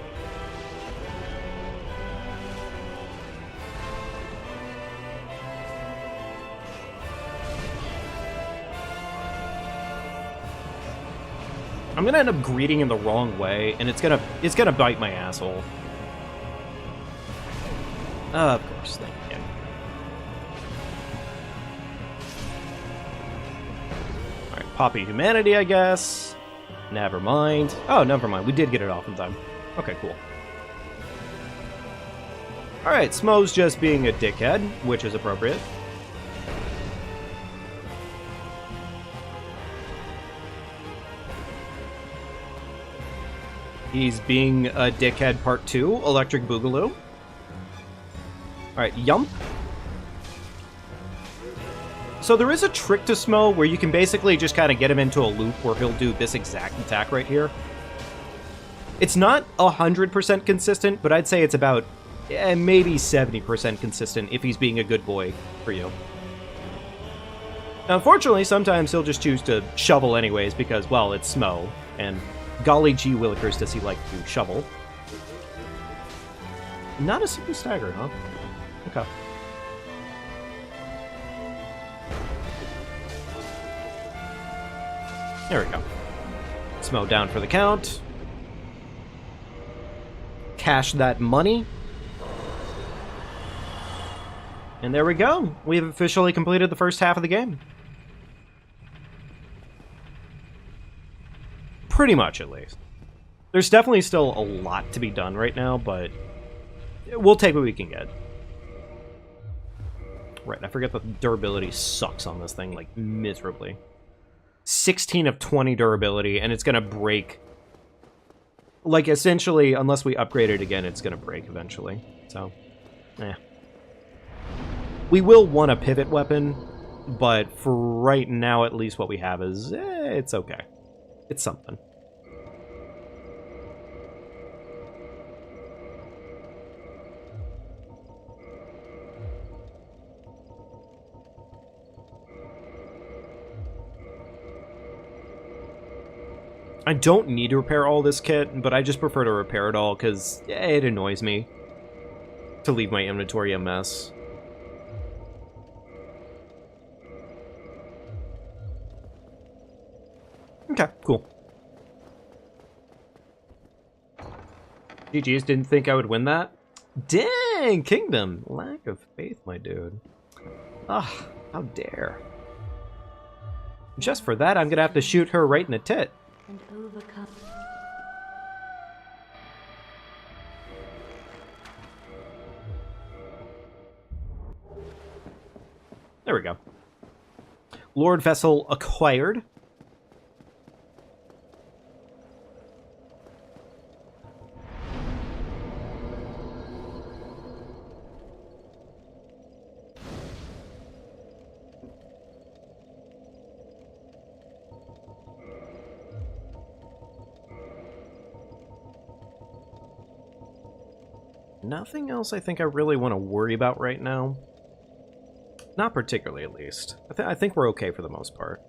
I'm gonna end up greeting him the wrong way, and it's gonna bite my asshole. Of course, thank you. Alright, Poppy Humanity, I guess. Never mind. Oh, never mind. We did get it off in time. Okay, cool. Alright, Smo's just being a dickhead, which is appropriate. He's being a dickhead part 2, Electric Boogaloo. Alright, Yump. So there is a trick to Smo where you can basically just kind of get him into a loop where he'll do this exact attack right here. It's not 100% consistent, but I'd say it's about maybe 70% consistent if he's being a good boy for you. Now, unfortunately, sometimes he'll just choose to shovel anyways because, well, it's Smo, and golly gee willikers does he like to shovel. Not a single stagger, huh? Okay. There we go. Smo down for the count. Cash that money. And there we go. We have officially completed the first half of the game. Pretty much, at least. There's definitely still a lot to be done right now, but we'll take what we can get. Right, I forget that durability sucks on this thing, like, miserably. 16 of 20 durability, and it's gonna break. Like, essentially, unless we upgrade it again, it's gonna break eventually. So, we will want a pivot weapon, but for right now, at least what we have is, it's okay. It's something. I don't need to repair all this kit, but I just prefer to repair it all because it annoys me to leave my inventory a mess. Okay, cool. GG's, didn't think I would win that? Dang, Kingdom! Lack of faith, my dude. Ah, how dare. Just for that, I'm gonna have to shoot her right in the tit. And overcome. There we go. Lord Vessel acquired. Nothing else I think I really want to worry about right now. Not particularly, at least. I think we're okay for the most part.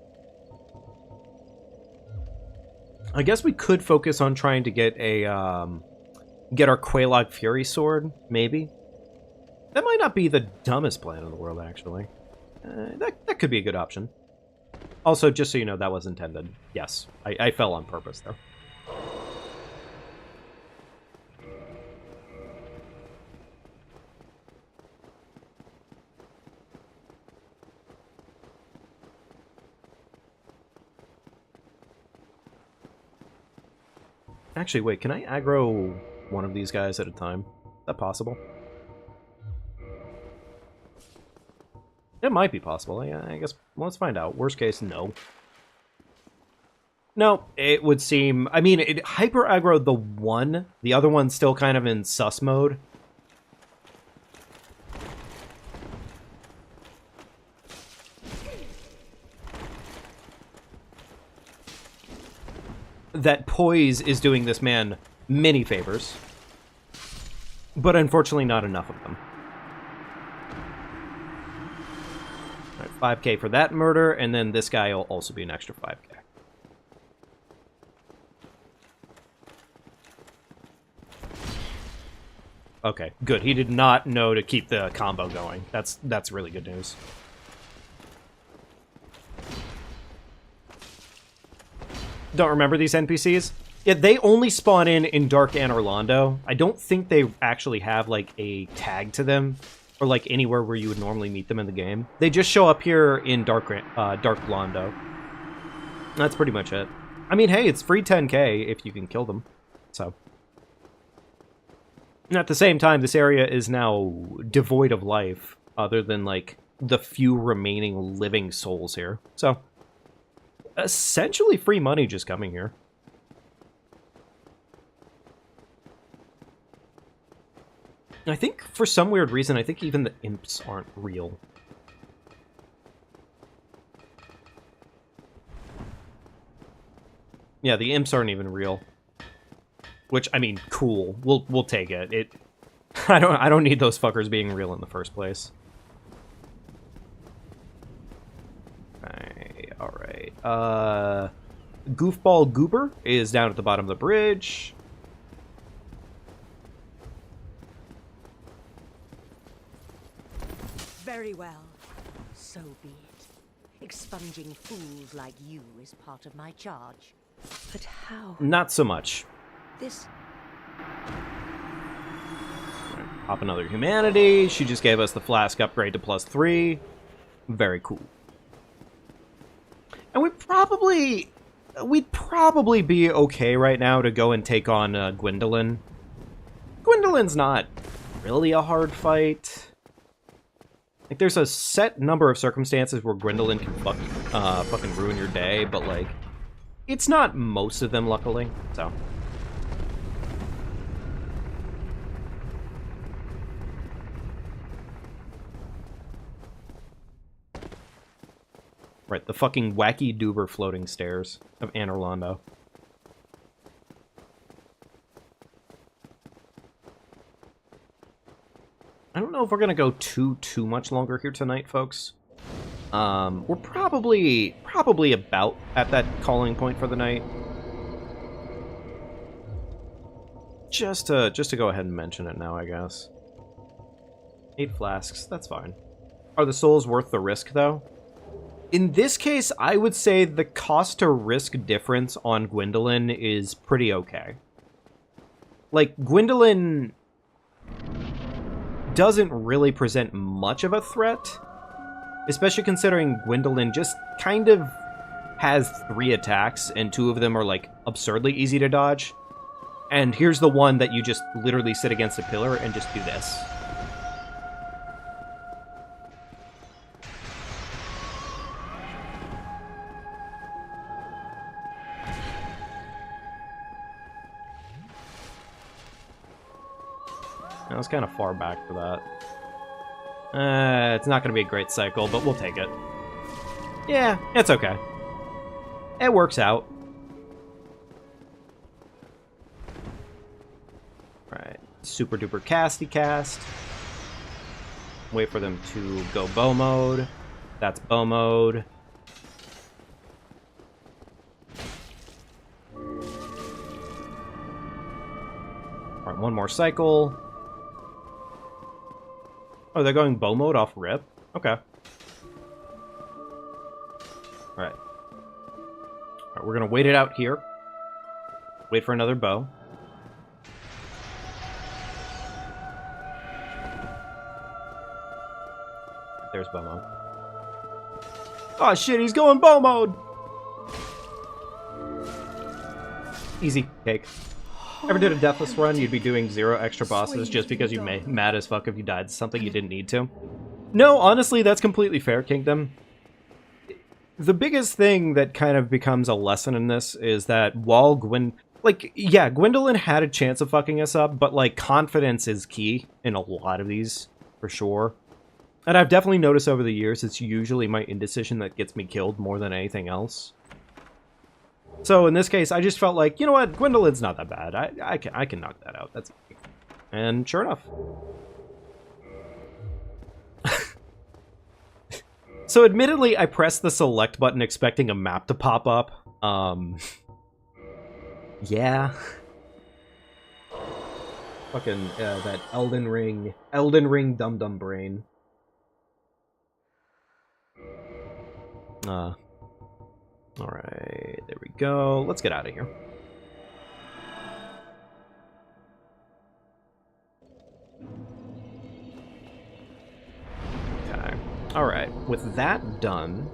I guess we could focus on trying to get a, get our Quelaag Fury Sword, maybe. That might not be the dumbest plan in the world, actually. That could be a good option. Also, just so you know, that was intended. Yes, I fell on purpose there. Actually, wait, can I aggro one of these guys at a time? Is that possible? It might be possible. I guess, let's find out. Worst case, no. No, it would seem... I mean, it hyper-aggroed the one. The other one's still kind of in sus mode. That poise is doing this man many favors. But unfortunately not enough of them. Alright, 5k for that murder, and then this guy will also be an extra 5k. Okay, good. He did not know to keep the combo going. That's really good news. Don't remember these NPCs? Yeah, they only spawn in Dark Anne Orlando. I don't think they actually have, like, a tag to them, or, like, anywhere where you would normally meet them in the game. They just show up here in Dark Londo. That's pretty much it. I mean, hey, it's free 10k if you can kill them, so... And at the same time, this area is now devoid of life, other than, like, the few remaining living souls here. So, essentially free money just coming here. I think, for some weird reason, I think even the imps aren't real. Yeah, the imps aren't even real. Which, I mean, cool. We'll take it. I don't need those fuckers being real in the first place. Alright. Goofball Goober is down at the bottom of the bridge. Very well. So be it. Expunging fools like you is part of my charge. But how? Not so much. This... Pop another humanity. She just gave us the flask upgrade to +3. Very cool. And we'd probably be okay right now to go and take on Gwendolyn. Gwendolyn's not really a hard fight. Like, there's a set number of circumstances where Gwendolyn can fucking ruin your day, but, like, it's not most of them, luckily, so... Right, the fucking wacky doober floating stairs of Anne Orlando. I don't know if we're gonna go too much longer here tonight, folks. We're probably about at that calling point for the night. Just to go ahead and mention it now, I guess. 8 flasks, that's fine. Are the souls worth the risk, though? In this case, I would say the cost to risk difference on Gwendolyn is pretty okay. Like, Gwendolyn doesn't really present much of a threat, especially considering Gwendolyn just kind of has 3 attacks, and 2 of them are, like, absurdly easy to dodge. And here's the one that you just literally sit against a pillar and just do this. I was kind of far back for that. It's not going to be a great cycle, but we'll take it. Yeah, it's okay. It works out. Right, super duper casty cast. Wait for them to go bow mode. That's bow mode. Alright, one more cycle. Oh, they're going bow mode off rip? Okay. Alright, we're gonna wait it out here. Wait for another bow. There's bow mode. Oh shit, he's going bow mode! Easy cake. Ever did a Deathless run, you'd be doing 0 extra bosses just because you mad as fuck if you died to something you didn't need to? No, honestly, that's completely fair, Kingdom. The biggest thing that kind of becomes a lesson in this is that while Gwendolyn had a chance of fucking us up, but, like, confidence is key in a lot of these, for sure. And I've definitely noticed over the years it's usually my indecision that gets me killed more than anything else. So in this case, I just felt like, you know what, Gwendolyn's not that bad. I can knock that out. That's easy. And sure enough. So admittedly, I pressed the select button expecting a map to pop up. Yeah. Fucking that Elden Ring dum-dum brain. Alright, there we go. Let's get out of here. Okay. Alright, with that done...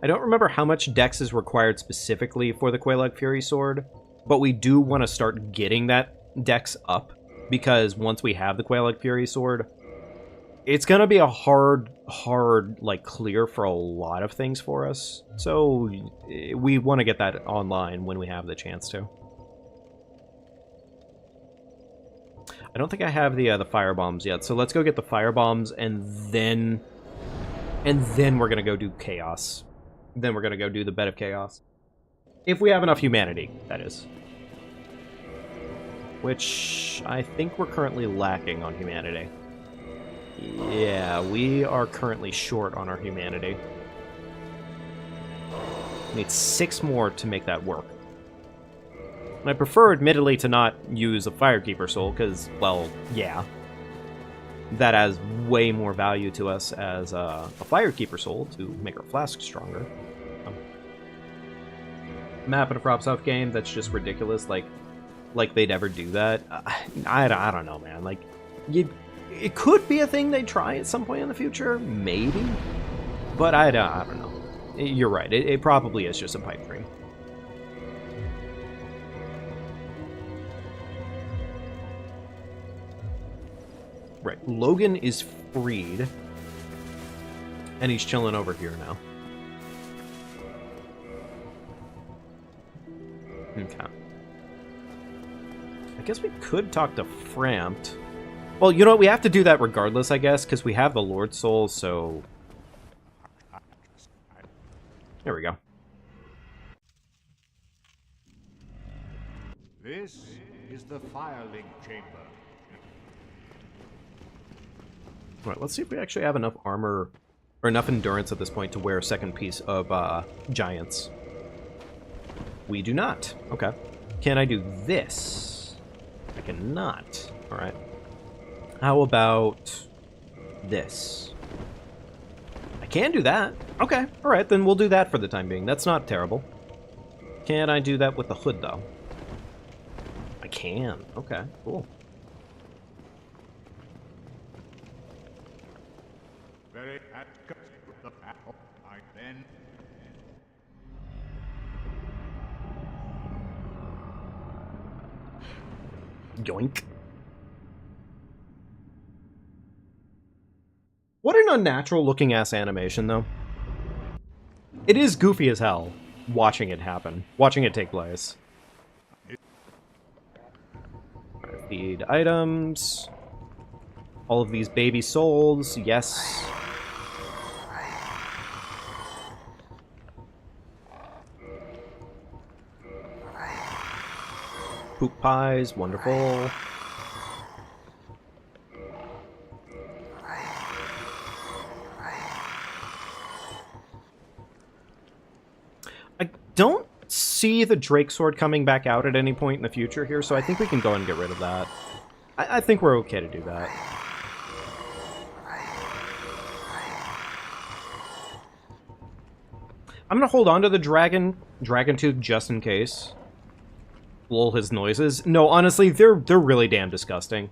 I don't remember how much dex is required specifically for the Quelaag Fury Sword, but we do want to start getting that dex up, because once we have the Quelaag Fury Sword, it's gonna be a hard, like, clear for a lot of things for us. So, we want to get that online when we have the chance to. I don't think I have the fire bombs yet, so let's go get the fire bombs, and then we're gonna go do chaos. Then we're gonna go do the bed of chaos. If we have enough humanity, that is. Which I think we're currently lacking on humanity. Yeah, we are currently short on our humanity. We need 6 more to make that work. And I prefer, admittedly, to not use a Firekeeper Soul, because, well, yeah. That has way more value to us as a Firekeeper Soul to make our flask stronger. Map in a Prop South game, that's just ridiculous, like they'd ever do that. I don't know, man. Like, it could be a thing they try at some point in the future, maybe. But I don't know. You're right, it probably is just a pipe dream. Right, Logan is freed. And he's chilling over here now. Okay. I guess we could talk to Frampt. Well, you know what? We have to do that regardless, I guess, because we have the Lord Soul, so... There we go. This is the Firelink Chamber. Alright, let's see if we actually have enough armor, or enough endurance at this point to wear a second piece of Giants. We do not. Okay. Can I do this? I cannot. Alright. How about this? I can do that. Okay. Alright, then we'll do that for the time being. That's not terrible. Can I do that with the hood, though? I can. Okay, cool. Very the battle, I then. Yoink. What an unnatural looking ass animation, though. It is goofy as hell watching it happen, watching it take place. Right, feed items. All of these baby souls, yes. Poop pies, wonderful. I don't see the Drake Sword coming back out at any point in the future here, so I think we can go ahead and get rid of that. I think we're okay to do that. I'm gonna hold on to the dragon tooth just in case. Lol, his noises. No, honestly, they're really damn disgusting.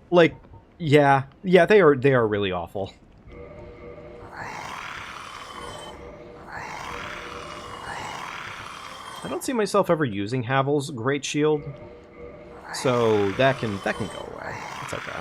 Like, yeah, they are really awful. I don't see myself ever using Havel's Great Shield, so that can go away. It's okay.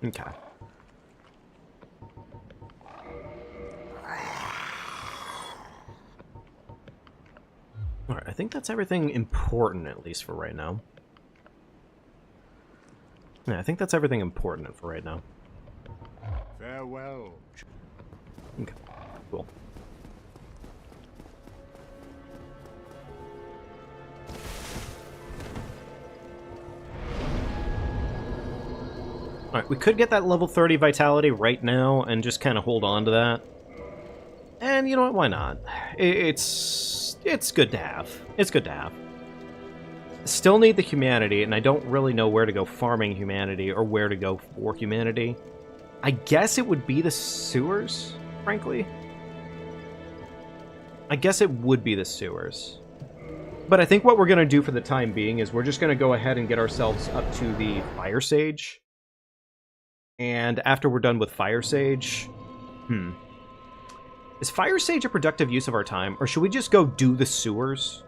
Okay. Alright, I think that's everything important, at least for right now. Yeah, I think that's everything important for right now. Farewell. Okay, cool. Alright, we could get that level 30 vitality right now and just kind of hold on to that. And you know what, why not? It's good to have. It's good to have. Still need the humanity, and I don't really know where to go farming humanity or where to go for humanity. I guess it would be the sewers, frankly. I guess it would be the sewers. But I think what we're going to do for the time being is we're just going to go ahead and get ourselves up to the Fire Sage. And after we're done with Fire Sage... Is Fire Sage a productive use of our time? Or should we just go do the sewers?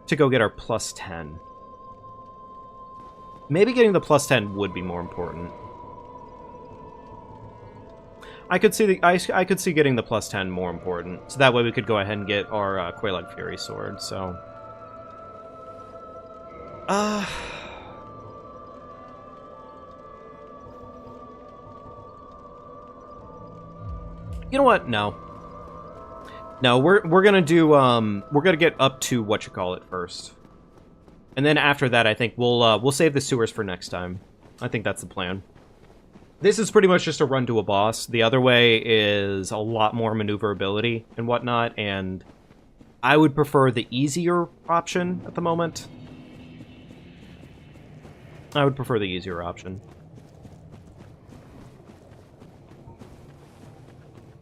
To go get our plus 10. Maybe getting the plus 10 would be more important. I could see I could see getting the plus 10 more important. So that way we could go ahead and get our Quelaag Fury Sword, so... You know what? No. No, we're gonna do we're gonna get up to whatchamacallit first. And then after that I think we'll save the sewers for next time. I think that's the plan. This is pretty much just a run to a boss. The other way is a lot more maneuverability and whatnot, and I would prefer the easier option at the moment. I would prefer the easier option.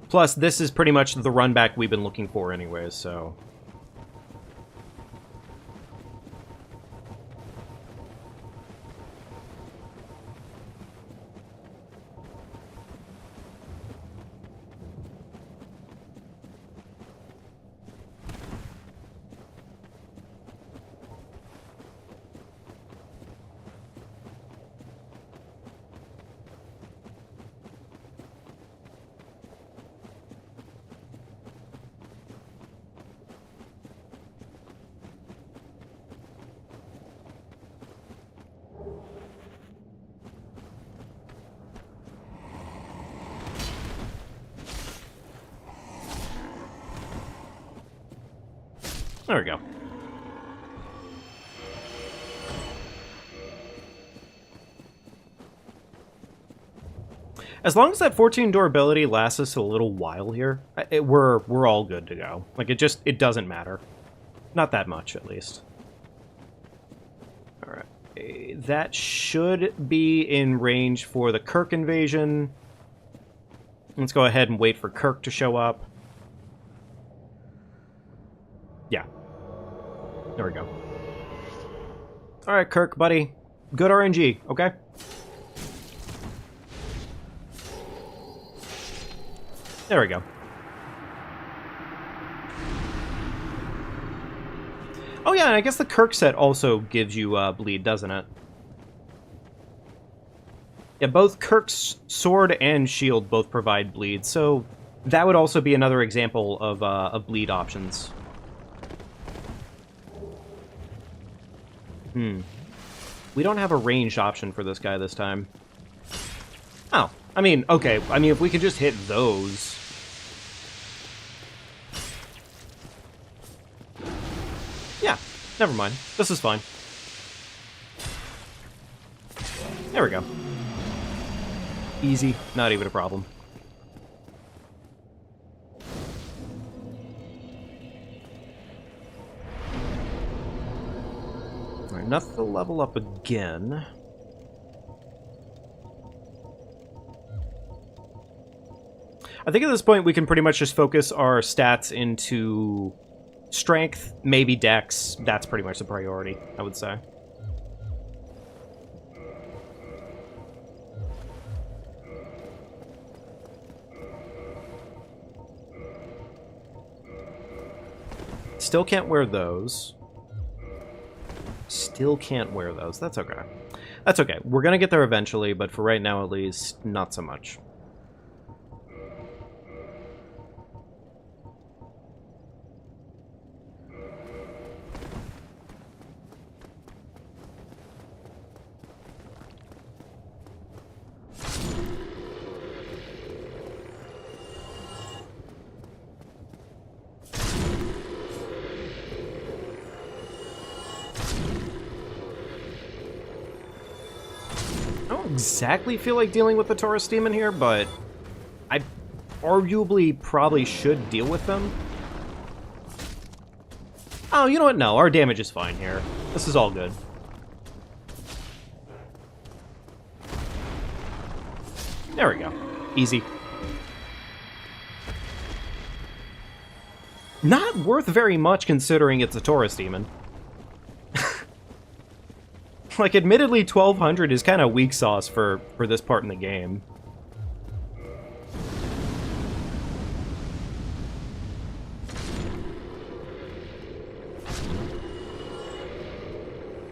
Plus, this is pretty much the run back we've been looking for anyways, so... There we go. As long as that 14 durability lasts us a little while here, we're all good to go. Like, it doesn't matter. Not that much, at least. Alright. That should be in range for the Kirk invasion. Let's go ahead and wait for Kirk to show up. Yeah. There we go. Alright, Kirk, buddy. Good RNG, okay? There we go. Oh yeah, and I guess the Kirk set also gives you bleed, doesn't it? Yeah, both Kirk's sword and shield both provide bleed, so that would also be another example of bleed options. We don't have a ranged option for this guy this time. Oh, I mean, okay. I mean, if we could just hit those. Yeah, never mind. This is fine. There we go. Easy, not even a problem. Alright, enough to level up again. I think at this point we can pretty much just focus our stats into strength, maybe dex. That's pretty much the priority, I would say. Still can't wear those. Still can't wear those. That's okay. That's okay. We're gonna get there eventually, but for right now at least, not so much. I don't exactly feel like dealing with the Taurus Demon here, but I arguably probably should deal with them. Oh, you know what? No, our damage is fine here. This is all good. There we go. Easy. Not worth very much considering it's a Taurus Demon. Like, admittedly, 1200 is kind of weak sauce for this part in the game.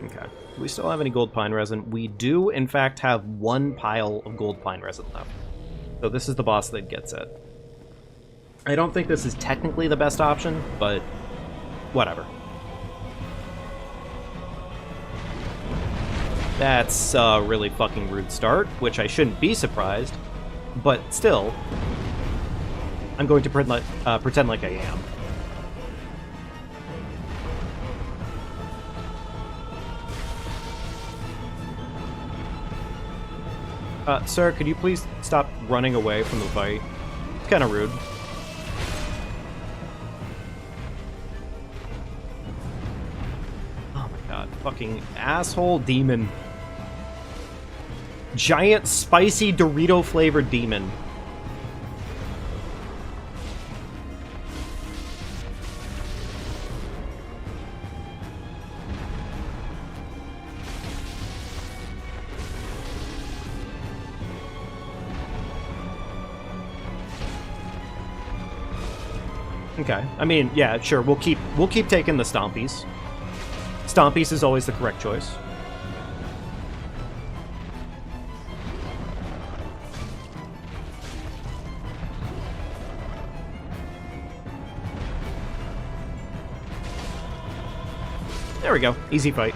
Okay. Do we still have any gold pine resin? We do, in fact, have one pile of gold pine resin left. So this is the boss that gets it. I don't think this is technically the best option, but whatever. That's a really fucking rude start, which I shouldn't be surprised, but still, I'm going to pretend like I am. Sir, could you please stop running away from the fight? It's kind of rude. Oh my god, fucking asshole demon. Giant, spicy, Dorito-flavored demon. Okay, I mean, yeah, sure, we'll keep taking the Stompies. Stompies is always the correct choice. There we go. Easy fight.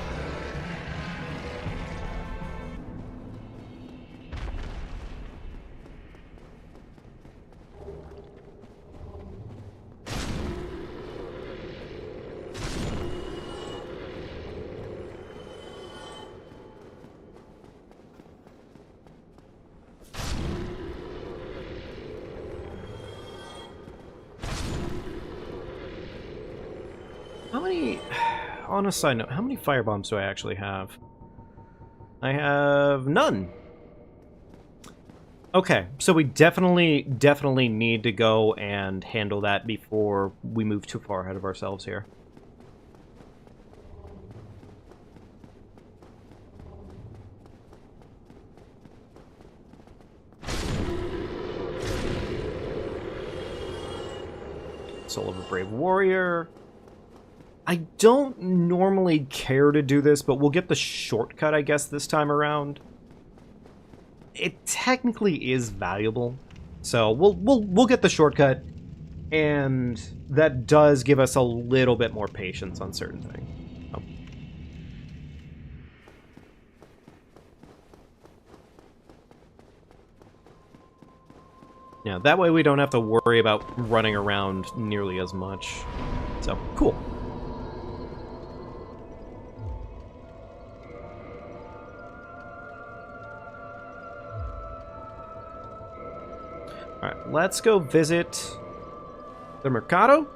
How many... On a side note, how many firebombs do I actually have? I have none. Okay, so we definitely need to go and handle that before we move too far ahead of ourselves here. Soul of a Brave Warrior. I don't normally care to do this, but we'll get the shortcut, I guess, this time around. It technically is valuable, so we'll get the shortcut, and that does give us a little bit more patience on certain things. Oh. Yeah, that way we don't have to worry about running around nearly as much. So, cool. Alright, let's go visit the Mercado.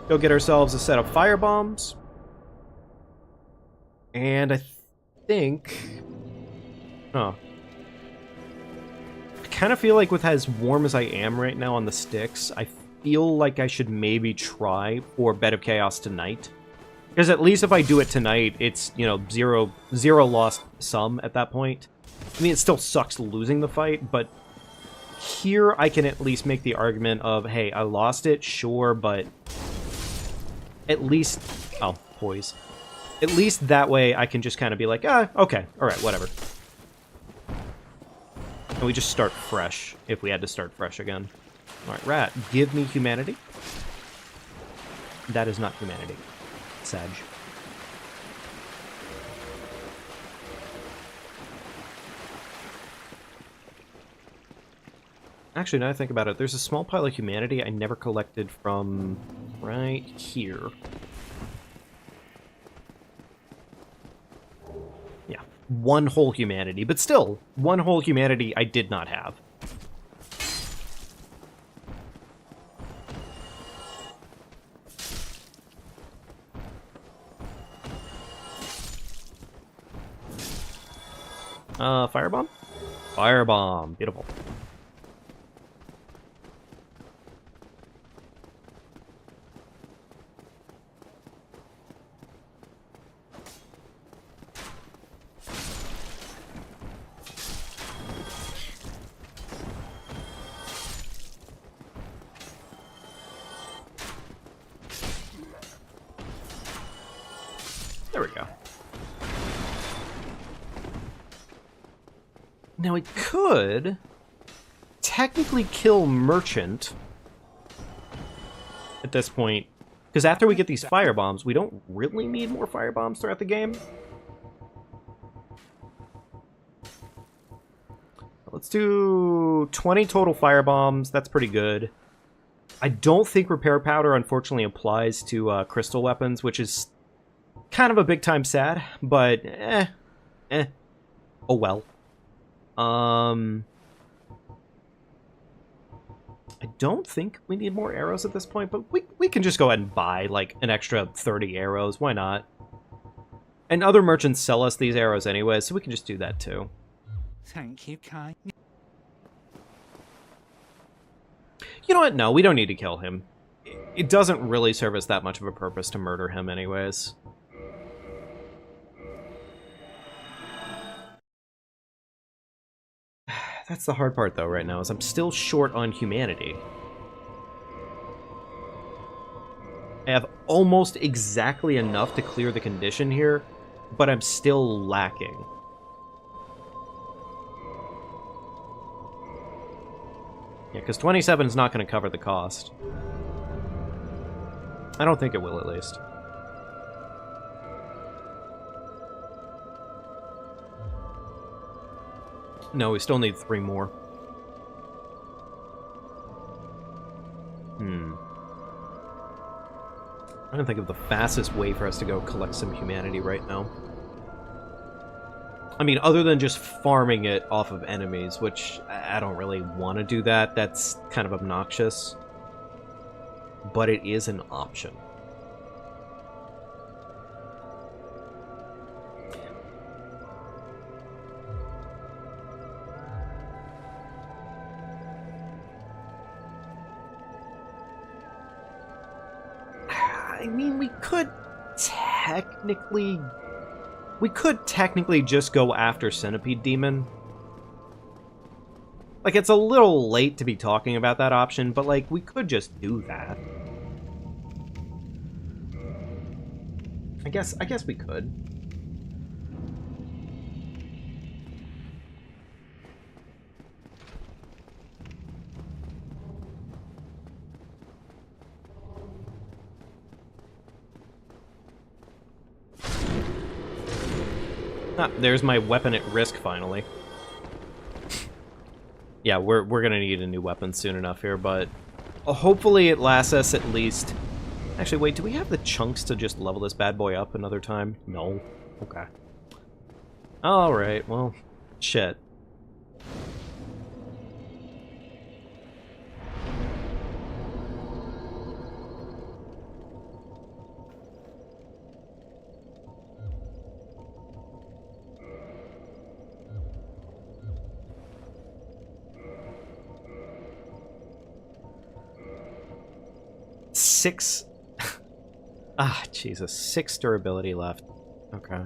Go get ourselves a set of firebombs. And I think... Oh. I kind of feel like with as warm as I am right now on the sticks, I feel like I should maybe try for Bed of Chaos tonight. Because at least if I do it tonight, it's, you know, zero lost sum at that point. I mean, it still sucks losing the fight, but here I can at least make the argument of, hey, I lost it, sure, but at least... Oh, poise. At least that way I can just kind of be like, ah, okay, alright, whatever. And we just start fresh, if we had to start fresh again. Alright, Rat, give me humanity. That is not humanity. Sag. Actually, now I think about it, there's a small pile of humanity I never collected from right here. Yeah, one whole humanity, but still, one whole humanity I did not have. Firebomb? Firebomb, beautiful. There we go. Now we could technically kill Merchant at this point, because after we get these firebombs, we don't really need more firebombs throughout the game. Let's do 20 total firebombs. That's pretty good. I don't think repair powder unfortunately applies to crystal weapons, which is kind of a big time sad, but oh well. I don't think we need more arrows at this point, but we can just go ahead and buy, like, an extra 30 arrows. Why not? And other merchants sell us these arrows anyway, so we can just do that too. Thank you, Kai. You know what? No, we don't need to kill him. It doesn't really serve us that much of a purpose to murder him anyways. That's the hard part, though, right now, is I'm still short on humanity. I have almost exactly enough to clear the condition here, but I'm still lacking. Yeah, because 27 is not going to cover the cost. I don't think it will, at least. No, we still need 3 more. I don't think of the fastest way for us to go collect some humanity right now. I mean, other than just farming it off of enemies, which I don't really want to do that. That's kind of obnoxious. But it is an option. I mean, we could technically just go after Centipede Demon. Like, it's a little late to be talking about that option, but, like, we could just do that. I guess we could. Ah, there's my weapon at risk, finally. Yeah, we're gonna need a new weapon soon enough here, but hopefully it lasts us at least... Actually, wait, do we have the chunks to just level this bad boy up another time? No. Okay. Alright, well, shit. Six... Ah, Jesus. 6 durability left. Okay.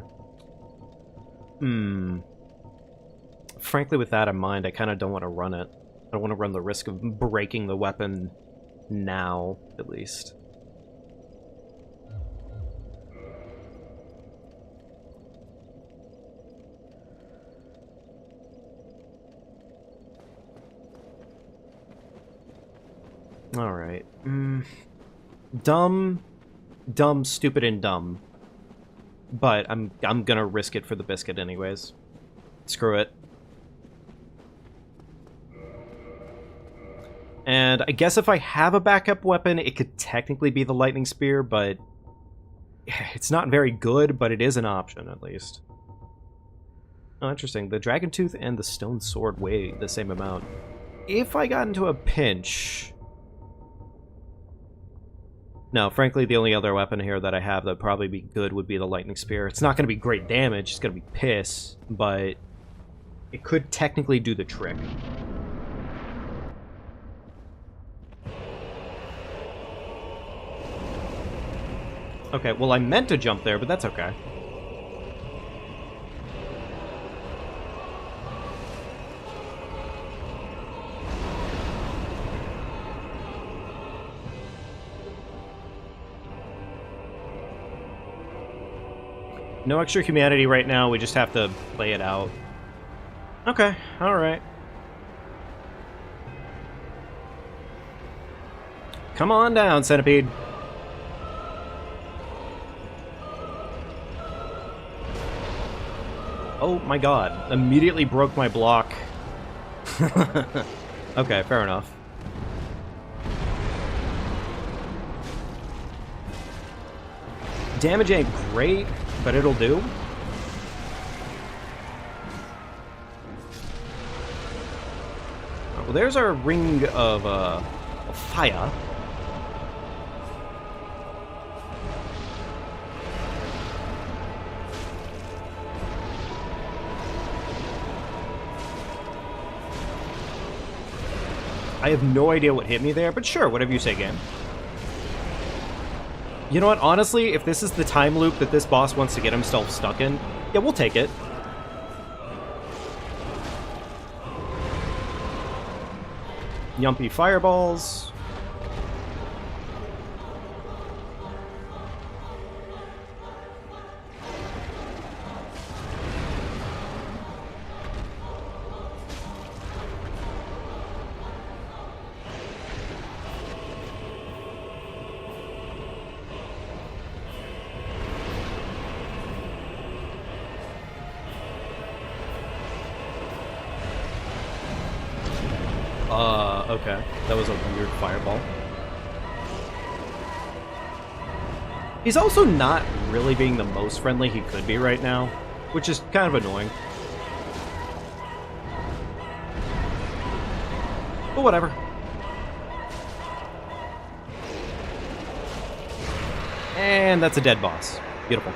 Frankly, with that in mind, I kind of don't want to run it. I don't want to run the risk of breaking the weapon now, at least. Alright. Dumb, stupid, and dumb. But I'm gonna risk it for the biscuit anyways. Screw it. And I guess if I have a backup weapon, it could technically be the lightning spear, but it's not very good, but it is an option, at least. Oh, interesting. The dragon tooth and the stone sword weigh the same amount. If I got into a pinch... No, frankly, the only other weapon here that I have that would probably be good would be the lightning spear. It's not going to be great damage, it's going to be piss, but it could technically do the trick. Okay, well, I meant to jump there, but that's okay. No extra humanity right now, we just have to play it out. Okay, alright. Come on down, Centipede. Oh my god, immediately broke my block. Okay, fair enough. Damage ain't great, but it'll do. Well, there's our ring of fire. I have no idea what hit me there, but sure, whatever you say, game. You know what, honestly, if this is the time loop that this boss wants to get himself stuck in, yeah, we'll take it. Yumpy fireballs. Okay. That was a weird fireball. He's also not really being the most friendly he could be right now, which is kind of annoying. But whatever. And that's a dead boss. Beautiful.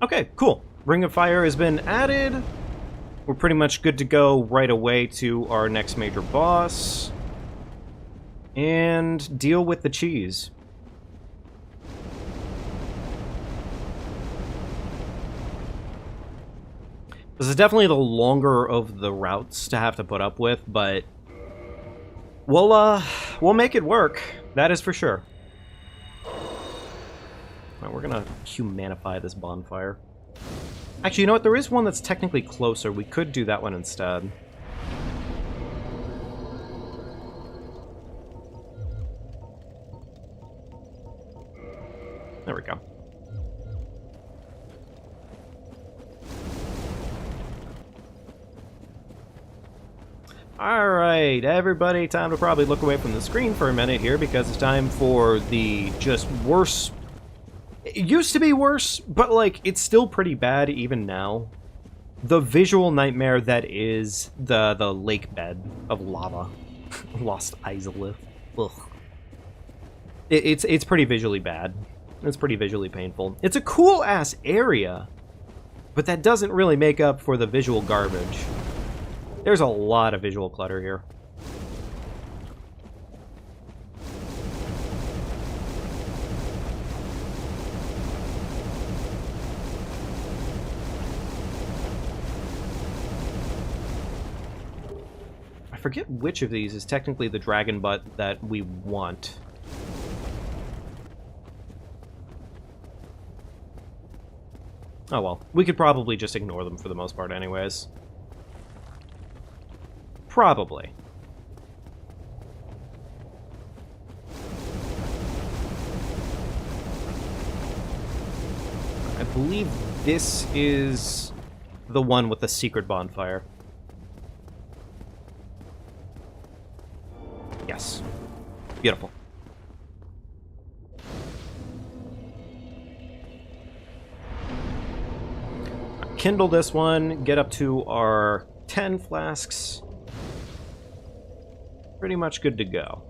Okay, cool. Ring of Fire has been added. We're pretty much good to go right away to our next major boss. And deal with the cheese. This is definitely the longer of the routes to have to put up with, but we'll make it work. That is for sure. Right, we're gonna humanify this bonfire. Actually, you know what? There is one that's technically closer. We could do that one instead. There we go. Alright, everybody, time to probably look away from the screen for a minute here because it's time for the just worse... It used to be worse, but, like, it's still pretty bad even now. The visual nightmare that is the lake bed of lava. Lost Isolith. Ugh. It's pretty visually bad. It's pretty visually painful. It's a cool-ass area, but that doesn't really make up for the visual garbage. There's a lot of visual clutter here. I forget which of these is technically the dragon butt that we want. Oh well, we could probably just ignore them for the most part anyways. Probably. I believe this is the one with the secret bonfire. Yes. Beautiful. Kindle this one, get up to our 10 flasks. Pretty much good to go.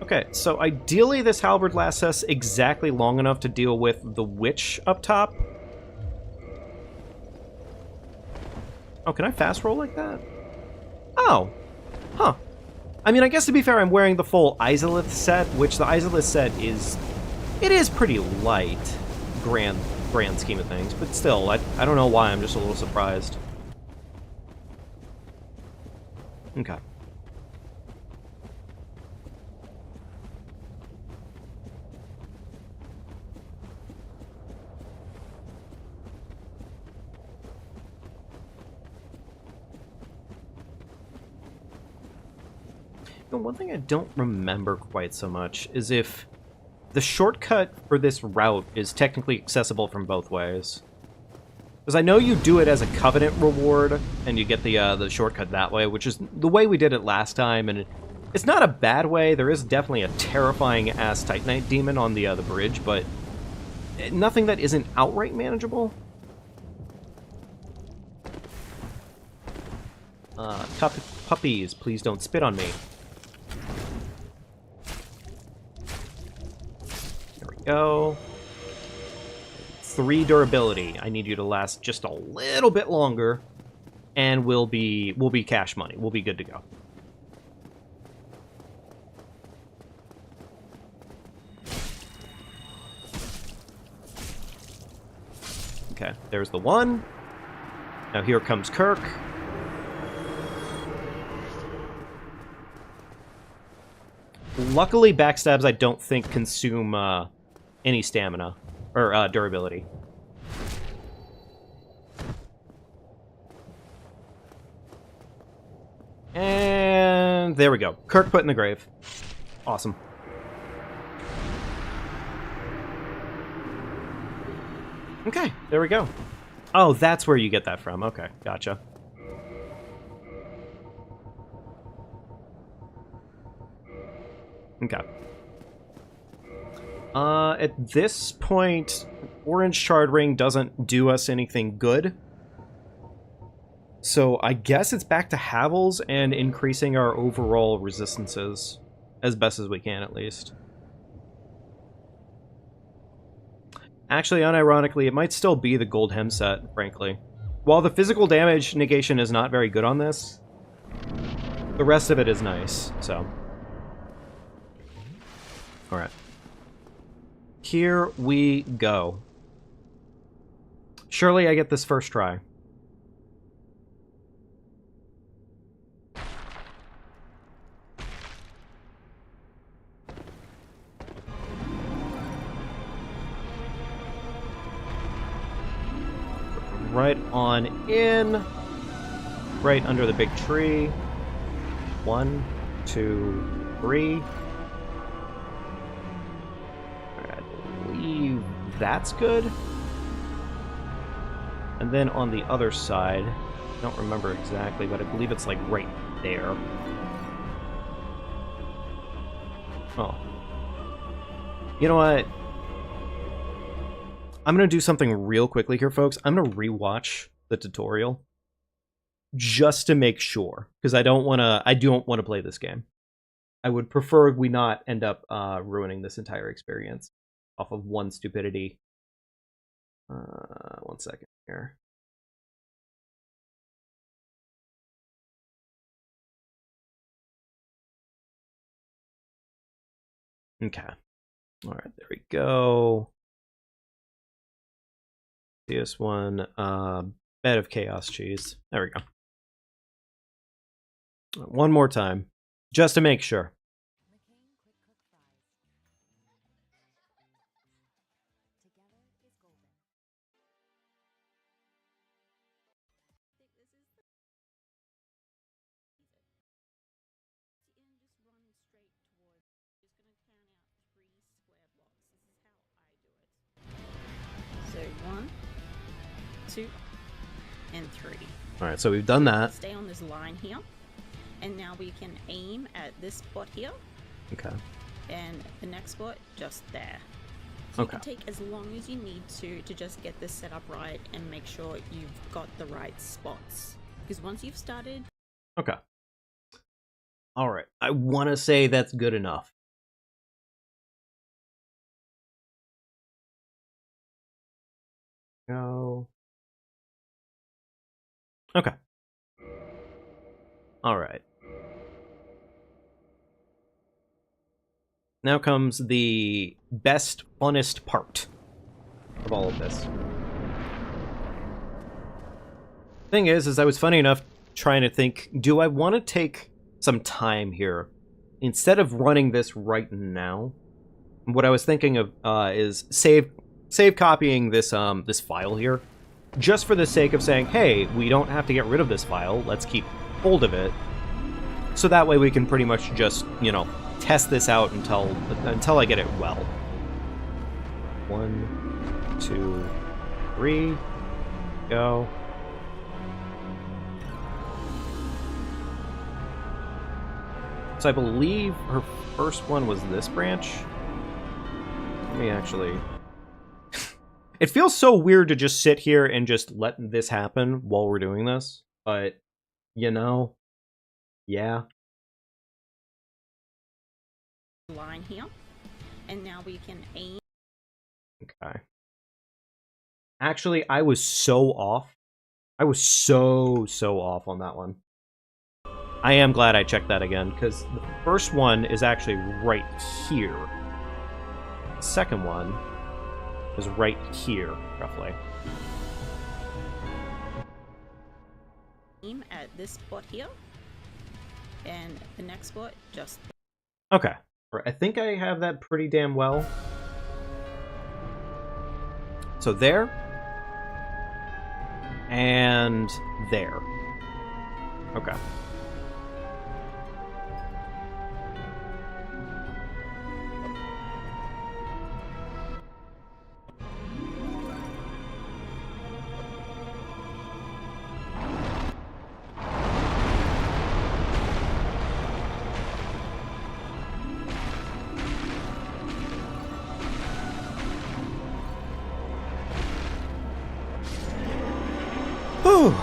Okay, so ideally this halberd lasts us exactly long enough to deal with the witch up top. Oh, can I fast roll like that? Oh. Huh. I mean, I guess to be fair, I'm wearing the full Isolith set, which the Isolith set is... It is pretty light, grand scheme of things, but still, I don't know why, I'm just a little surprised. Okay. One thing I don't remember quite so much is if the shortcut for this route is technically accessible from both ways. Because I know you do it as a Covenant reward, and you get the shortcut that way, which is the way we did it last time, and it's not a bad way. There is definitely a terrifying-ass Titanite demon on the bridge, but nothing that isn't outright manageable. Puppies, please don't spit on me. Go. 3 durability. I need you to last just a little bit longer, and we'll be cash money. We'll be good to go. Okay, there's the one. Now here comes Kirk. Luckily, backstabs I don't think consume any stamina, or durability. And there we go. Kirk put in the grave. Awesome. Okay, there we go. Oh, that's where you get that from. Okay, gotcha. Okay. At this point, orange shard ring doesn't do us anything good. So I guess it's back to Havel's and increasing our overall resistances. As best as we can, at least. Actually, unironically, it might still be the gold hem set, frankly. While the physical damage negation is not very good on this, the rest of it is nice, so... Alright. Here we go. Surely I get this first try. Right on in. Right under the big tree. 1, 2, 3. I believe that's good. And then on the other side, I don't remember exactly, but I believe it's like right there. Oh. You know what? I'm going to do something real quickly here, folks. I'm going to rewatch the tutorial just to make sure, because I don't want to play this game. I would prefer we not end up ruining this entire experience off of one stupidity. 1 second here. Okay. All right, there we go. This one, bed of chaos cheese. There we go. One more time, just to make sure. So 1, 2, and 3. All right, so we've done that. Stay on this line here, and now we can aim at this spot here. Okay. And the next spot just there. So Okay. you can take as long as you need to just get this set up right and make sure you've got the right spots. Because once you've started... Okay. All right. I want to say that's good enough. Go. Okay. All right. Now comes the best, funnest part of all of this. Thing is I was funny enough trying to think, do I want to take some time here instead of running this right now? What I was thinking of is save copying this this file here, just for the sake of saying, hey, we don't have to get rid of this file. Let's keep hold of it, so that way we can pretty much just, you know, test this out until I get it well. 1, 2, 3, go. So I believe her first one was this branch. Let me actually... It feels so weird to just sit here and just let this happen while we're doing this, but, you know, yeah. line here, and now we can aim. Okay. Actually, I was so off. I was so off on that one. I am glad I checked that again, because the first one is actually right here. The second one is right here, roughly. Aim at this spot here, and the next spot just... Okay. I think I have that pretty damn well. So there. And there. Okay. Whew.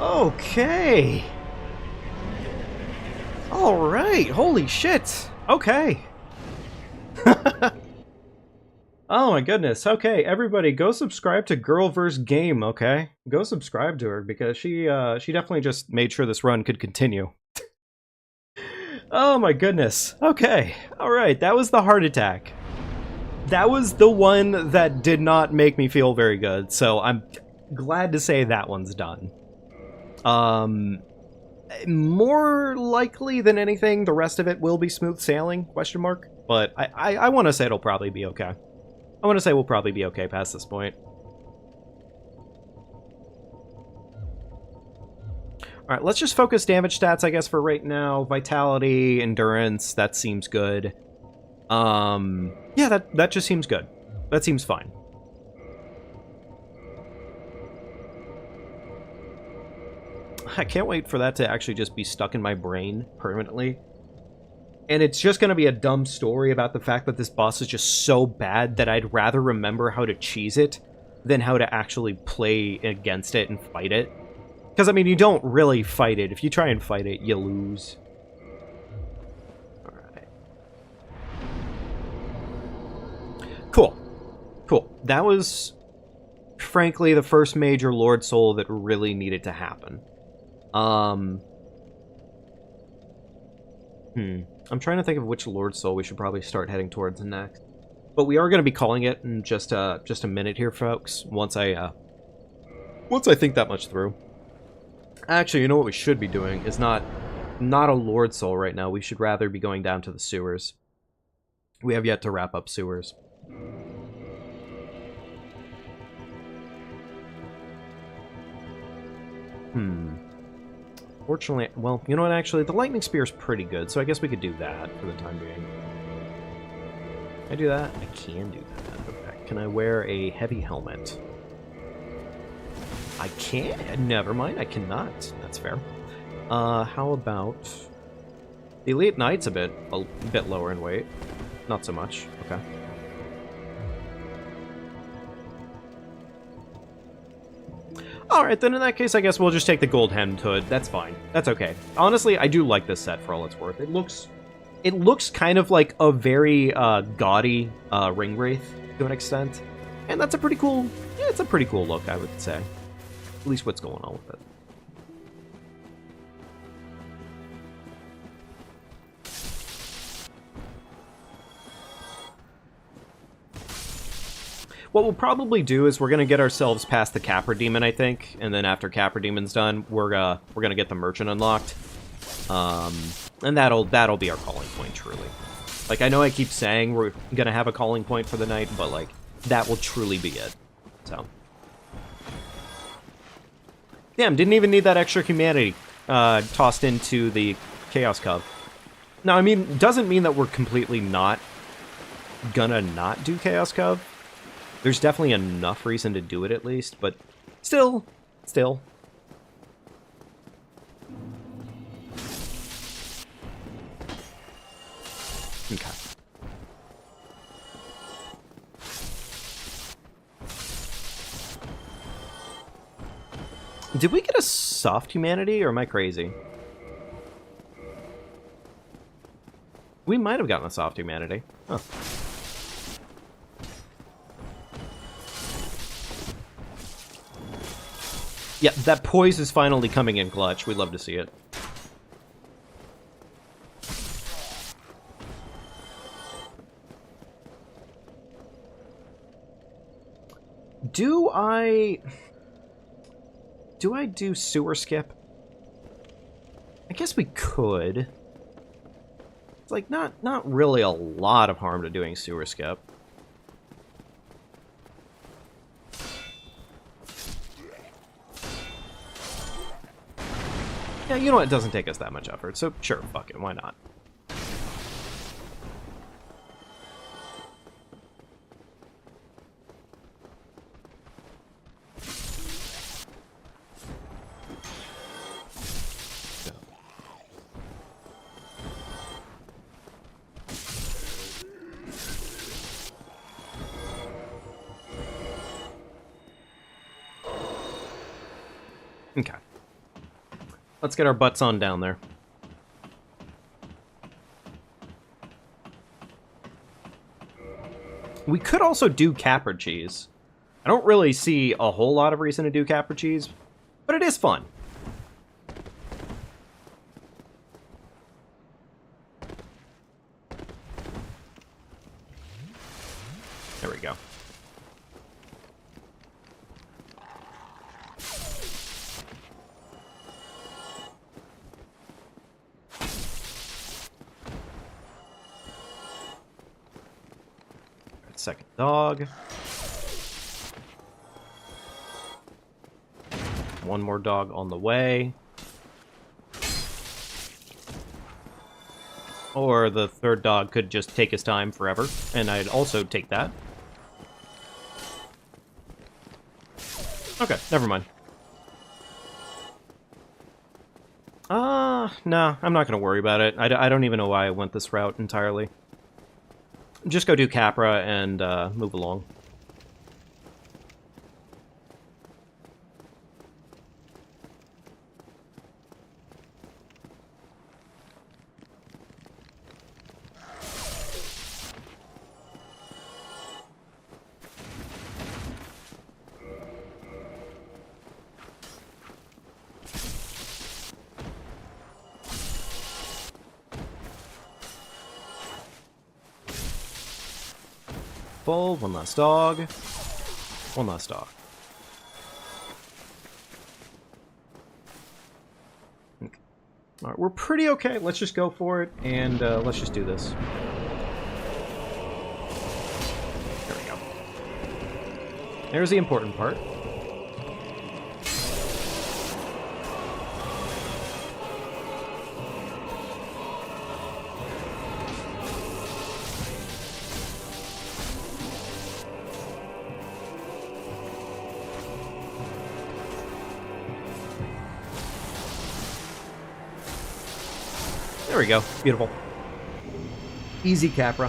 Okay. All right. Holy shit. Okay. Oh my goodness. Okay, everybody, go subscribe to Girlverse Game. Okay, go subscribe to her because she definitely just made sure this run could continue. Oh my goodness. Okay. All right. That was the heart attack. That was the one that did not make me feel very good. So I'm glad to say that one's done. More likely than anything, the rest of it will be smooth sailing, question mark. But I want to say it'll probably be okay. I want to say we'll probably be okay past this point. Alright, let's just focus damage stats, I guess, for right now. Vitality, endurance, that seems good. Yeah, that just seems good. That seems fine. I can't wait for that to actually just be stuck in my brain permanently. And it's just going to be a dumb story about the fact that this boss is just so bad that I'd rather remember how to cheese it than how to actually play against it and fight it. Because, I mean, you don't really fight it. If you try and fight it, you lose. Alright. Cool. Cool. That was, frankly, the first major Lord Soul that really needed to happen. I'm trying to think of which Lord Soul we should probably start heading towards next. But we are going to be calling it in just a minute here, folks, once I think that much through. Actually, you know what we should be doing is not a Lord Soul right now. We should rather be going down to the sewers. We have yet to wrap up sewers. Fortunately, well, you know what, actually, the Lightning Spear is pretty good, so I guess we could do that for the time being. Can I do that? I can do that. Okay. Can I wear a heavy helmet? I can't. Never mind, I cannot. That's fair. How about... The Elite Knight's a bit lower in weight. Not so much. Okay. Alright, then in that case, I guess we'll just take the Gold Hemmed Hood. That's fine. That's okay. Honestly, I do like this set for all it's worth. It looks kind of like a very gaudy Ring Wraith to an extent. And that's a pretty cool... Yeah, it's a pretty cool look, I would say. At least what's going on with it. What we'll probably do is we're going to get ourselves past the Capra Demon, I think, and then after Capra Demon's done, we're going to get the Merchant unlocked. And that'll be our calling point, truly. Like, I know I keep saying we're going to have a calling point for the night, but, like, that will truly be it. So. Damn, didn't even need that extra humanity tossed into the Chaos Cub. Now, I mean, doesn't mean that we're completely not gonna not do Chaos Cub. There's definitely enough reason to do it, at least, but still. Okay. Did we get a soft humanity, or am I crazy? We might have gotten a soft humanity. Huh. Yeah, that poise is finally coming in clutch. We'd love to see it. Do I do sewer skip? I guess we could. It's like not really a lot of harm to doing sewer skip. Yeah, you know what? It doesn't take us that much effort, so sure, fuck it, why not? Okay. Let's get our butts on down there. We could also do Capra cheese. I don't really see a whole lot of reason to do Capra cheese, but it is fun. There we go. Second dog. One more dog on the way. Or the third dog could just take his time forever, and I'd also take that. Okay, never mind. No, I'm not going to worry about it. I don't even know why I went this route entirely. Just go do Capra and move along. Full, one last dog. One last dog. Okay. Alright, we're pretty okay. Let's just go for it, and let's just do this. There we go. There's the important part. There we go. Beautiful. Easy Capra.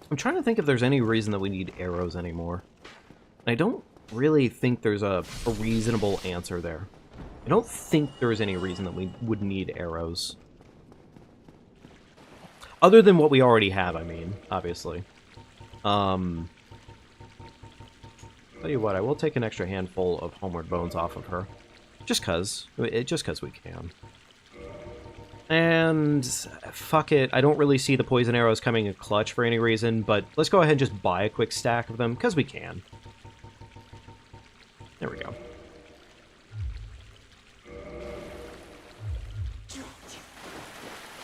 I'm trying to think if there's any reason that we need arrows anymore. I don't really think there's a reasonable answer there. I don't think there's any reason that we would need arrows. Other than what we already have, I mean, obviously. Tell you what, I will take an extra handful of Homeward Bones off of her. Just cause we can. And fuck it, I don't really see the poison arrows coming in clutch for any reason, but let's go ahead and just buy a quick stack of them, because we can. There we go.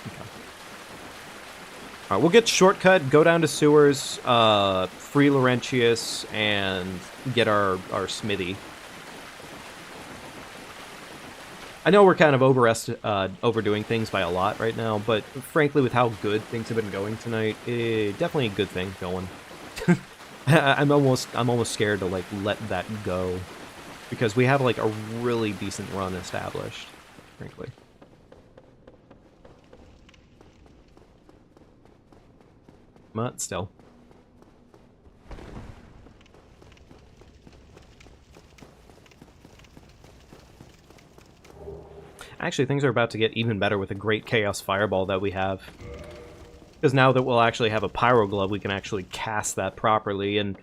Okay. Alright, we'll get shortcut, go down to sewers, free Laurentius, and get our smithy. I know we're kind of overdoing things by a lot right now, but frankly, with how good things have been going tonight, definitely a good thing going. I'm almost scared to like let that go, because we have like a really decent run established, frankly. But still. Actually, things are about to get even better with the great Chaos Fireball that we have. Because now that we'll actually have a Pyro Glove, we can actually cast that properly. And,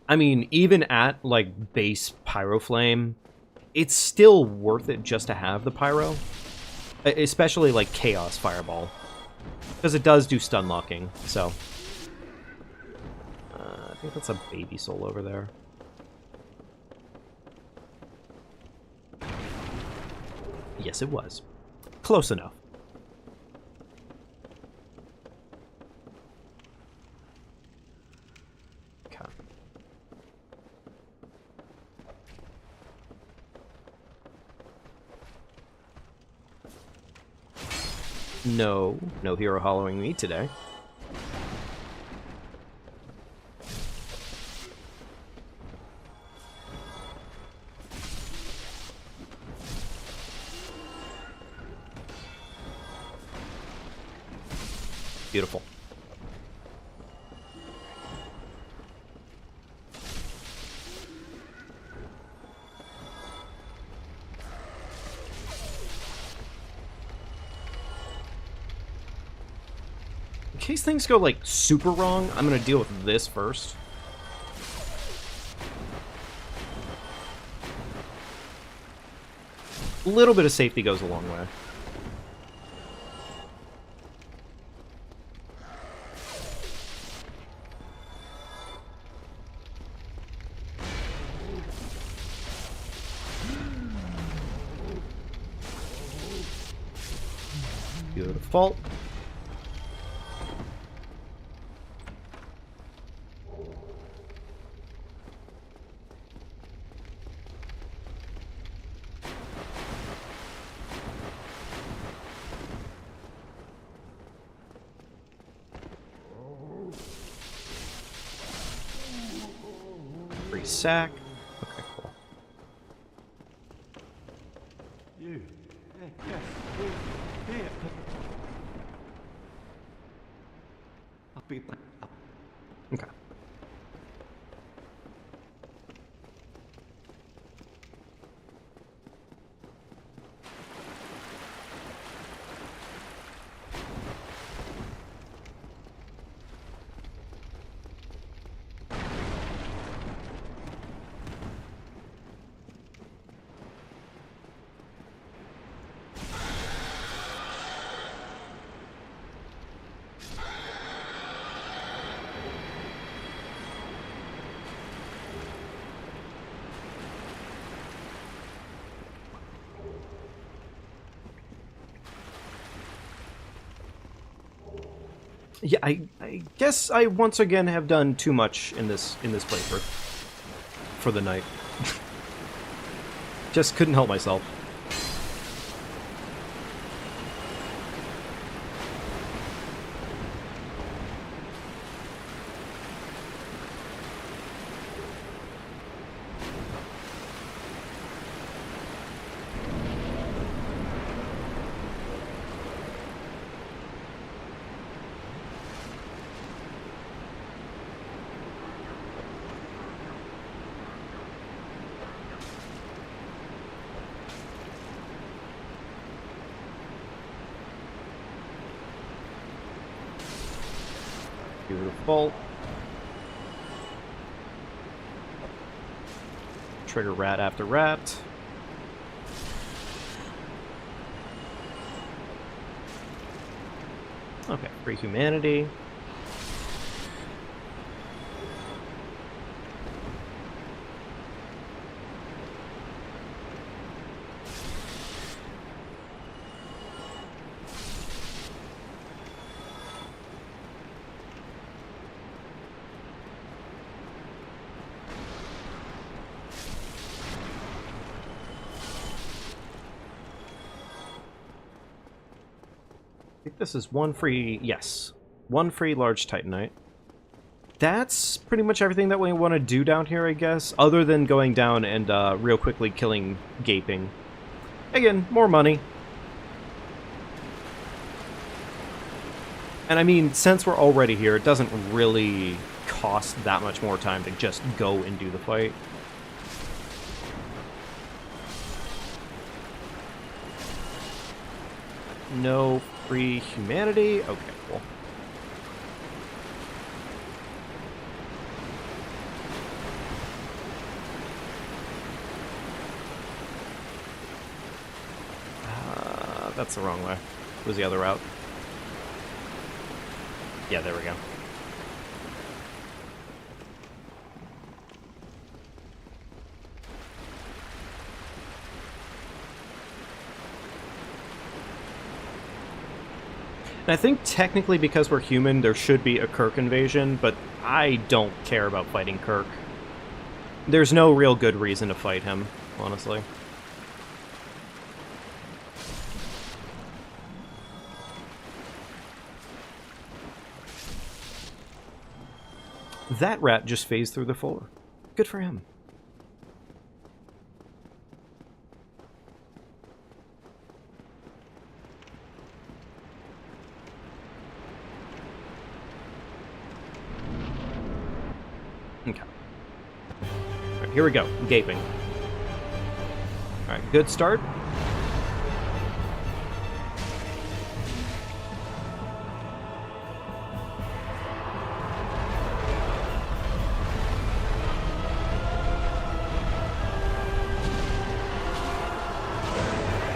I mean, even at, like, base Pyro Flame, it's still worth it just to have the Pyro. Especially, like, Chaos Fireball. Because it does do stun locking, so... I think that's a baby soul over there. Yes, it was. Close enough. Okay. No hero hollowing me today. Beautiful. In case things go, like, super wrong, I'm gonna deal with this first. A little bit of safety goes a long way. fault. Free sack. Okay, cool. You. Yes. Here. I'll be back. Okay. Yeah, I guess I once again have done too much in this playthrough for the night. Just couldn't help myself. Beautiful. Trigger rat after rat. Okay, free humanity. I think this is one free, yes, one free large titanite. That's pretty much everything that we want to do down here, I guess, other than going down and real quickly killing Gaping. Again, more money. And I mean, since we're already here, it doesn't really cost that much more time to just go and do the fight. No free humanity? Okay, cool. That's the wrong way. What was the other route? Yeah, there we go. And I think technically because we're human, there should be a Kirk invasion, but I don't care about fighting Kirk. There's no real good reason to fight him, honestly. That rat just phased through the floor. Good for him. Okay. Alright, here we go. Gaping. Alright, good start.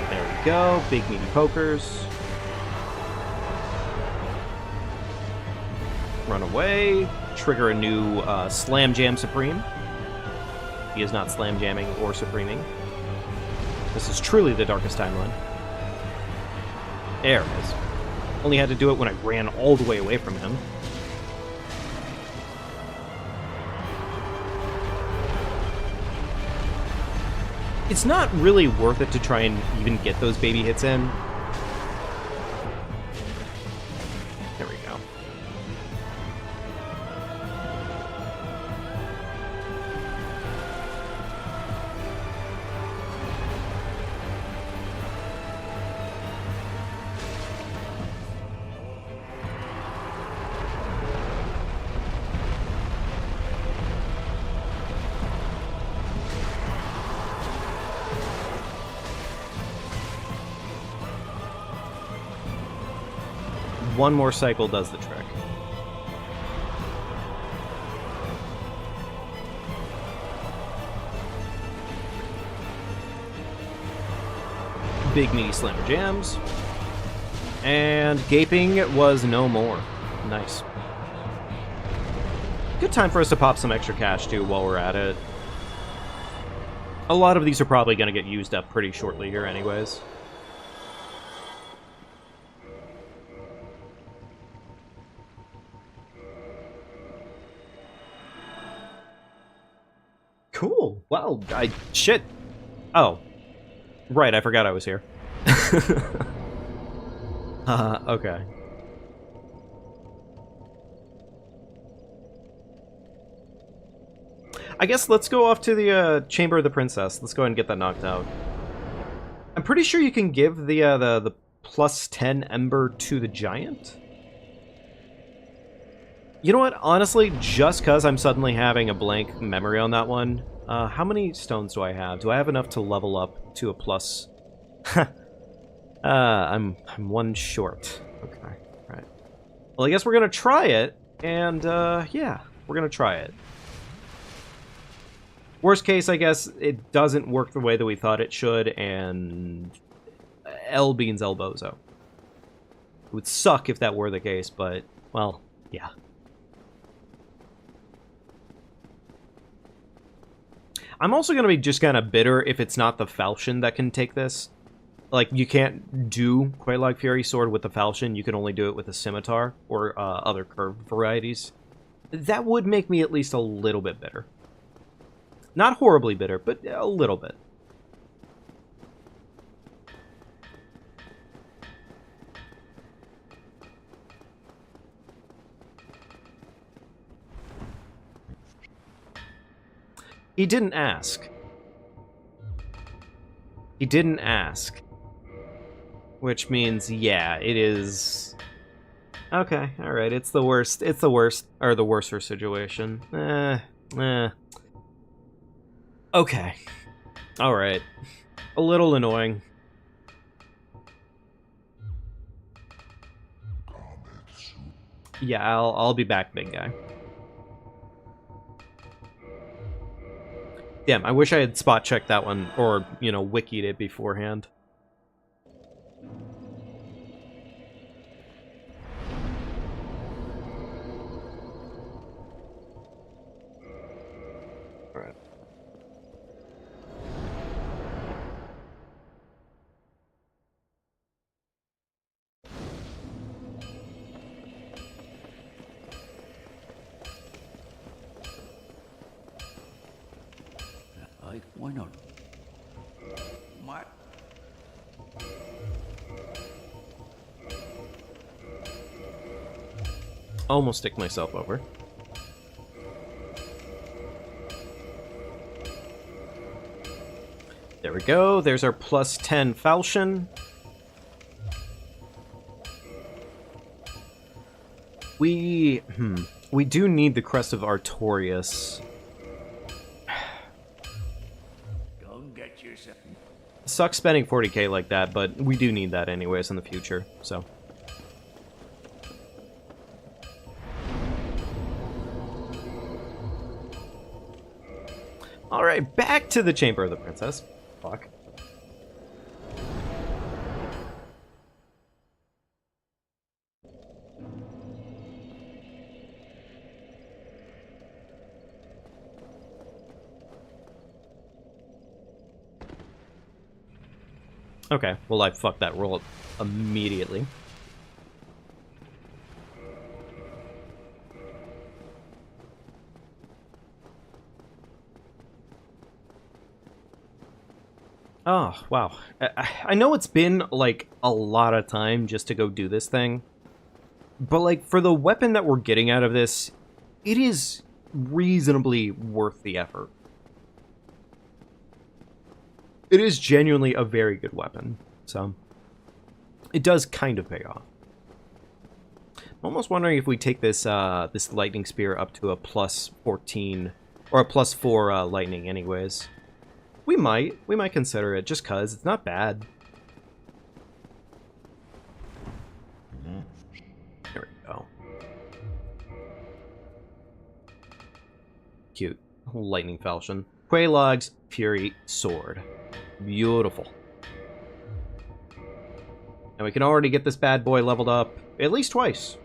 There we go. Big meaty pokers. Run away. Trigger a new Slam Jam Supreme. He is not Slam Jamming or Supreming. This is truly the darkest timeline. There it is. Only had to do it when I ran all the way away from him. It's not really worth it to try and even get those baby hits in. There we go. One more cycle does the trick. Big meaty slammer jams. And gaping was no more. Nice. Good time for us to pop some extra cash too while we're at it. A lot of these are probably going to get used up pretty shortly here anyways. Cool. Well, shit. Oh. Right, I forgot I was here. Okay. I guess let's go off to the Chamber of the Princess. Let's go ahead and get that knocked out. I'm pretty sure you can give the plus 10 Ember to the Giant. You know what? Honestly, just because I'm suddenly having a blank memory on that one, how many stones do I have? Do I have enough to level up to a plus? I'm one short. Okay, right. Well, I guess we're gonna try it, and yeah, we're gonna try it. Worst case, I guess it doesn't work the way that we thought it should, and L beans El Bozo. It would suck if that were the case, but well, yeah. I'm also going to be just kind of bitter if it's not the Falchion that can take this. Like, you can't do quite like Fury Sword with the Falchion. You can only do it with a Scimitar or other curved varieties. That would make me at least a little bit bitter. Not horribly bitter, but a little bit. He didn't ask. He didn't ask. Which means, yeah, it is... Okay, alright, it's the worst. It's the worst, or the worser situation. Okay. Alright. A little annoying. Yeah, I'll be back, big guy. Damn, I wish I had spot checked that one, or, you know, wikied it beforehand. Alright. Why not? My... Almost stick myself over. There we go. There's our plus 10 Falchion. We do need the Crest of Artorias. Sucks spending 40k like that, but we do need that anyways in the future, so. Alright, back to the Chamber of the Princess. Fuck. Okay, well I fucked that roll up immediately. Oh, wow. I know it's been, like, a lot of time just to go do this thing. But, like, for the weapon that we're getting out of this, it is reasonably worth the effort. It is genuinely a very good weapon, so it does kind of pay off. I'm almost wondering if we take this this lightning spear up to a plus 14 or a plus 4 lightning anyways. We might consider it just cuz it's not bad. There we go. Cute. Lightning falchion. Quelaag's Fury Sword. Beautiful. And we can already get this bad boy leveled up at least twice.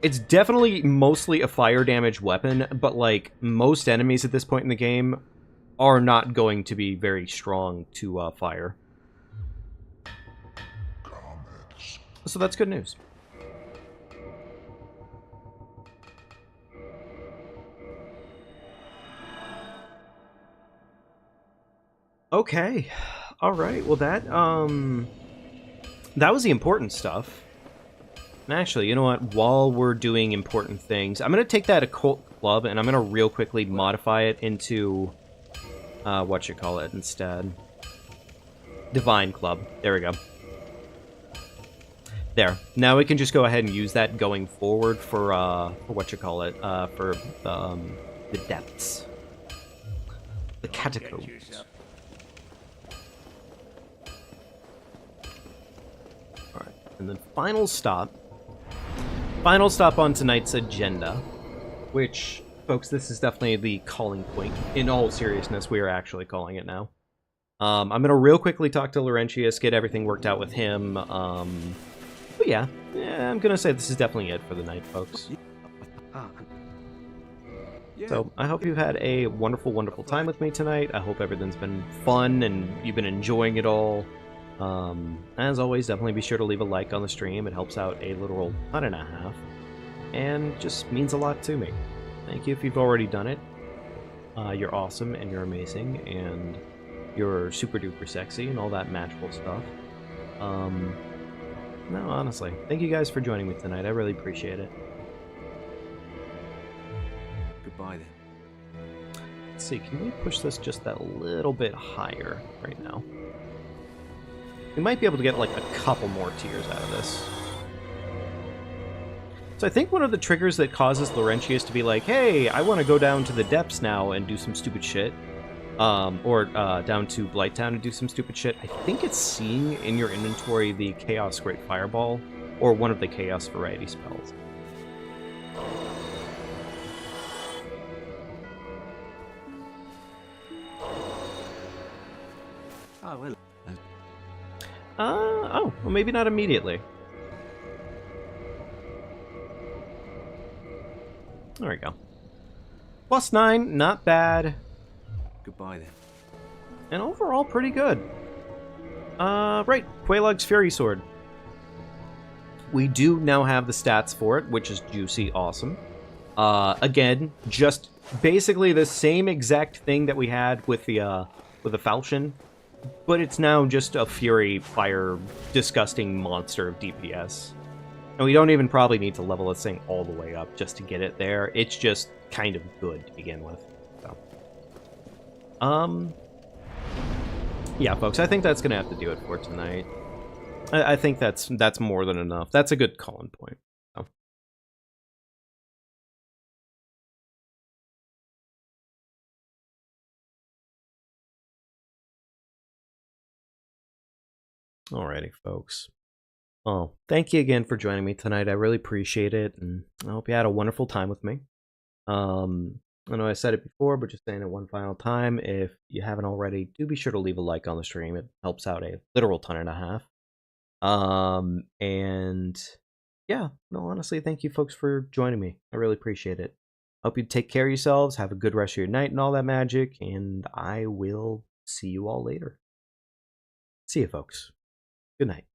It's definitely mostly a fire damage weapon, but like most enemies at this point in the game are not going to be very strong to fire. So that's good news. Okay. All right. Well, that was the important stuff. And actually, you know what? While we're doing important things, I'm going to take that occult club and I'm going to real quickly modify it into whatchamacallit instead. Divine club. There we go. There. Now we can just go ahead and use that going forward for whatchamacallit, for the depths. The catacombs. Alright, and then final stop on tonight's agenda, which, folks, this is definitely the calling point. In all seriousness, we are actually calling it now. I'm going to real quickly talk to Laurentius, get everything worked out with him. But yeah, I'm going to say this is definitely it for the night, folks. So, I hope you've had a wonderful, wonderful time with me tonight. I hope everything's been fun and you've been enjoying it all. As always, definitely be sure to leave a like on the stream. It helps out a literal ton and a half. And just means a lot to me. Thank you if you've already done it. You're awesome and you're amazing and you're super duper sexy and all that magical stuff. No, honestly, thank you guys for joining me tonight. I really appreciate it. Goodbye then. Let's see, can we push this just that little bit higher right now? We might be able to get like a couple more tiers out of this. So I think one of the triggers that causes Laurentius to be like, hey, I want to go down to the depths now and do some stupid shit, or down to Blighttown and do some stupid shit, I think it's seeing in your inventory the Chaos Great Fireball, or one of the Chaos Variety spells. Oh, well. Oh, well, maybe not immediately. There we go. +9, not bad. Goodbye then. And overall, pretty good. Right, Quelaag's Fury Sword. We do now have the stats for it, which is juicy awesome. Again, just basically the same exact thing that we had with the falchion. But it's now just a Fury Fire disgusting monster of DPS. And we don't even probably need to level this thing all the way up just to get it there. It's just kind of good to begin with. So. Yeah, folks, I think that's going to have to do it for tonight. I think that's more than enough. That's a good calling point. So. Alrighty, folks. Oh, thank you again for joining me tonight. I really appreciate it, and I hope you had a wonderful time with me. I know I said it before, but just saying it one final time. If you haven't already, do be sure to leave a like on the stream. It helps out a literal ton and a half. And yeah, no, honestly, thank you folks for joining me. I really appreciate it. Hope you take care of yourselves, have a good rest of your night and all that magic, and I will see you all later. See you, folks. Good night.